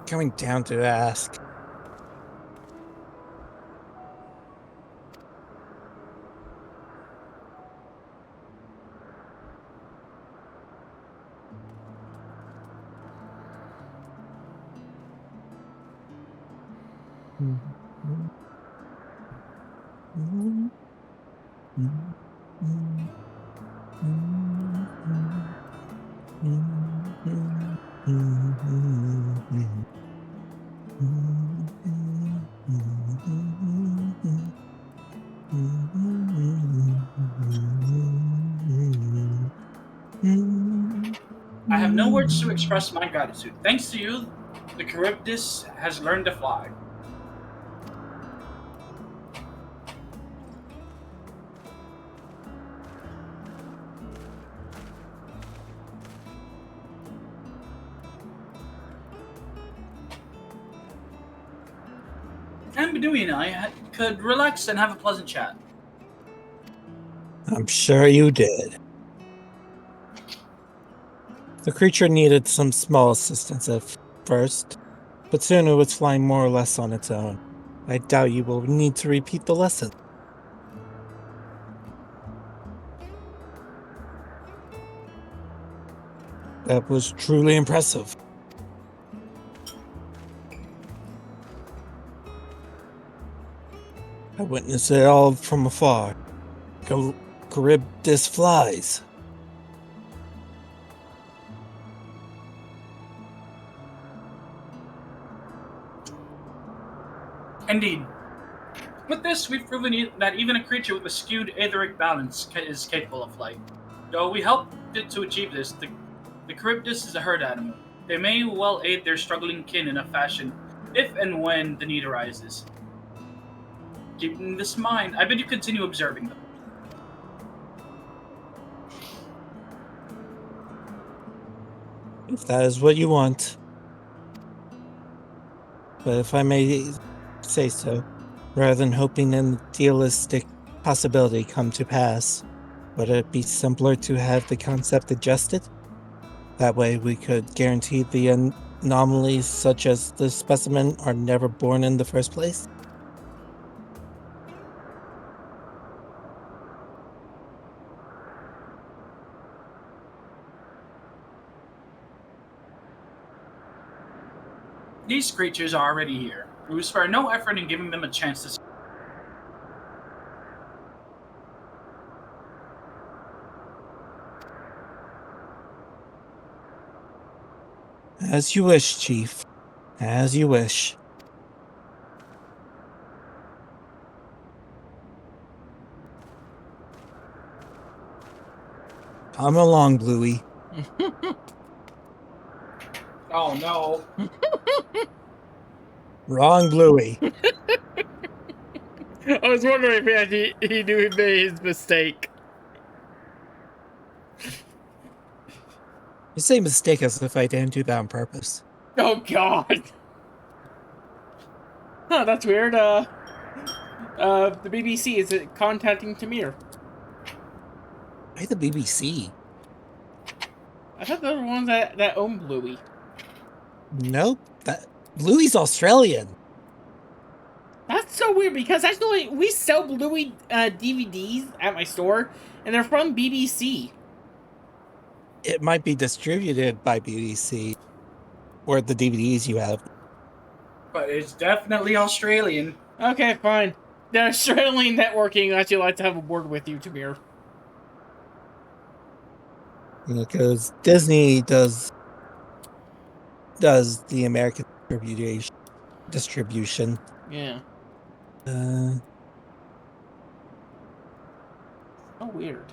Coming down to ask. I have no words to express my gratitude. Thanks to you, the Charybdis has learned to fly. And Bedouin and I could relax and have a pleasant chat. I'm sure you did. The creature needed some small assistance at first, but soon it was flying more or less on its own. I doubt you will need to repeat the lesson. That was truly impressive. I witnessed it all from afar. Charybdis flies. Indeed. With this, we've proven that even a creature with a skewed etheric balance is capable of flight. Though we helped it to achieve this, the Charybdis is a herd animal. They may well aid their struggling kin in a fashion if and when the need arises. Keeping this in mind, I bid you continue observing them. If that is what you want. But if I may say so, rather than hoping an idealistic possibility come to pass, would it be simpler to have the concept adjusted? That way we could guarantee the anomalies such as the specimen are never born in the first place? These creatures are already here. We will spare no effort in giving them a chance to. As you wish, Chief. As you wish. Come along, Bluey. Oh no. Wrong, Bluey. I was wondering if he knew he made his mistake. You say mistake as if I didn't do that on purpose. Oh God. Huh, that's weird. The BBC is contacting Tamir. Why the BBC? I thought they were the ones that own Bluey. Nope. Bluey's Australian. That's so weird because actually we sell Bluey DVDs at my store, and they're from BBC. It might be distributed by BBC, or the DVDs you have. But it's definitely Australian. Okay, fine. The Australian networking would actually like to have a word with you, Tamir. Because Disney does the American distribution. Yeah. Oh, weird.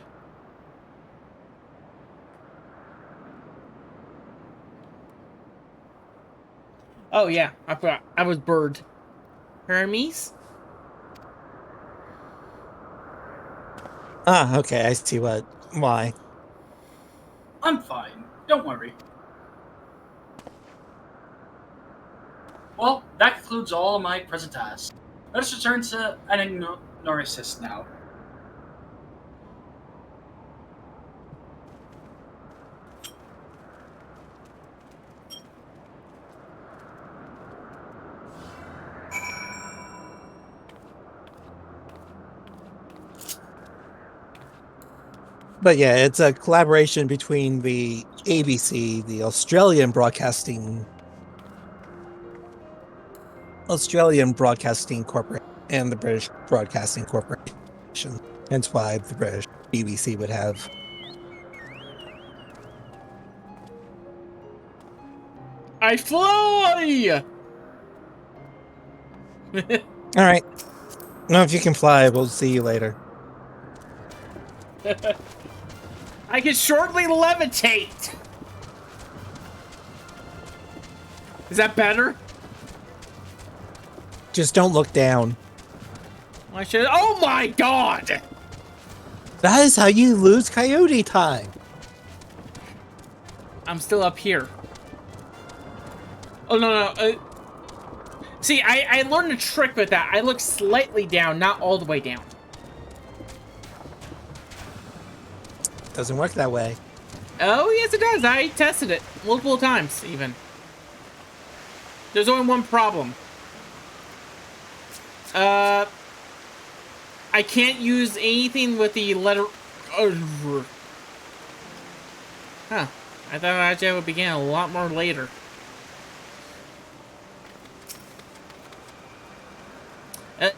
Oh yeah, I forgot. I was Bird. Hermes? Ah, okay, I see why. I'm fine. Don't worry. Well, that concludes all of my present tasks. Let us return to Anagnosis now. But yeah, it's a collaboration between the ABC, the Australian Broadcasting Corporation, and the British Broadcasting Corporation. Hence why the British BBC would have. I fly! All right. No, if you can fly, we'll see you later. I can shortly levitate! Is that better? Just don't look down. I should. Oh my God! That is how you lose coyote time. I'm still up here. Oh no. See, I learned a trick with that. I look slightly down, not all the way down. Doesn't work that way. Oh, yes, it does. I tested it multiple times, even. There's only one problem. I can't use anything with the letter... Huh. I thought actually I would begin a lot more later.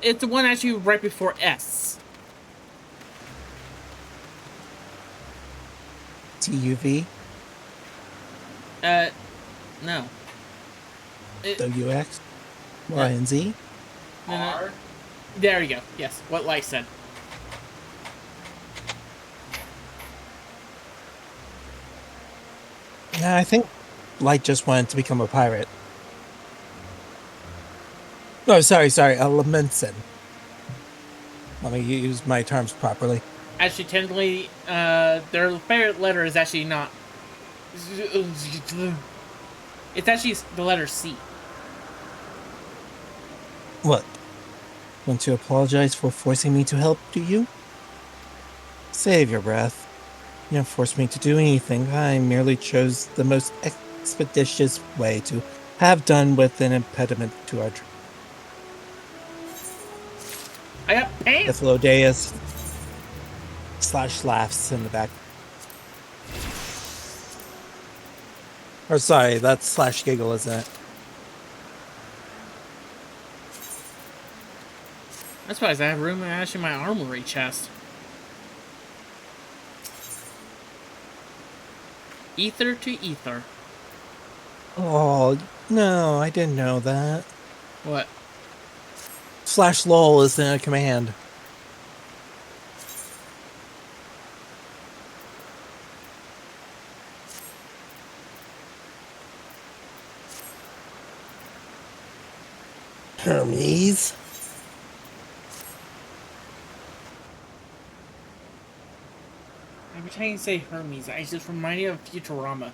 It's the one actually right before S. TUV? No. WX? Y and Z? No. There you go. Yes, what Life said. Yeah, I think Light just wanted to become a pirate. No, sorry, a Lamenson. Let me use my terms properly. Actually, technically, their favorite letter is actually not... It's actually the letter C. What? Want to apologize for forcing me to help, do you? Save your breath. You don't force me to do anything. I merely chose the most expeditious way to have done with an impediment to our trip. I got pain. Ithlodeus / laughs in the back. Or sorry, that's / giggle, isn't it? That's why I have room in my armory chest. Ether to ether. Oh, no, I didn't know that. What? / lol isn't a command. Hermes? Every time you say Hermes, I just remind you of Futurama.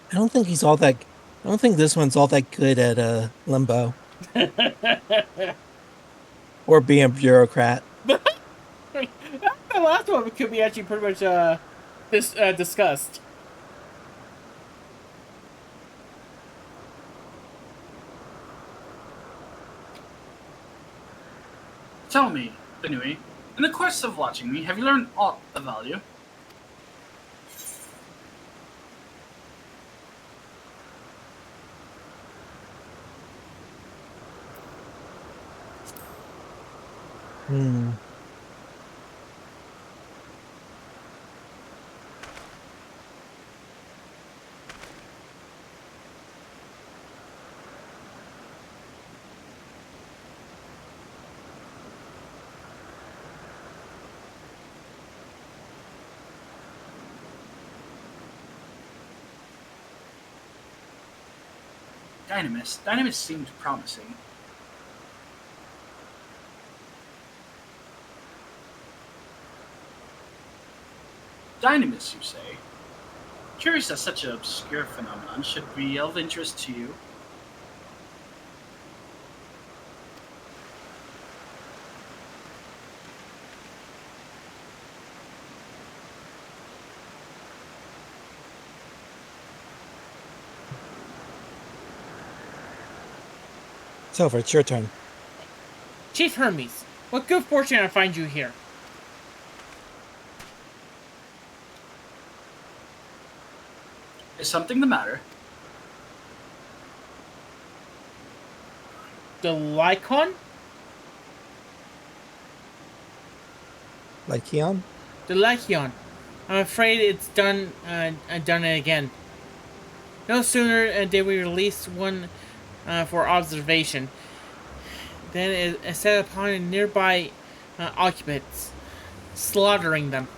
I don't think this one's all that good at limbo. Or being a bureaucrat. The last one could be actually pretty much discussed. Tell me, Benui, in the course of watching me, have you learned aught of value? Dynamis seemed promising. Dynamis, you say? Curious that such an obscure phenomenon should be of interest to you. Silver, it's your turn. Chief Hermes, what good fortune I find you here. Is something the matter? The Lycon? Lycion? The Lycion. I'm afraid it's done it again. No sooner did we release one for observation than it set upon nearby occupants, slaughtering them.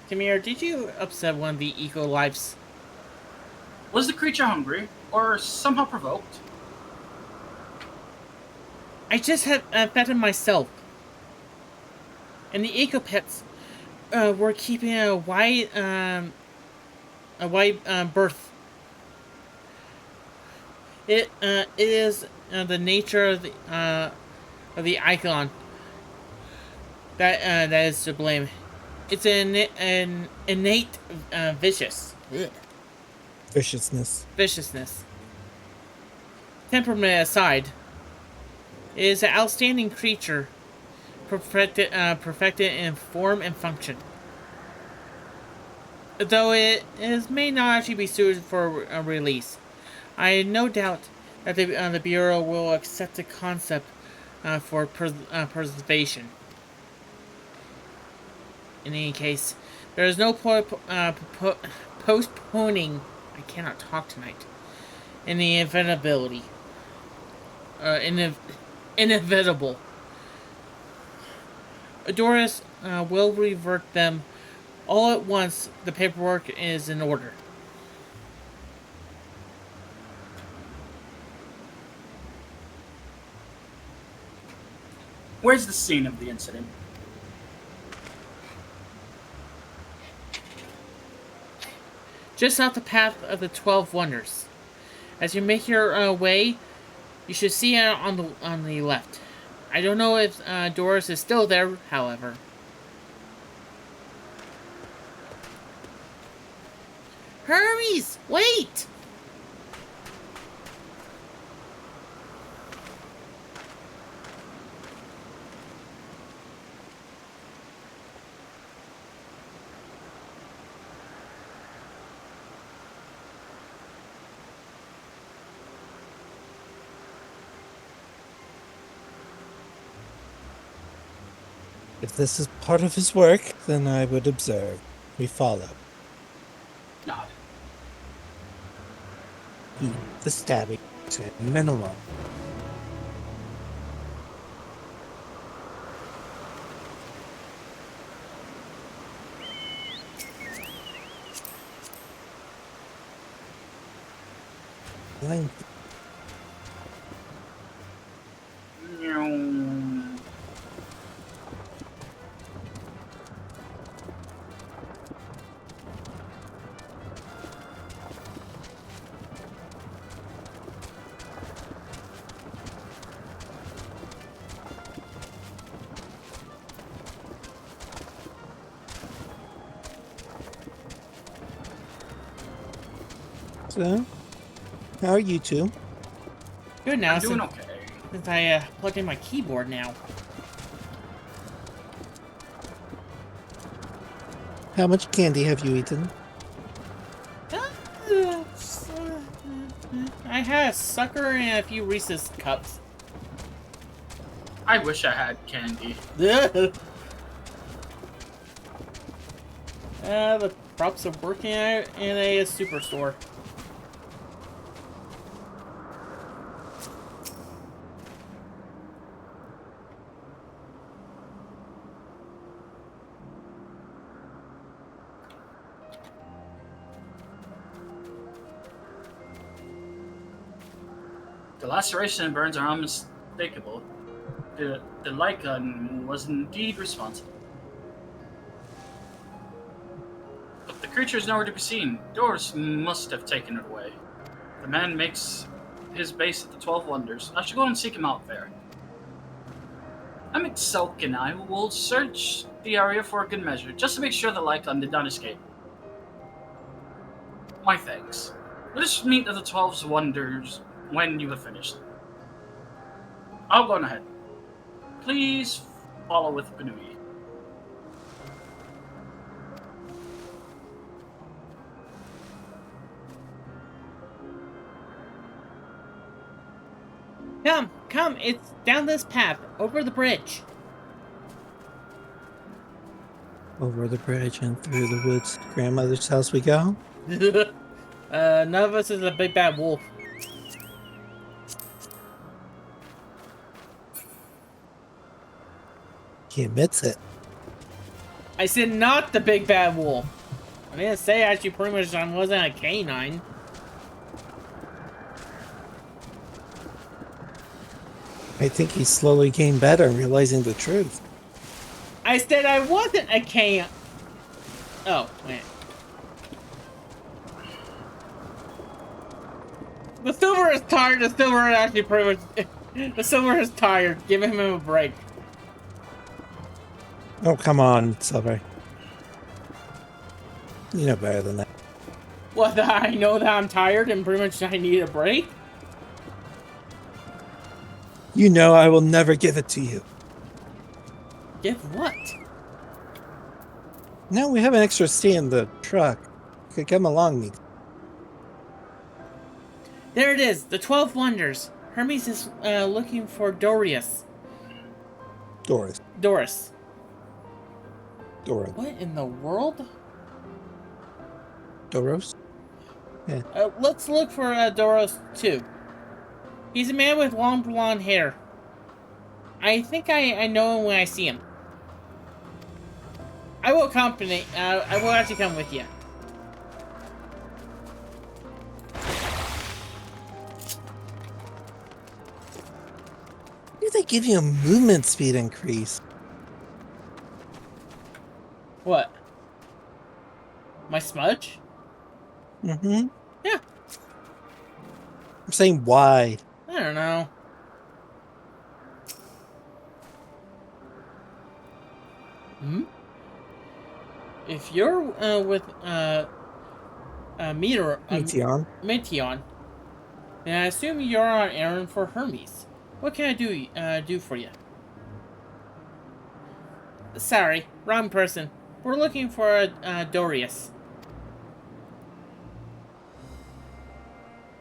Tamir, did you upset one of the eco lives? Was the creature hungry, or somehow provoked? I just had fed him myself. And the eco pets were keeping a white birth. It is the nature of the icon that is to blame. It's an innate viciousness. Temperament aside, it is an outstanding creature, perfected in form and function. Though it may not actually be suited for a release, I have no doubt that the Bureau will accept the concept for preservation. In any case, there is no postponing. I cannot talk tonight. In the inevitability. Inevitable. Doris will revert them all at once. The paperwork is in order. Where's the scene of the incident? Just off the path of the 12 Wonders. As you make your way, you should see it on the left. I don't know if Doris is still there, however. Hermes, wait! If this is part of his work, then I would observe. We follow. Nod. Keep the stabbing to a minimum. Length. So, how are you two? Good now. I'm doing okay. Since I plugged in my keyboard now. How much candy have you eaten? I had a sucker and a few Reese's cups. I wish I had candy. The props of working in a superstore. The laceration and burns are unmistakable. The Lycan was indeed responsible. But the creature is nowhere to be seen. Doris must have taken it away. The man makes his base at the 12 Wonders. I should go and seek him out there. Selk and I will search the area for a good measure, just to make sure the Lycan did not escape. My thanks. Let us meet at the 12 Wonders when you have finished. I'll go on ahead. Please follow with Benui. Come, it's down this path, over the bridge. Over the bridge and through the woods. Grandmother's house we go? None of us is a big bad wolf. He admits it. I said not the big bad wolf. I didn't say actually pretty much I wasn't a canine. I think he's slowly getting better and realizing the truth. I said I wasn't a canine. Oh, wait. The silver is tired. The silver is actually pretty much... The silver is tired. Give him a break. Oh, come on, Silver. You know better than that. What, that I know that I'm tired and pretty much I need a break? You know I will never give it to you. Give what? No, we have an extra seat in the truck. You could come along with me. There it is, the 12 Wonders. Hermes is looking for Doris. Doris. Doris. Doris. What in the world? Doros? Yeah. Let's look for Doros too. He's a man with long blonde hair. I think I know him when I see him. I will accompany. I will actually come with you. Do they give you a movement speed increase? What? My smudge? Mm-hmm. Yeah. I'm saying why. I don't know. Hmm? If you're with Meteon, then I assume you're on errand for Hermes. What can I do for you? Sorry, wrong person. We're looking for Dorius.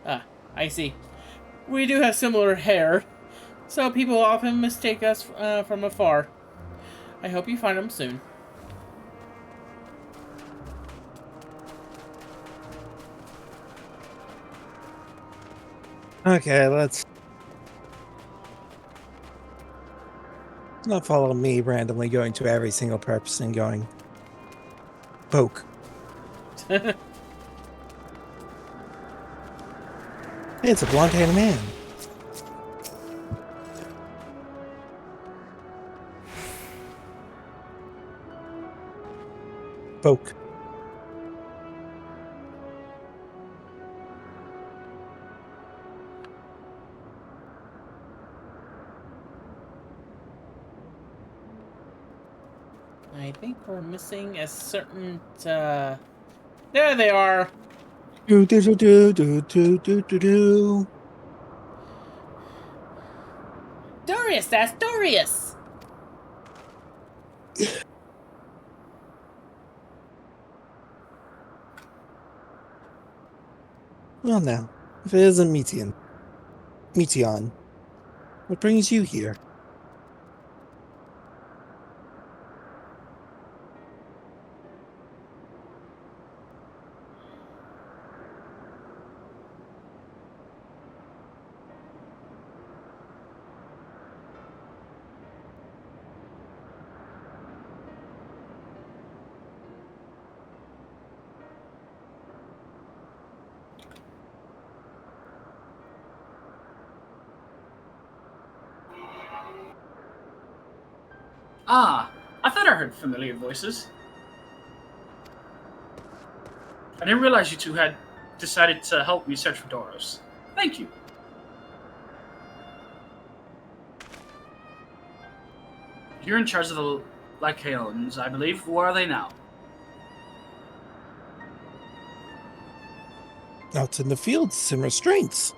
Ah, I see. We do have similar hair, so people often mistake us from afar. I hope you find him soon. Okay, let's not follow me randomly going to every single person going poke. Hey, it's a blonde-haired man. Poke. I think we're missing a certain, there they are! Do do do do do do do do do. Dorius, that's Dorius! Well now, if it isn't Meteon, what brings you here? Ah, I thought I heard familiar voices. I didn't realize you two had decided to help me search for Doros. Thank you. You're in charge of the Lycaons, I believe. Where are they now? Out in the fields in restraints.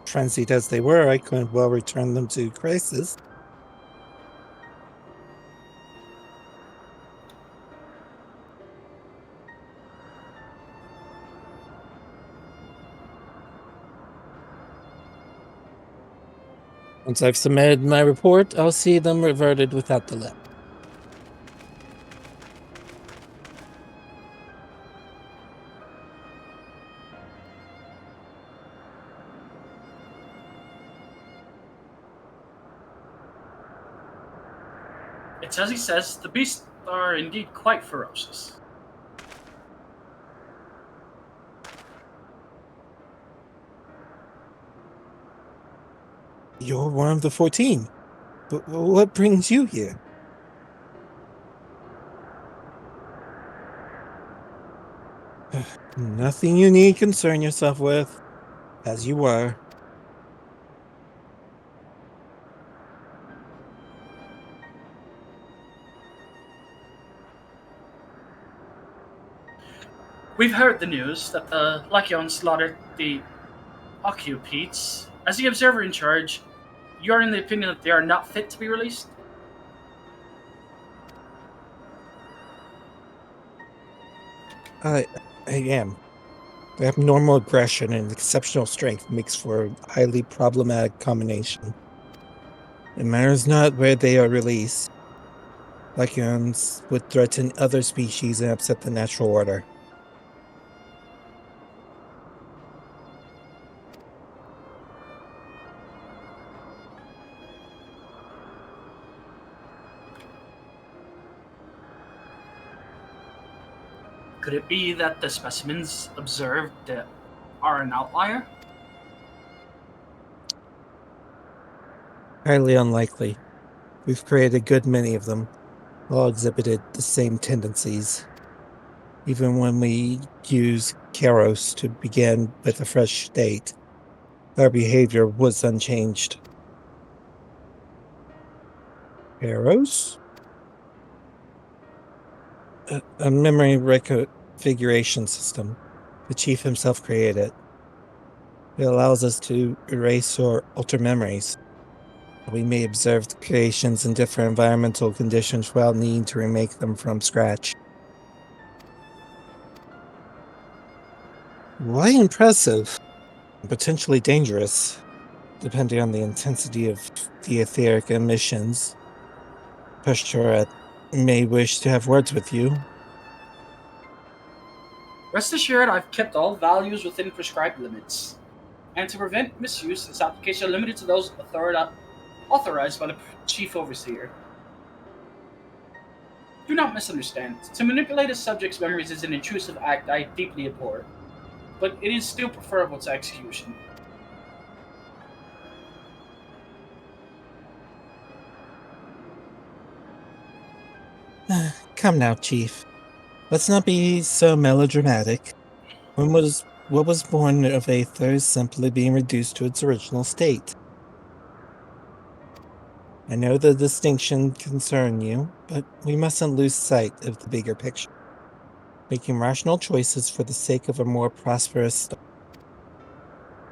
Transient as they were, I couldn't well return them to Crisis. Once I've submitted my report, I'll see them reverted without delay. It's as he says, the beast are indeed quite ferocious. You're one of the 14. But what brings you here? Nothing you need concern yourself with, as you were. We've heard the news that the Lycaon slaughtered the occupites. As the observer in charge, you are in the opinion that they are not fit to be released? I am. Abnormal aggression and exceptional strength makes for a highly problematic combination. It matters not where they are released. Lycans would threaten other species and upset the natural order. Could it be that the specimens observed are an outlier? Highly unlikely. We've created a good many of them. All exhibited the same tendencies. Even when we use Keros to begin with a fresh state, our behavior was unchanged. Keros? A memory reconfiguration system. The chief himself created. It allows us to erase or alter memories. We may observe the creations in different environmental conditions without needing to remake them from scratch. Why impressive? Potentially dangerous, depending on the intensity of the etheric emissions. Pastora may wish to have words with you. Rest assured, I've kept all values within prescribed limits. And to prevent misuse, this application is limited to those authorized by the Chief Overseer. Do not misunderstand. To manipulate a subject's memories is an intrusive act I deeply abhor, but it is still preferable to execution. Come now, Chief. Let's not be so melodramatic. What was born of Aether is simply being reduced to its original state. I know the distinction concern you, but we mustn't lose sight of the bigger picture. Making rational choices for the sake of a more prosperous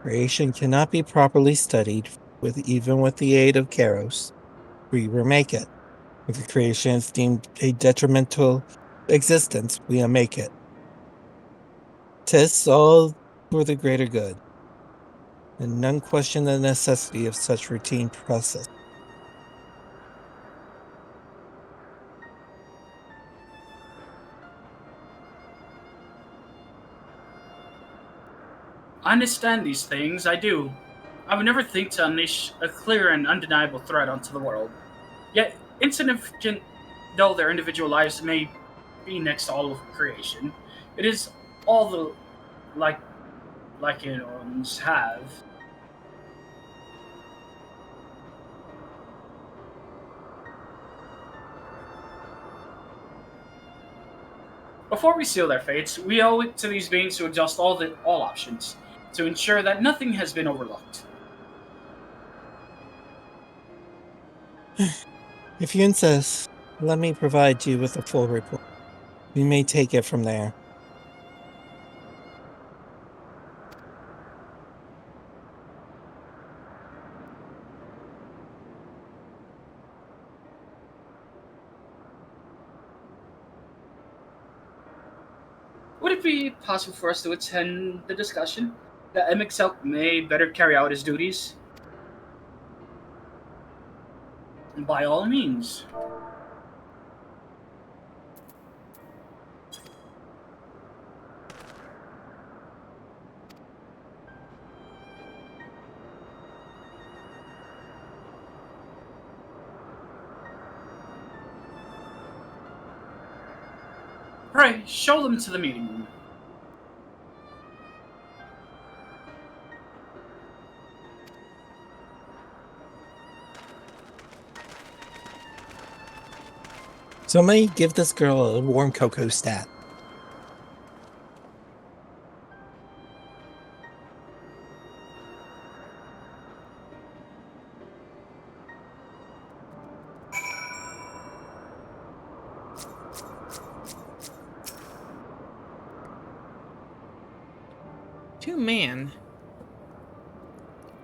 creation cannot be properly studied even with the aid of Keros. We remake it. If the creation is deemed a detrimental existence, we unmake it. 'Tis all for the greater good, and none question the necessity of such routine process. I understand these things, I do. I would never think to unleash a clear and undeniable threat onto the world. Yet, insignificant though their individual lives may be next to all of creation, it is all the like Lycaons have. Before we seal their fates, we owe it to these beings to adjust all options, to ensure that nothing has been overlooked. If you insist, let me provide you with a full report. We may take it from there. Would it be possible for us to attend the discussion? That MXL may better carry out his duties? By all means. Pray, show them to the meeting room. Somebody give this girl a warm cocoa stat. To man,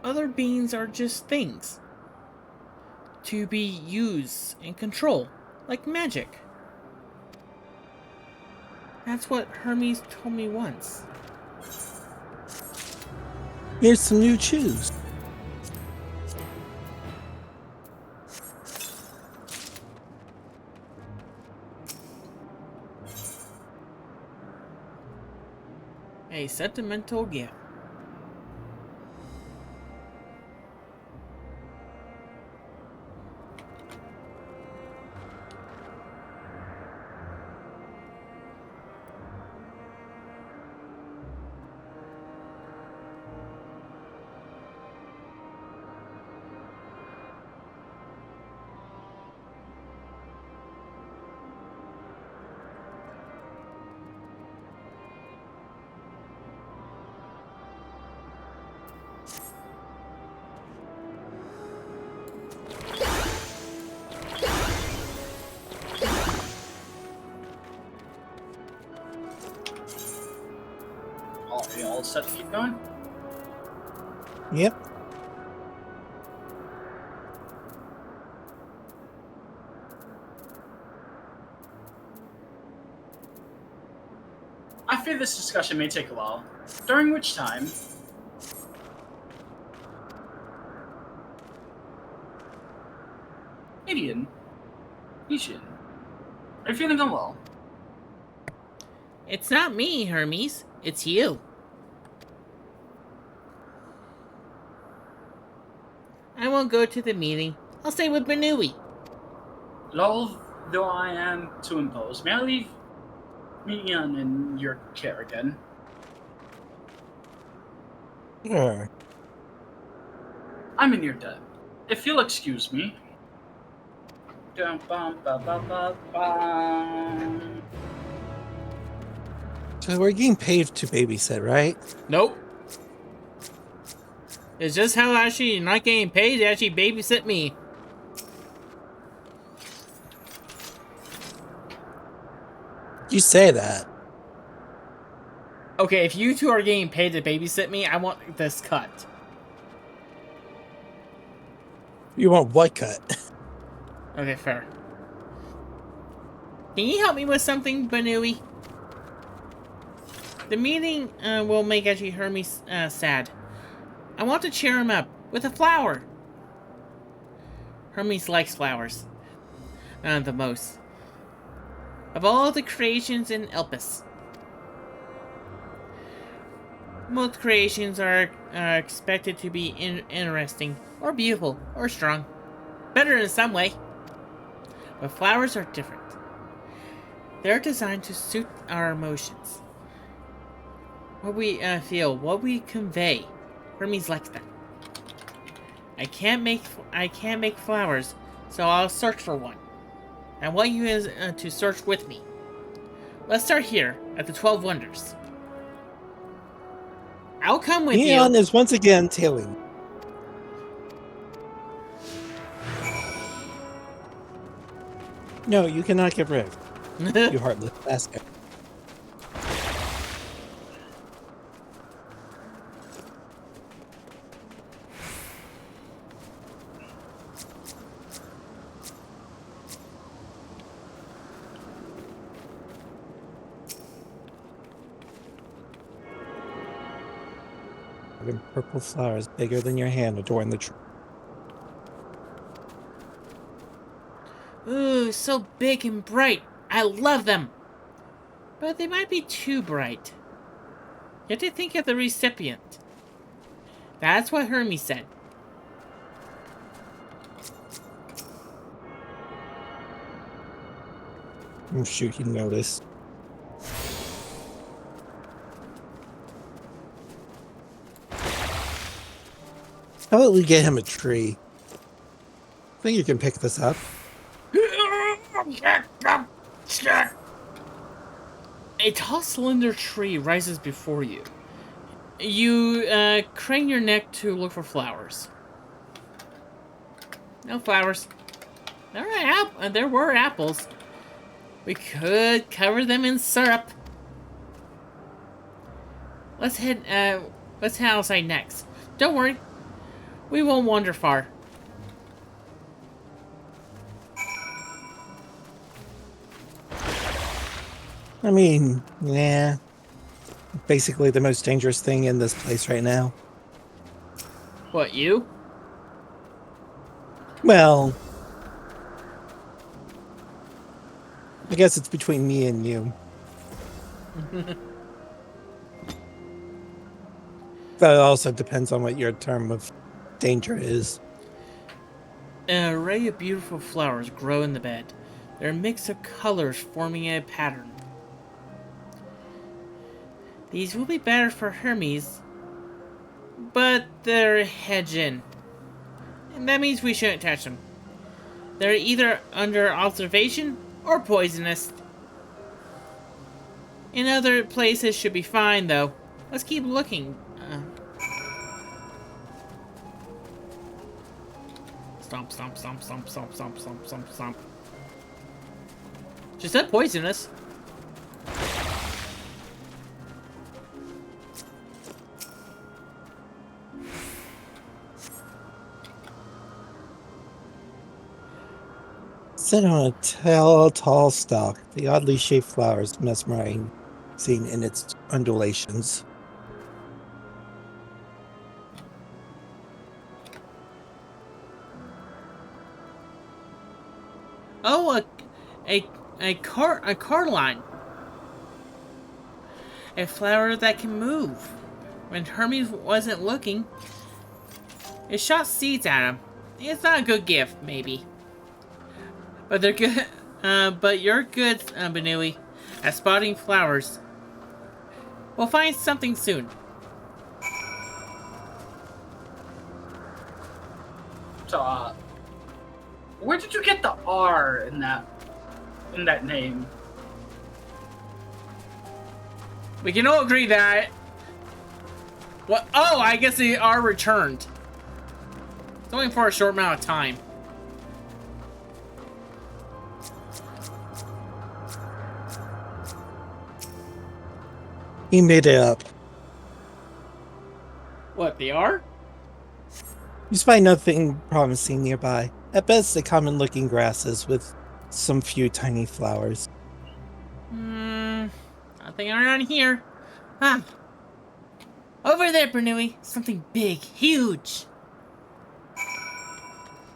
other beings are just things to be used and controlled, like magic. That's what Hermes told me once. Here's some new shoes. A sentimental gift. Are you all set to keep going? Yep. I fear this discussion may take a while, during which time... Gideon, Nishin, are you feeling unwell? It's not me, Hermes. It's you. I won't go to the meeting. I'll stay with Benui. Loath though I am to impose, may I leave Mian in your care again? Sure. I'm in your debt. If you'll excuse me. Dum, bum, ba, ba, ba, bum. So we're getting paid to babysit, right? Nope. It's just how actually not getting paid to actually babysit me. You say that. Okay, if you two are getting paid to babysit me, I want this cut. You want what cut? Okay, fair. Can you help me with something, Benui? The meeting will make actually Hermes sad. I want to cheer him up with a flower. Hermes likes flowers. The most. Of all the creations in Elpis. Most creations are expected to be interesting, or beautiful, or strong. Better in some way. But flowers are different. They're designed to suit our emotions. What we feel, what we convey. Hermes likes that. I can't make flowers, so I'll search for one. I want you to search with me. Let's start here at the 12 Wonders. I'll come with Neon you. is once again tailing. No, you cannot get rid. You heartless bastard. Purple flowers bigger than your hand adorn the tree. Ooh, so big and bright. I love them. But they might be too bright. You have to think of the recipient. That's what Hermes said. I'm sure you noticed. How about we get him a tree? I think you can pick this up. A tall, slender tree rises before you. You crane your neck to look for flowers. No flowers. There were apples. We could cover them in syrup. Let's head outside next. Don't worry. We won't wander far. I mean, yeah. Basically the most dangerous thing in this place right now. What, you? Well, I guess it's between me and you. But it also depends on what your term of danger is. An array of beautiful flowers grow in the bed. They're a mix of colors forming a pattern. These will be better for Hermes, but they're hedged in. And that means we shouldn't touch them. They're either under observation or poisonous. In other places should be fine, though. Let's keep looking. Stomp, stomp, stomp, stomp, stomp, stomp, stomp, stomp, stomp. She said poisonous. Set on a tall stalk, the oddly shaped flowers mesmerizing, seen in its undulations. Oh, a carline. A flower that can move. When Hermes wasn't looking, it shot seeds at him. It's not a good gift, maybe. But they're good. But you're good, Benui, at spotting flowers. We'll find something soon. So, where did you get the R in that name? We can all agree that. What? Oh, I guess the R returned. It's only for a short amount of time. He made it up. What, the R? You spy nothing promising nearby. At best, the common-looking grasses with some few tiny flowers. Nothing around here. Ah. Over there, Bernoulli. Something big, huge.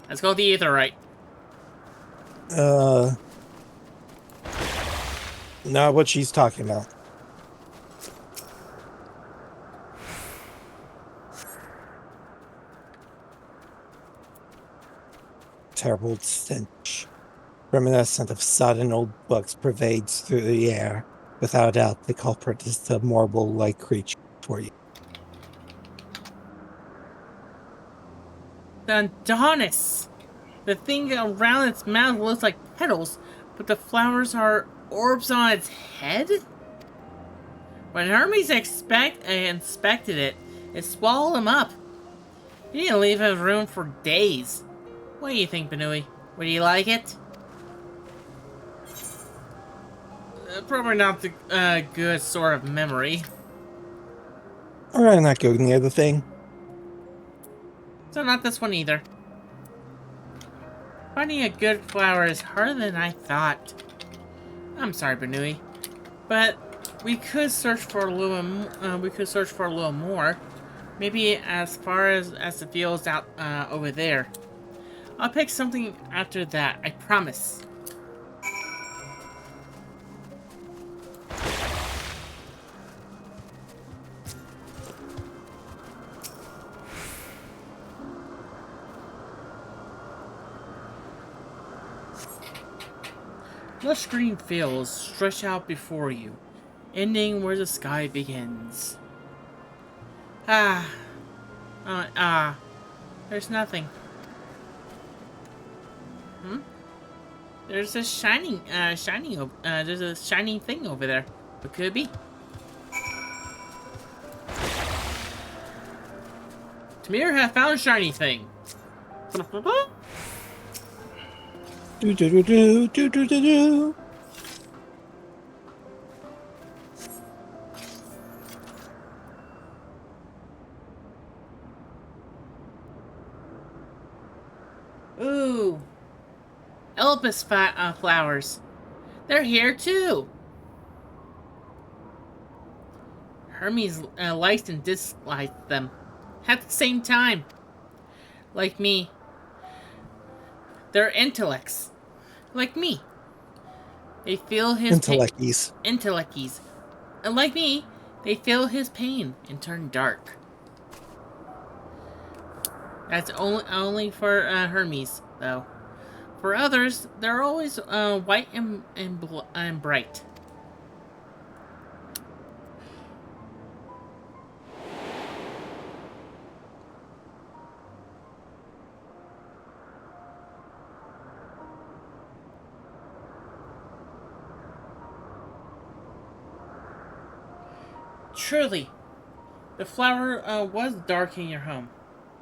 Let's go the aetherite. Not what she's talking about. Terrible stench, reminiscent of sodden old books, pervades through the air. Without doubt, the culprit is the marble-like creature for you. The Adonis. The thing around its mouth looks like petals, but the flowers are orbs on its head? When Hermes inspected it, it swallowed him up. He didn't leave his room for days. What do you think, Benui? Would you like it? Probably not the good sort of memory. I'd rather not go near the thing. So not this one either. Finding a good flower is harder than I thought. I'm sorry, Benui, but we could search for a little. More. Maybe as far as the fields out over there. I'll pick something after that. I promise. Lush green fields stretch out before you, ending where the sky begins. There's nothing. Hmm? There's a shining, there's a shining thing over there. What could it be? Tamir has found a shiny thing. Do do do do do do do do. Ooh. Elpis flowers. They're here too. Hermes liked and disliked them at the same time. Like me. They're intellects. Like me. They feel his Intellecties. Intellecties. And like me, they feel his pain and turn dark. That's only for Hermes, though. For others, they're always white and bright. Truly, the flower was dark in your home.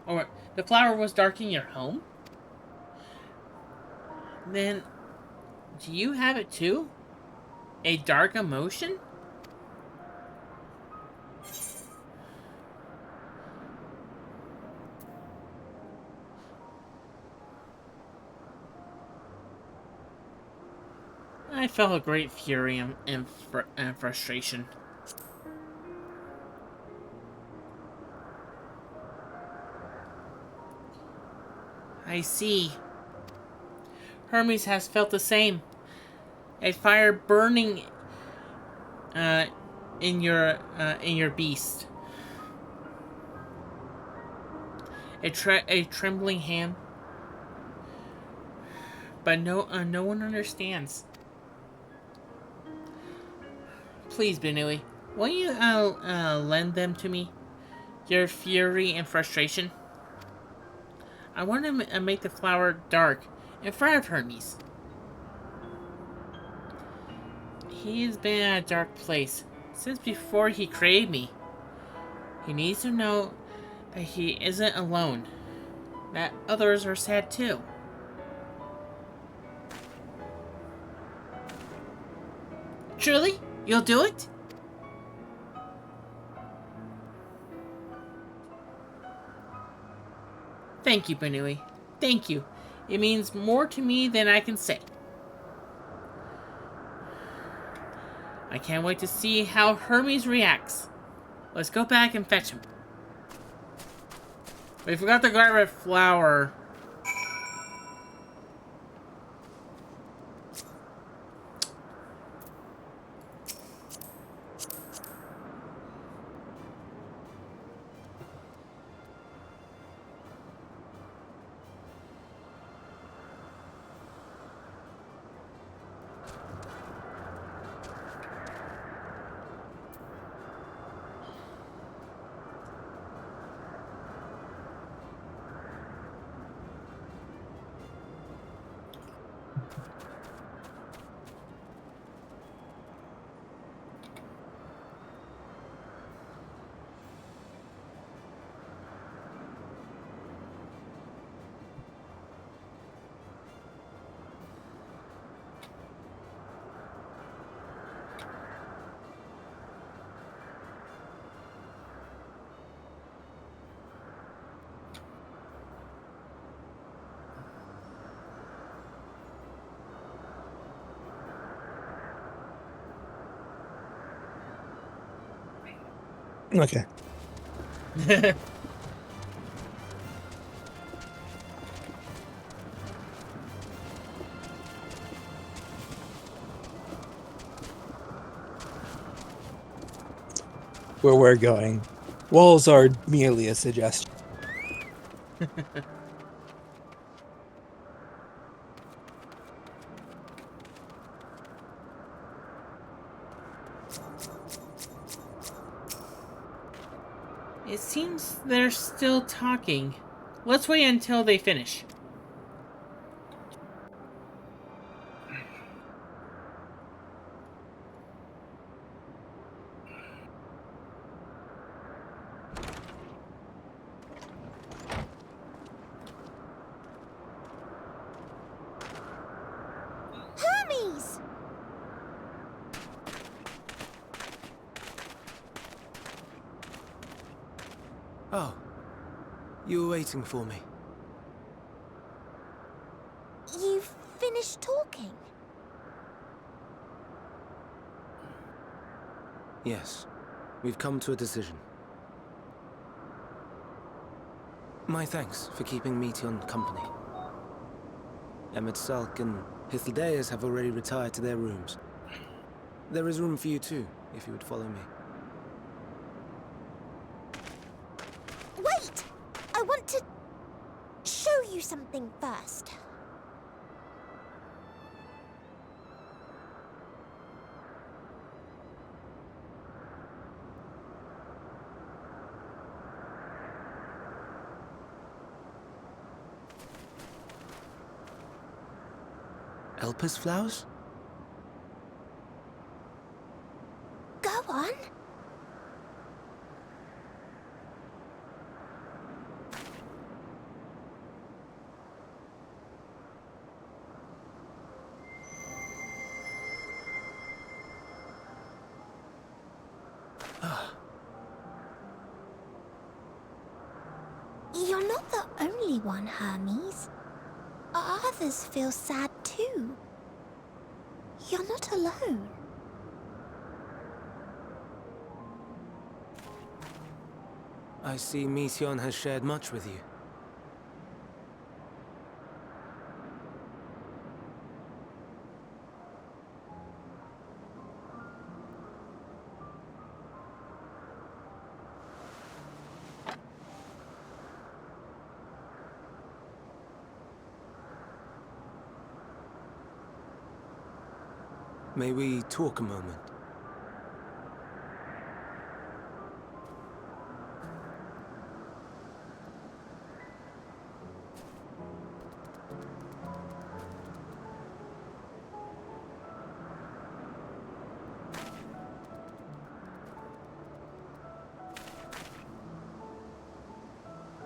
Or, the flower was dark in your home? Then, do you have it too? A dark emotion? I felt a great fury and frustration. I see. Hermes has felt the same. A fire burning in your beast. A trembling hand. But no one understands. Please, Benui, won't you lend them to me? Your fury and frustration. I want to make the flower dark in front of Hermes. He has been in a dark place since before he created me. He needs to know that he isn't alone. That others are sad too. Truly? You'll do it? Thank you, Benui. Thank you. It means more to me than I can say. I can't wait to see how Hermes reacts. Let's go back and fetch him. We forgot to grab a flower. Okay. Where we're going. Walls are merely a suggestion. It seems they're still talking. Let's wait until they finish. Hermes! Oh, you were waiting for me. You've finished talking? Yes, we've come to a decision. My thanks for keeping Meteon company. Emmett Salk and Hythlodaeus have already retired to their rooms. There is room for you too, if you would follow me. Wait! I want to show you something first. Elpis flowers? Go on. You're not the only one, Hermes. Others feel sad too. You're not alone. I see Meteon has shared much with you. May we talk a moment?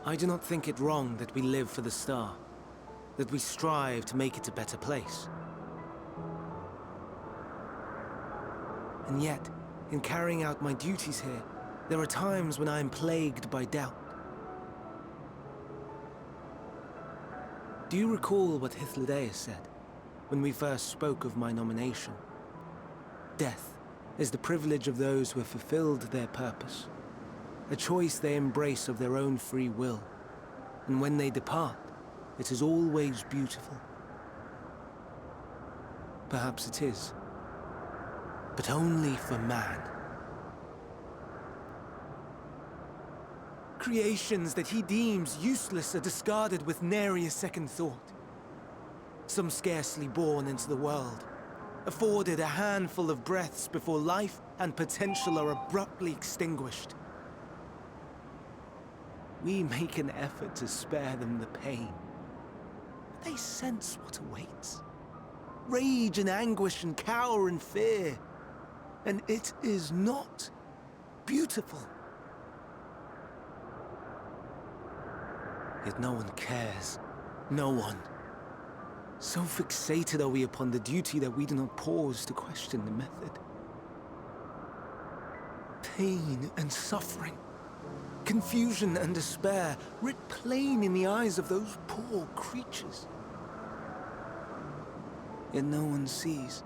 I do not think it wrong that we live for the star, that we strive to make it a better place. And yet, in carrying out my duties here, there are times when I am plagued by doubt. Do you recall what Hythlodaeus said when we first spoke of my nomination? Death is the privilege of those who have fulfilled their purpose, a choice they embrace of their own free will, and when they depart, it is always beautiful. Perhaps it is, but only for man. Creations that he deems useless are discarded with nary a second thought. Some scarcely born into the world, afforded a handful of breaths before life and potential are abruptly extinguished. We make an effort to spare them the pain, but they sense what awaits. Rage and anguish and cower and fear. And it is not beautiful. Yet no one cares. No one. So fixated are we upon the duty that we do not pause to question the method. Pain and suffering, confusion and despair, writ plain in the eyes of those poor creatures. Yet no one sees.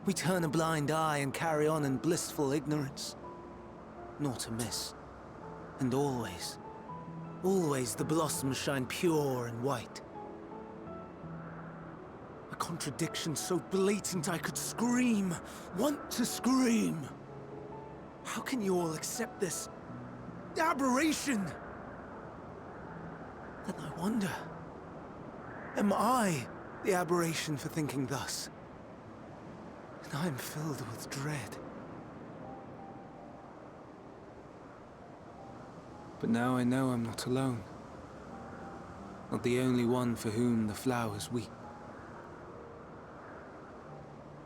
We turn a blind eye and carry on in blissful ignorance. Not amiss. And always, always the blossoms shine pure and white. A contradiction so blatant I could scream, want to scream. How can you all accept this aberration? Then I wonder, am I the aberration for thinking thus? And I am filled with dread. But now I know I'm not alone. not the only one for whom the flowers weep.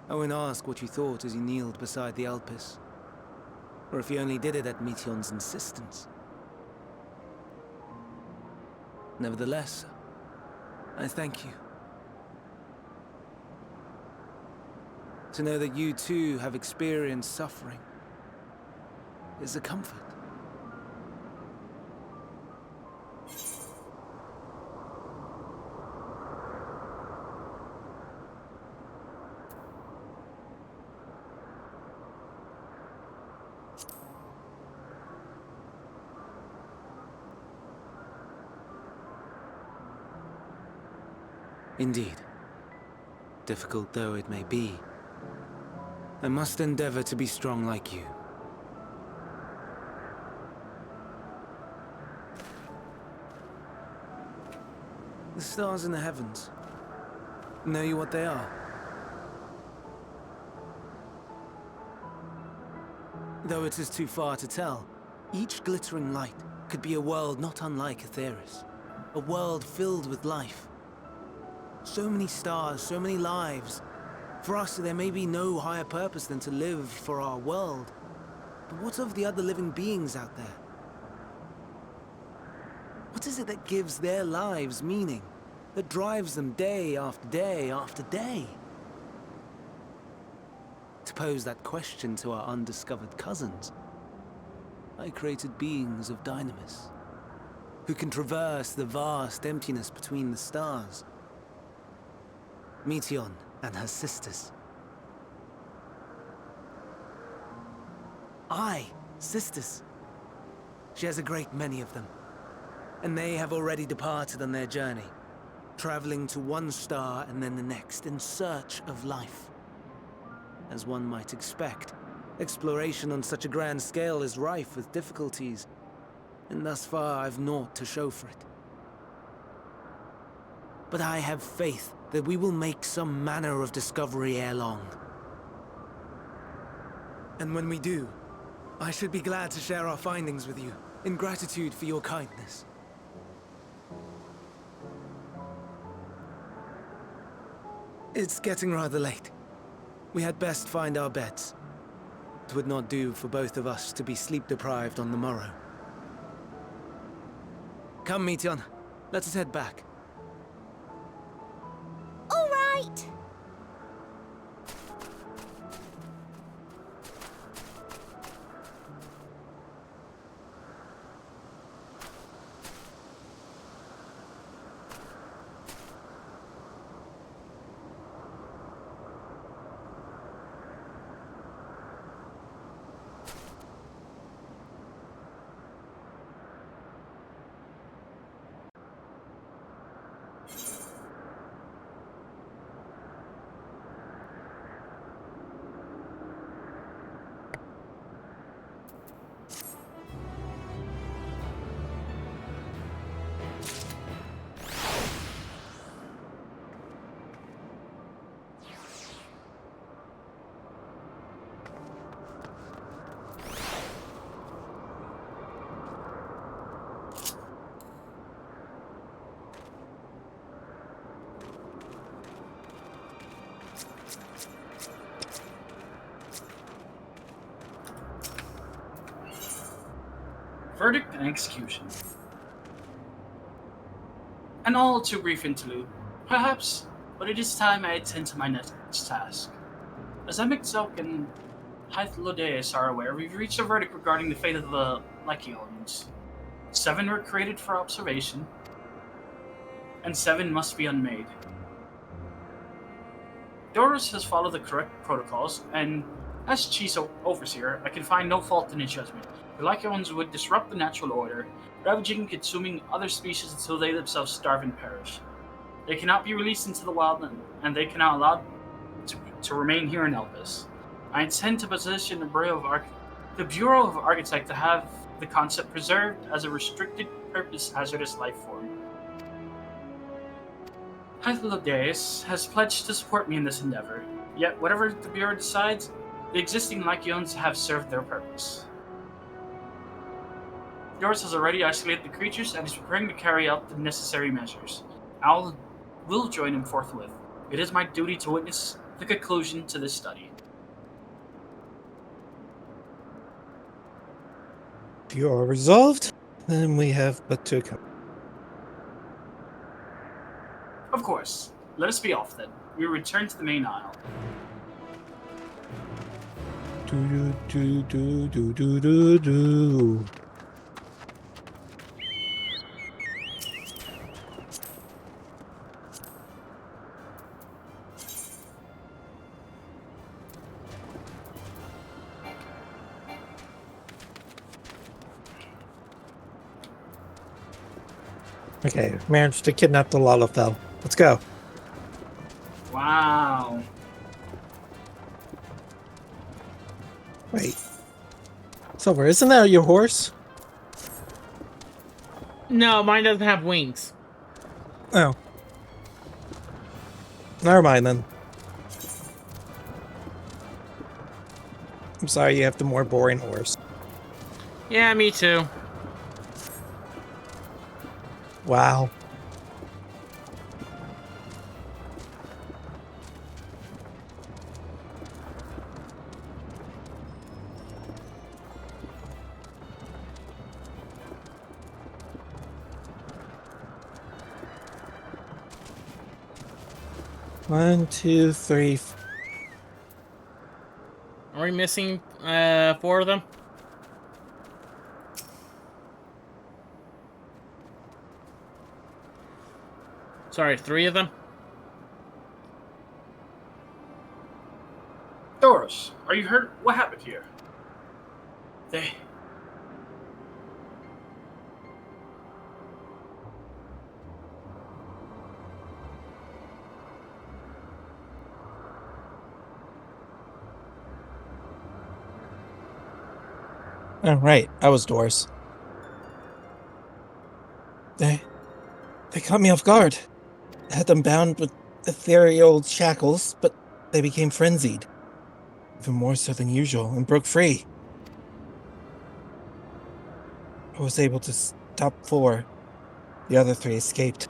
I won't ask what you thought as you kneeled beside the Alpes, or if you only did it at Meteon's insistence. Nevertheless, I thank you. To know that you too have experienced suffering is a comfort. Indeed, difficult though it may be, I must endeavor to be strong like you. The stars in the heavens, know you what they are? Though it is too far to tell, each glittering light could be a world not unlike Aetheris. A world filled with life. So many stars, so many lives. For us, there may be no higher purpose than to live for our world. But what of the other living beings out there? What is it that gives their lives meaning? That drives them day after day after day? To pose that question to our undiscovered cousins, I created beings of dynamis, who can traverse the vast emptiness between the stars. Meteon and her sisters. Aye, sisters. She has a great many of them, and they have already departed on their journey, traveling to one star and then the next in search of life. As one might expect, exploration on such a grand scale is rife with difficulties, and thus far I've naught to show for it. But I have faith that we will make some manner of discovery ere long. And when we do, I should be glad to share our findings with you, in gratitude for your kindness. It's getting rather late. We had best find our beds. It would not do for both of us to be sleep-deprived on the morrow. Come, Meteon. Let us head back. All right! Verdict and execution. An all too brief interlude, perhaps, but it is time I attend to my next task. As Amixok and Hythlodeus are aware, we've reached a verdict regarding the fate of the Lycaonians. 7 were created for observation, and 7 must be unmade. Doris has followed the correct protocols, and as Chief Overseer, I can find no fault in his judgment. The Lycaonians would disrupt the natural order, ravaging and consuming other species until they themselves starve and perish. They cannot be released into the wild, and they cannot allow to remain here in Elpis. I intend to position the Bureau of Architect to have the concept preserved as a restricted purpose hazardous life form. Hythlodeus has pledged to support me in this endeavor, yet whatever the Bureau decides, the existing Lycaonians have served their purpose. Doris has already isolated the creatures and is preparing to carry out the necessary measures. I will join him forthwith. It is my duty to witness the conclusion to this study. If you are resolved, then we have but to come. Of course. Let us be off then. We return to the main aisle. Do do do do do do do. Okay, managed to kidnap the Lalafell. Let's go. Wow. Wait. Silver, isn't that your horse? No, mine doesn't have wings. Oh. Never mind then. I'm sorry you have the more boring horse. Yeah, me too. Wow. One, two, three. Are we missing 4 of them? Sorry, 3 of them? Doris, are you hurt? What happened here? They... Oh, right. I was Doris. They caught me off guard. I had them bound with ethereal shackles, but they became frenzied. Even more so than usual, and broke free. I was able to stop 4. The other 3 escaped.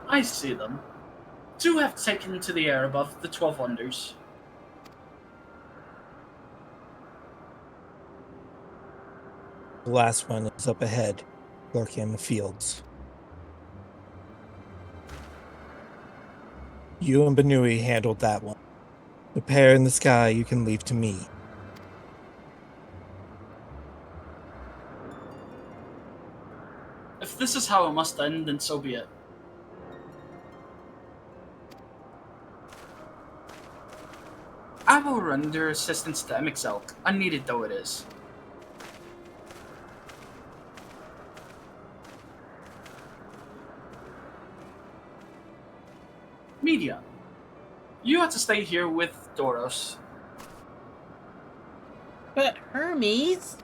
I see them. 2 have taken to the air above the 12 wonders. The last one is up ahead, lurking in the fields. You and Banui handled that one. The pair in the sky you can leave to me. If this is how it must end, then so be it. I will render assistance to MXL, unneeded though it is. Media. You have to stay here with Doros. But Hermes?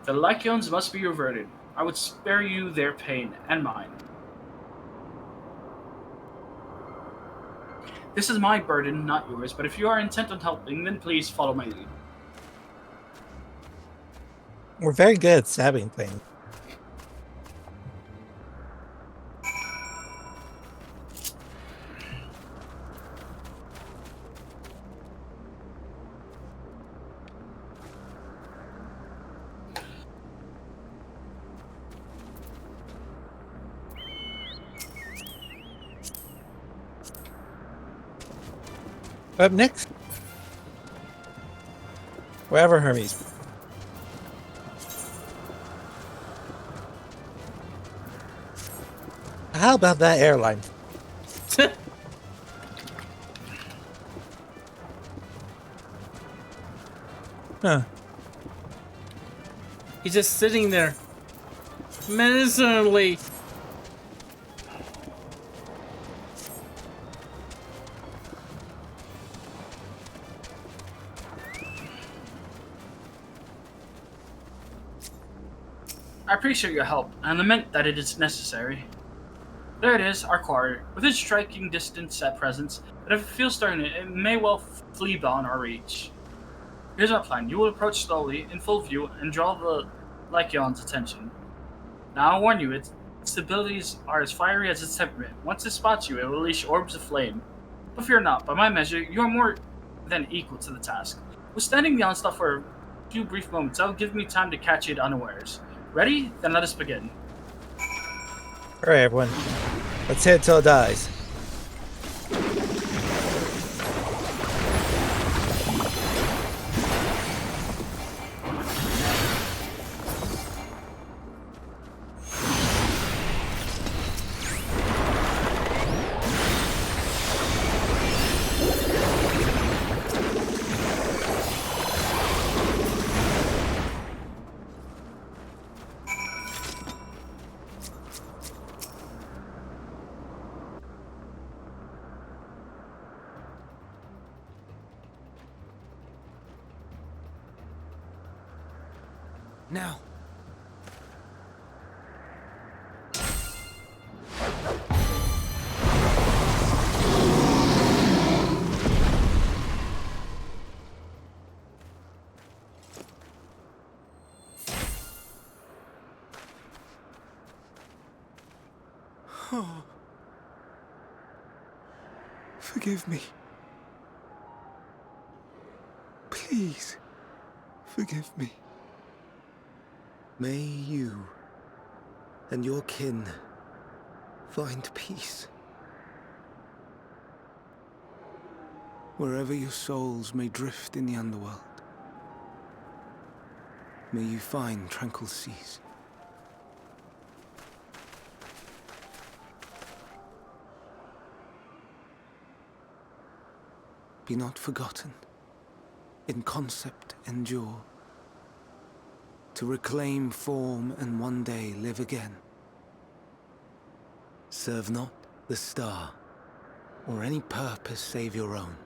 The Lycaons must be reverted. I would spare you their pain, and mine. This is my burden, not yours, but if you are intent on helping, then please follow my lead. We're very good at stabbing things. Up next, wherever Hermes. How about that airline? Huh. He's just sitting there. Menacingly. I appreciate your help, and lament that it is necessary. There it is, our quarry. Within striking distance at present, but if it feels stagnant, it may well flee beyond our reach. Here's our plan. You will approach slowly, in full view, and draw the Lycaon's attention. Now I warn you, its abilities are as fiery as its temperament. Once it spots you, it will release orbs of flame. But fear not, by my measure, you are more than equal to the task. Withstanding the onslaught for a few brief moments, that will give me time to catch it unawares. Ready? Then let us begin. Alright, everyone. Let's hit it till it dies. Now. Oh. Forgive me. Please, forgive me. May you and your kin find peace. Wherever your souls may drift in the underworld, may you find tranquil seas. Be not forgotten. In concept endure. To reclaim form and one day live again. Serve not the star, or any purpose save your own.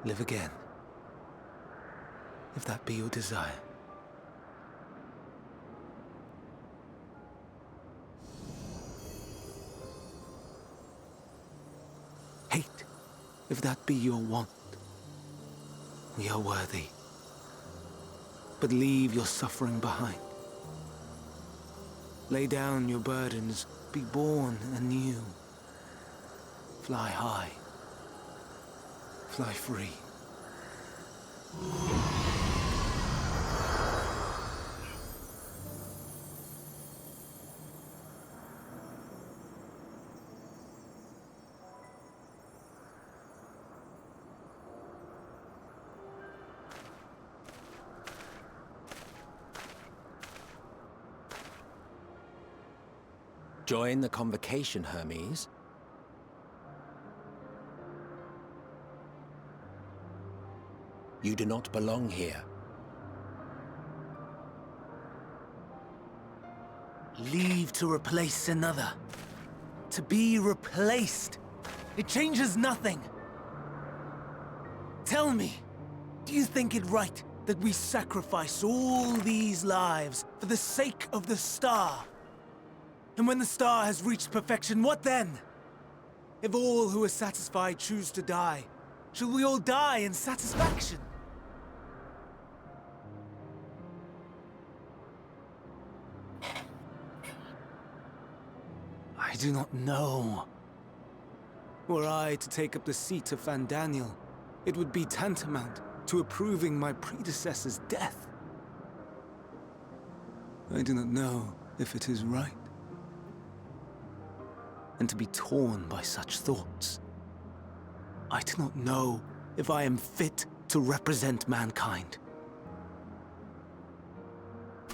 Live again, if that be your desire. Hate, if that be your want. We are worthy. But leave your suffering behind. Lay down your burdens, be born anew. Fly high, fly free. Join the convocation, Hermes. You do not belong here. Leave to replace another. To be replaced. It changes nothing. Tell me, do you think it right that we sacrifice all these lives for the sake of the star? And when the star has reached perfection, what then? If all who are satisfied choose to die, shall we all die in satisfaction? I do not know. Were I to take up the seat of Fandaniel, it would be tantamount to approving my predecessor's death. I do not know if it is right. And to be torn by such thoughts. I do not know if I am fit to represent mankind.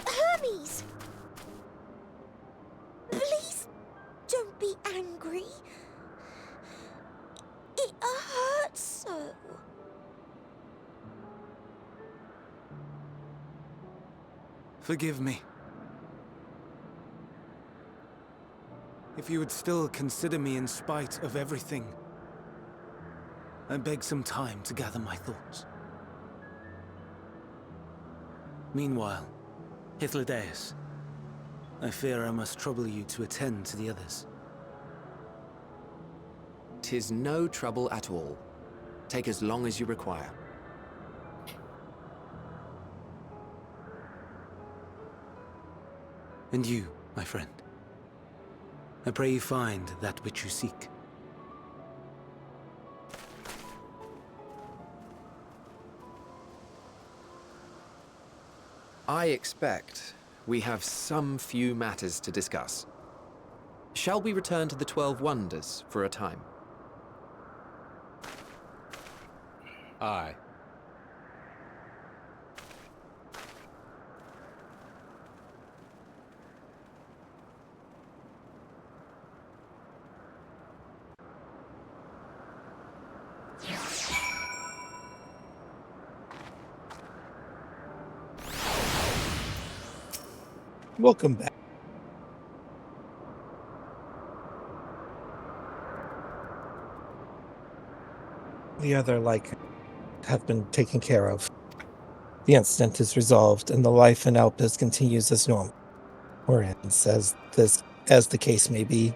Hermes! Please don't be angry. It hurts so. Forgive me. If you would still consider me in spite of everything, I beg some time to gather my thoughts. Meanwhile, Hythlodaeus, I fear I must trouble you to attend to the others. 'Tis no trouble at all. Take as long as you require. And you, my friend. I pray you find that which you seek. I expect we have some few matters to discuss. Shall we return to the 12 Wonders for a time? Aye. Welcome back. The other have been taken care of. The incident is resolved, and the life in Alpes continues as normal, or ends as the case may be.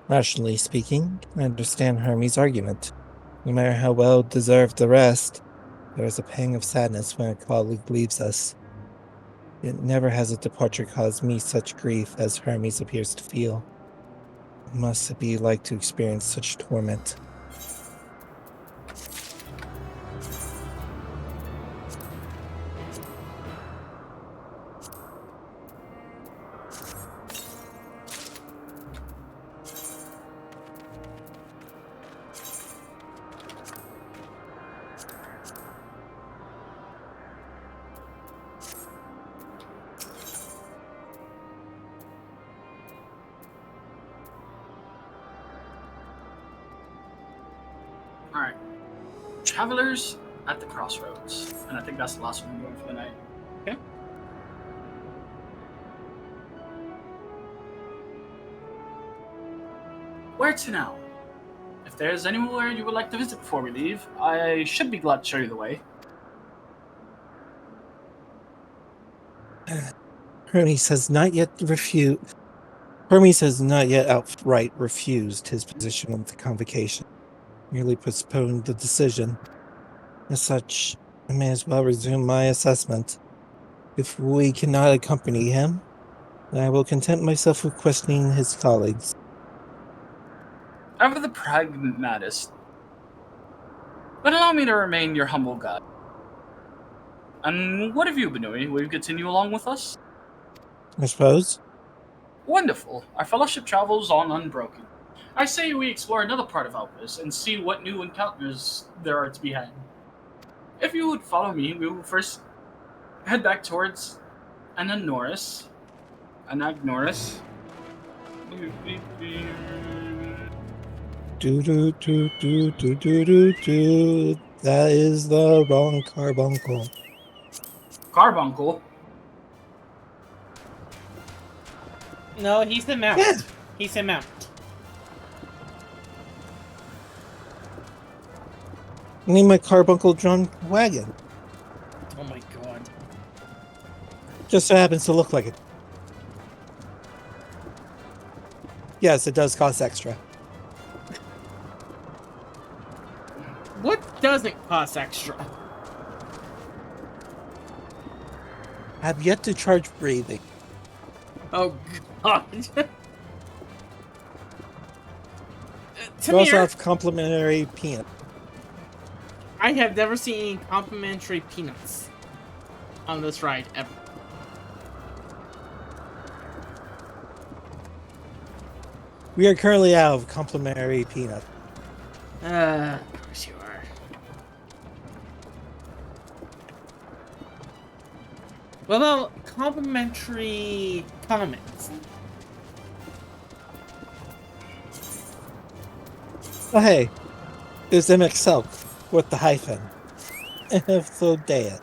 Rationally speaking, I understand Hermes' argument. No matter how well deserved the rest, there is a pang of sadness when a colleague leaves us. Yet never has a departure caused me such grief as Hermes appears to feel. What must it be like to experience such torment? Alright. Travelers at the crossroads. And I think that's the last one I'm doing for the night. Okay. Where to now? If there's anywhere you would like to visit before we leave, I should be glad to show you the way. Hermes has not yet outright refused his position with the convocation, merely postponed the decision. As such, I may as well resume my assessment. If we cannot accompany him, then I will content myself with questioning his colleagues. Ever the pragmatist, but allow me to remain your humble guide. And what have you been doing? Will you continue along with us? I suppose. Wonderful. Our fellowship travels on unbroken. I say we explore another part of Alpes and see what new encounters there are to be had. If you would follow me, we will first head back towards Anagnoris. Do do do do do do do do. That is the wrong carbuncle. Carbuncle. No, he's the mount. Yeah. He's the mount. I need my carbuncle drawn wagon. Oh my god. Just so happens to look like it. Yes, it does cost extra. What doesn't cost extra? Have yet to charge breathing. Oh god. You also Tamir, have complimentary peanut. I have never seen complimentary peanuts on this ride ever. We are currently out of complimentary peanut. Of course you are. What about complimentary comments? Oh hey, it's MXL with the hyphen. If so, day it.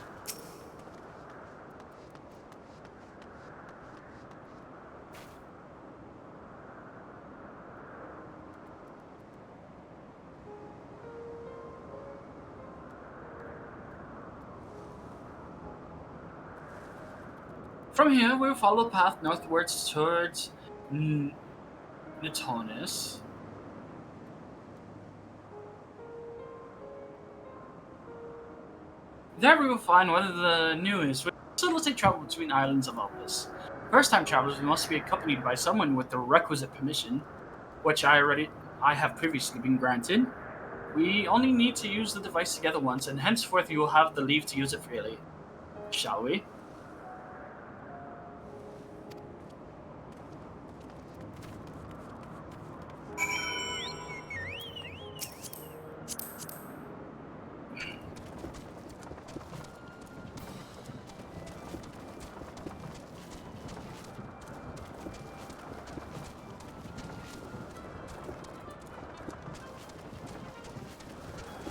From here, we will follow the path northwards towards Natonis. There we will find one of the newest which facilitate travel between islands of Opus. First-time travelers must be accompanied by someone with the requisite permission, which I have previously been granted. We only need to use the device together once, and henceforth you will have the leave to use it freely. Shall we?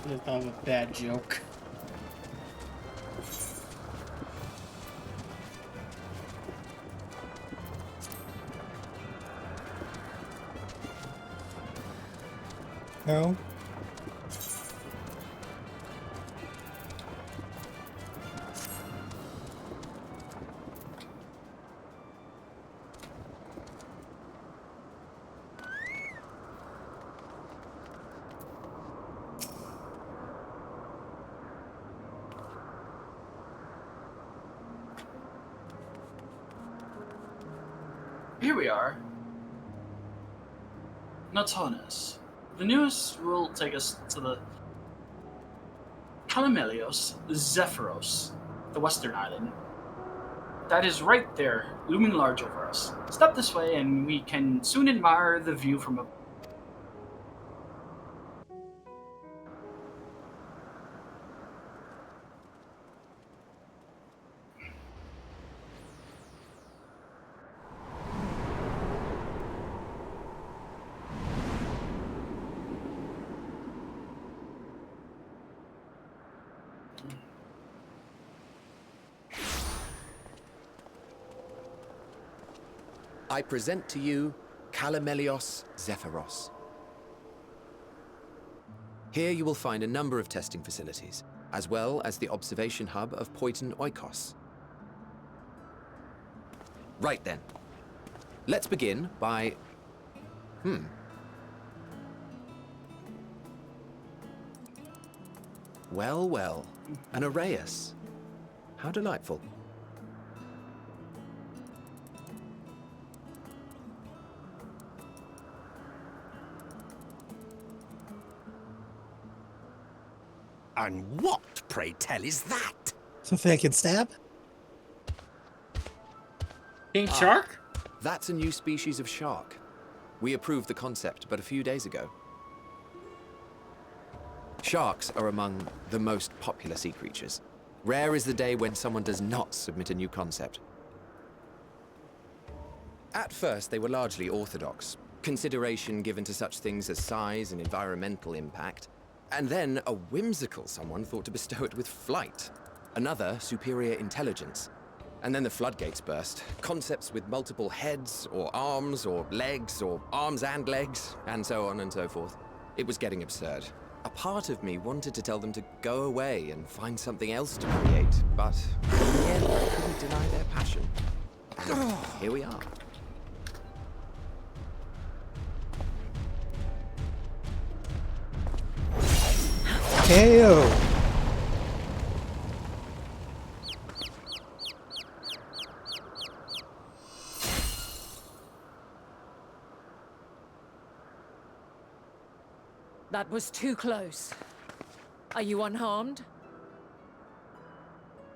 I just thought of a bad joke. No. Here we are. Natonis. The newest will take us to the Calamelios Zephyros, the western island. That is right there, looming large over us. Step this way and we can soon admire the view from above. I present to you Calamelios Zephyros. Here you will find a number of testing facilities, as well as the observation hub of Poiton Oikos. Right then. Let's begin by... Well, well. An Arrhaeus. How delightful. And what, pray tell, is that? Something I can stab? King Shark? That's a new species of shark. We approved the concept but a few days ago. Sharks are among the most popular sea creatures. Rare is the day when someone does not submit a new concept. At first, they were largely orthodox, consideration given to such things as size and environmental impact, and then a whimsical someone thought to bestow it with flight, another superior intelligence. And then the floodgates burst. Concepts with multiple heads, or arms and legs, and so on and so forth. It was getting absurd. A part of me wanted to tell them to go away and find something else to create, but in the end, I couldn't deny their passion. And here we are. KO. That was too close. Are you unharmed?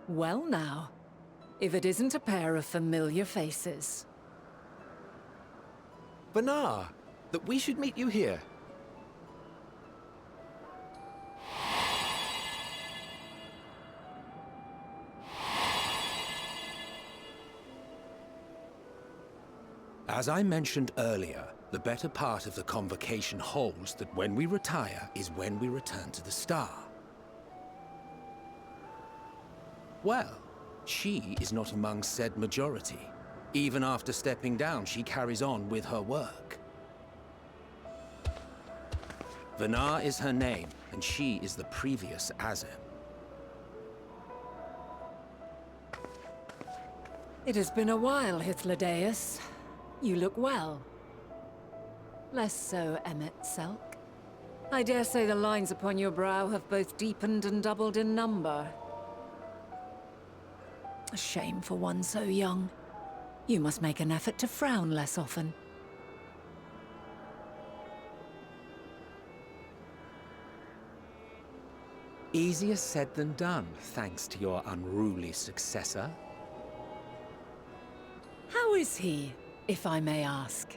Well now, if it isn't a pair of familiar faces. Banar, that we should meet you here. As I mentioned earlier, the better part of the convocation holds that when we retire is when we return to the star. Well, she is not among said majority. Even after stepping down, she carries on with her work. Vanar is her name, and she is the previous Azem. It has been a while, Hythlodaeus. You look well. Less so, Emmet Selk. I dare say the lines upon your brow have both deepened and doubled in number. A shame for one so young. You must make an effort to frown less often. Easier said than done, thanks to your unruly successor. How is he, if I may ask?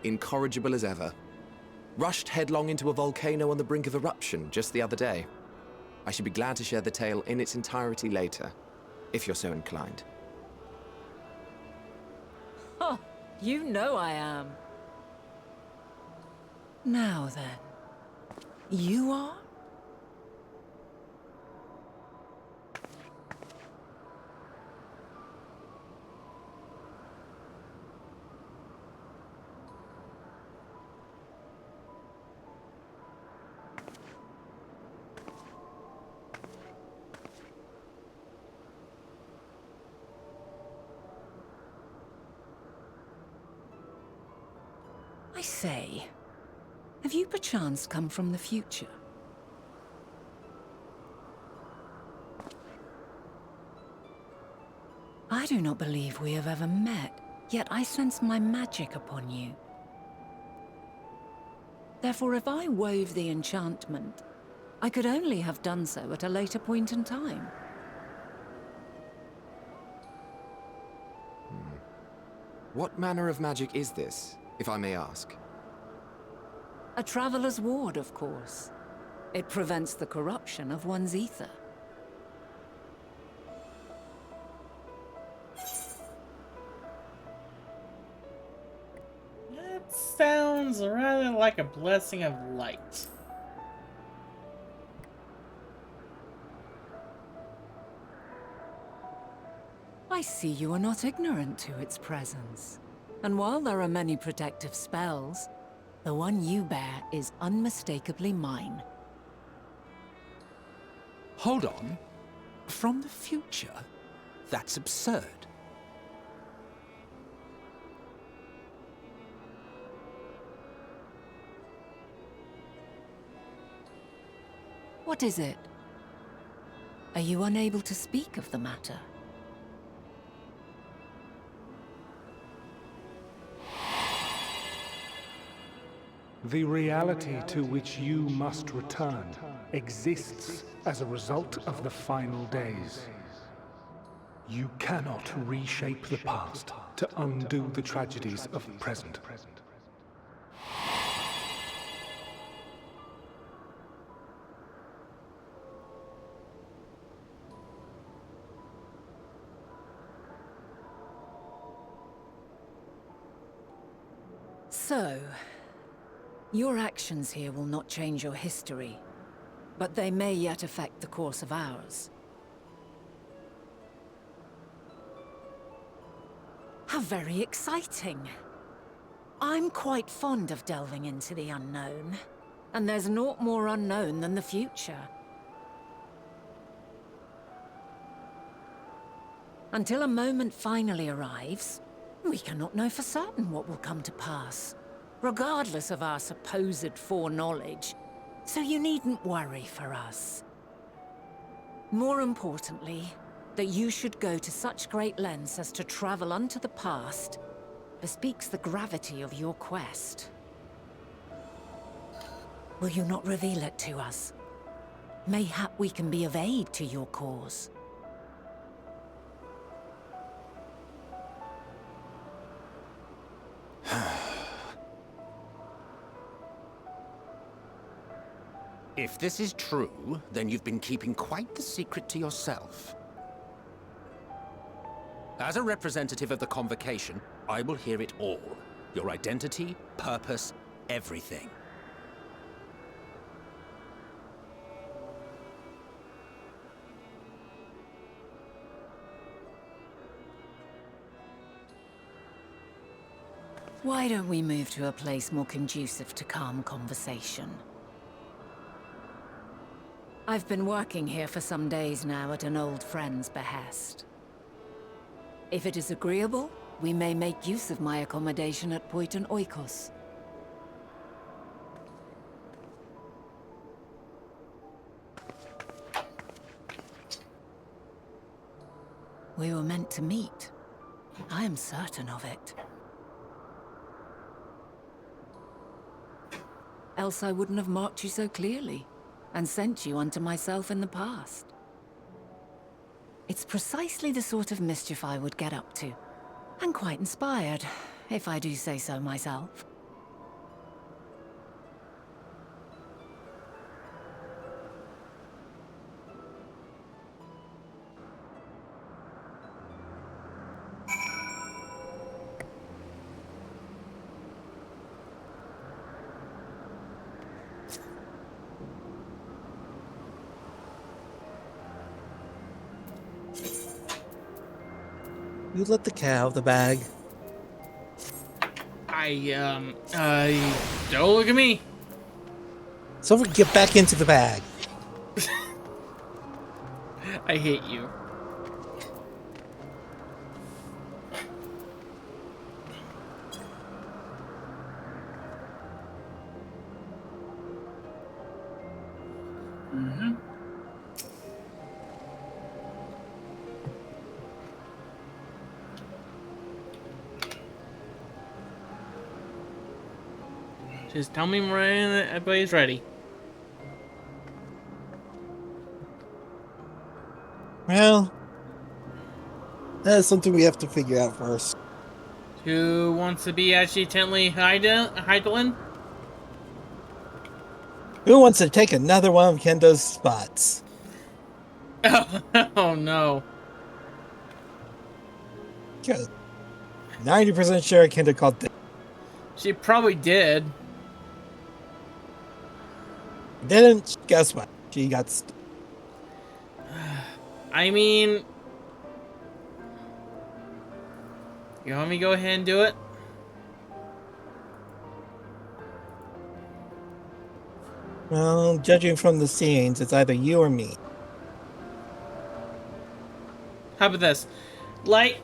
Incorrigible as ever. Rushed headlong into a volcano on the brink of eruption just the other day. I should be glad to share the tale in its entirety later, if you're so inclined. Oh, you know I am. Now then, you are? I say, have you perchance come from the future? I do not believe we have ever met, yet I sense my magic upon you. Therefore, if I wove the enchantment, I could only have done so at a later point in time. What manner of magic is this, if I may ask? A traveler's ward, of course. It prevents the corruption of one's ether. That sounds rather like a blessing of light. I see you are not ignorant to its presence. And while there are many protective spells, the one you bear is unmistakably mine. Hold on. From the future? That's absurd. What is it? Are you unable to speak of the matter? The reality to which you must return exists as a result of the final days. You cannot reshape the past to undo the tragedies of the present. So, your actions here will not change your history, but they may yet affect the course of ours. How very exciting! I'm quite fond of delving into the unknown, and there's naught more unknown than the future. Until a moment finally arrives, we cannot know for certain what will come to pass, regardless of our supposed foreknowledge, so you needn't worry for us. More importantly, that you should go to such great lengths as to travel unto the past bespeaks the gravity of your quest. Will you not reveal it to us? Mayhap we can be of aid to your cause. If this is true, then you've been keeping quite the secret to yourself. As a representative of the Convocation, I will hear it all. Your identity, purpose, everything. Why don't we move to a place more conducive to calm conversation? I've been working here for some days now at an old friend's behest. If it is agreeable, we may make use of my accommodation at Poiton Oikos. We were meant to meet. I am certain of it. Else I wouldn't have marked you so clearly, and sent you unto myself in the past. It's precisely the sort of mischief I would get up to, and quite inspired, if I do say so myself. You let the cat out of the bag. Don't look at me. So get back into the bag. I hate you. Mm-hmm. Just tell me when everybody's ready. Well, that is something we have to figure out first. Who wants to be actually intently idling? Who wants to take another one of Kendo's spots? Oh no. Good. 90% sure Kendo called this. She probably did. Didn't? Guess what? She got I mean... You want me to go ahead and do it? Well, judging from the scenes, it's either you or me. How about this? Light,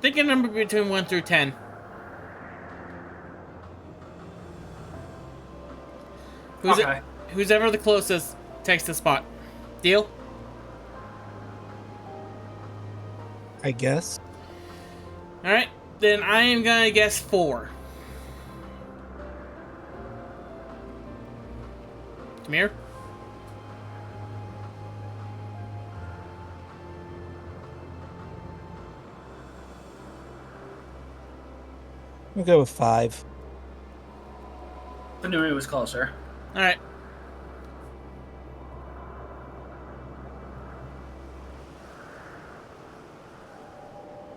think a number between 1 through 10. Who's ever the closest takes the spot. Deal? I guess. Alright, then I am gonna guess 4. Tamir? We'll go with 5. I knew it was closer. Alright.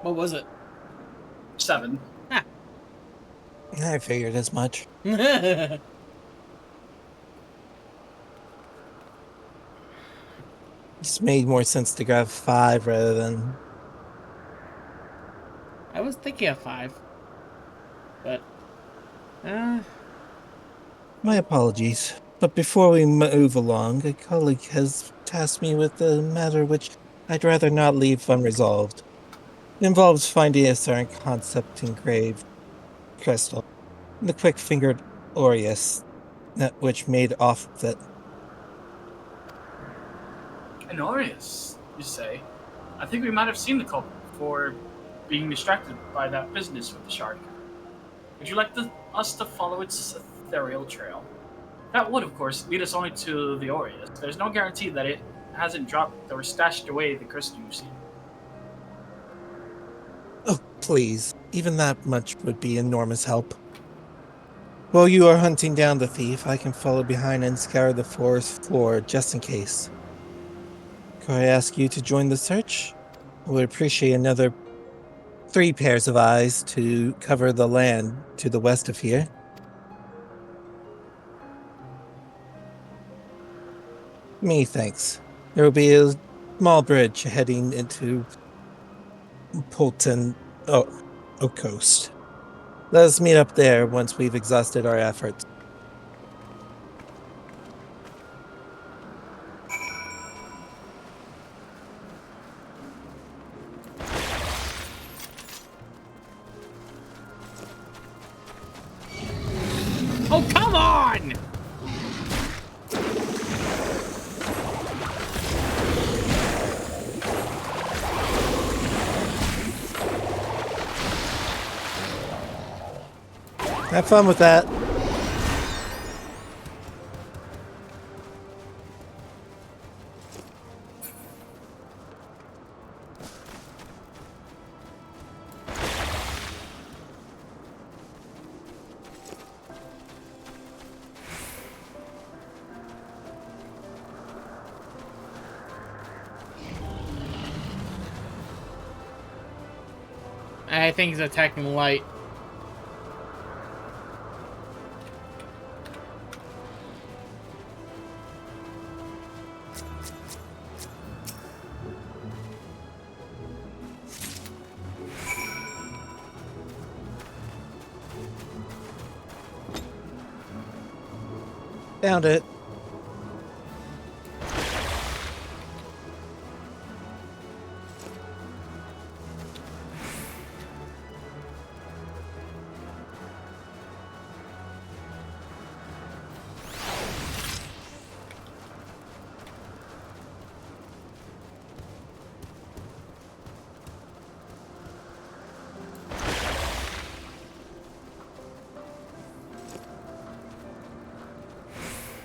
What was it? 7. Ah. I figured as much. Just made more sense to grab 5 rather than... I was thinking of 5. But... My apologies. But before we move along, a colleague has tasked me with a matter which I'd rather not leave unresolved. It involves finding a certain concept engraved crystal, the quick-fingered aureus, which made off with it. An aureus, you say? I think we might have seen the culprit before being distracted by that business with the shark. Would you like us to follow its ethereal trail? That would, of course, lead us only to the aureus. There's no guarantee that it hasn't dropped or stashed away the crystal you've seen. Oh, please. Even that much would be enormous help. While you are hunting down the thief, I can follow behind and scour the forest floor just in case. Could I ask you to join the search? I would appreciate another 3 pairs of eyes to cover the land to the west of here. Me, thanks. There will be a small bridge heading into Poiton Coast. Let us meet up there once we've exhausted our efforts. Have fun with that. I think he's attacking light. Found it.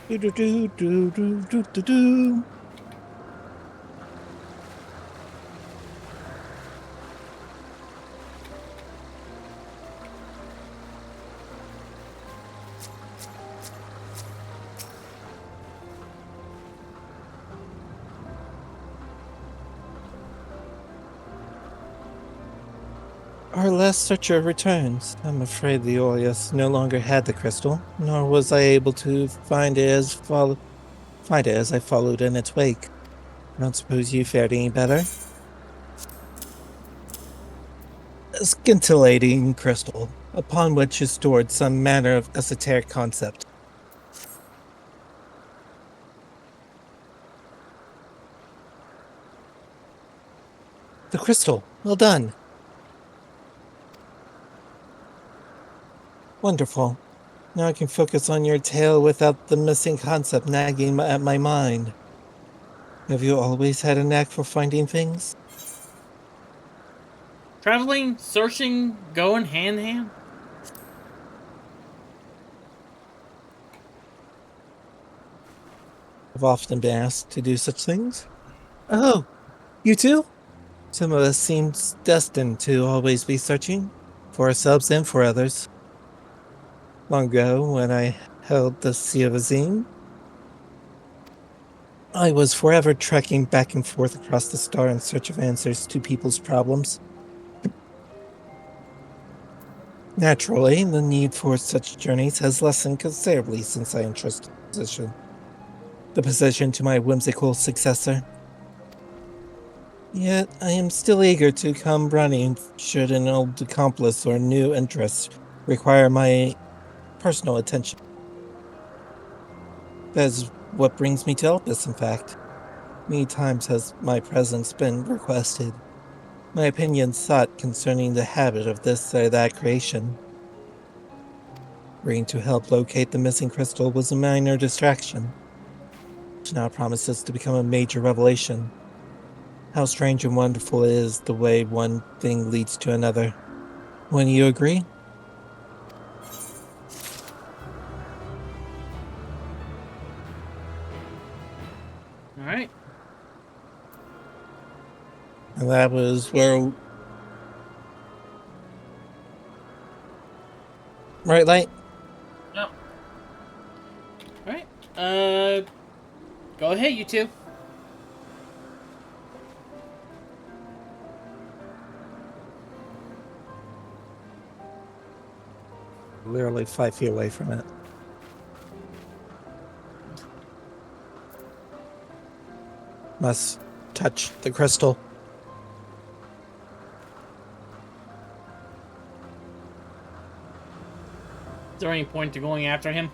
Do do do do do do do do. Our last searcher returns. I'm afraid the Orius no longer had the crystal, nor was I able to find it as I followed in its wake. I don't suppose you fared any better? A scintillating crystal, upon which is stored some manner of esoteric concept. The crystal. Well done. Wonderful. Now I can focus on your tale without the missing concept nagging at my mind. Have you always had a knack for finding things? Traveling, searching, going hand in hand. I've often been asked to do such things. Oh, you too? Some of us seem destined to always be searching, for ourselves and for others. Long ago, when I held the XIV, I was forever trekking back and forth across the star in search of answers to people's problems. Naturally, the need for such journeys has lessened considerably since I entrusted the position to my whimsical successor. Yet, I am still eager to come running should an old accomplice or new interest require my personal attention. That is what brings me to Elpis, in fact. Many times has my presence been requested, my opinion sought concerning the habit of this or that creation. Agreeing to help locate the missing crystal was a minor distraction, which now promises to become a major revelation. How strange and wonderful it is the way one thing leads to another. Wouldn't you agree? Alright. And that was where... Right, Light? Yep. Alright. Go ahead, you two. Literally 5 feet away from it. Must touch the crystal. Is there any point to going after him?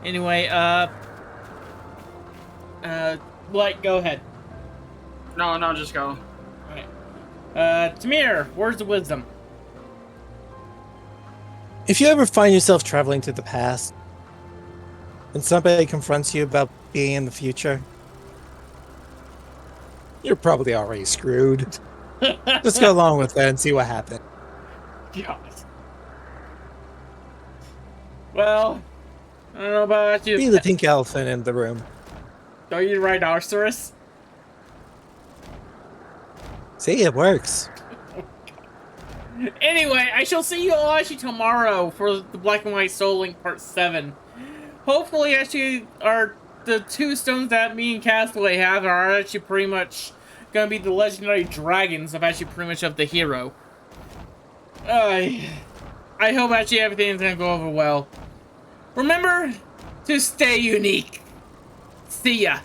Anyway, Light, go ahead. No, just go. Alright. Tamir, words of wisdom. If you ever find yourself traveling to the past, and somebody confronts you about being in the future, you're probably already screwed. Just go along with that and see what happens. God. Well, I don't know about you. Be the pink elephant in the room. Are you rhinoceros? See, it works. Anyway, I shall see you all actually tomorrow for the Black and White Soul Link Part 7. Hopefully, actually, the 2 stones that me and Castaway have are actually pretty much gonna be the legendary dragons of actually pretty much of the hero. I hope actually everything's gonna go over well. Remember to stay unique. See ya.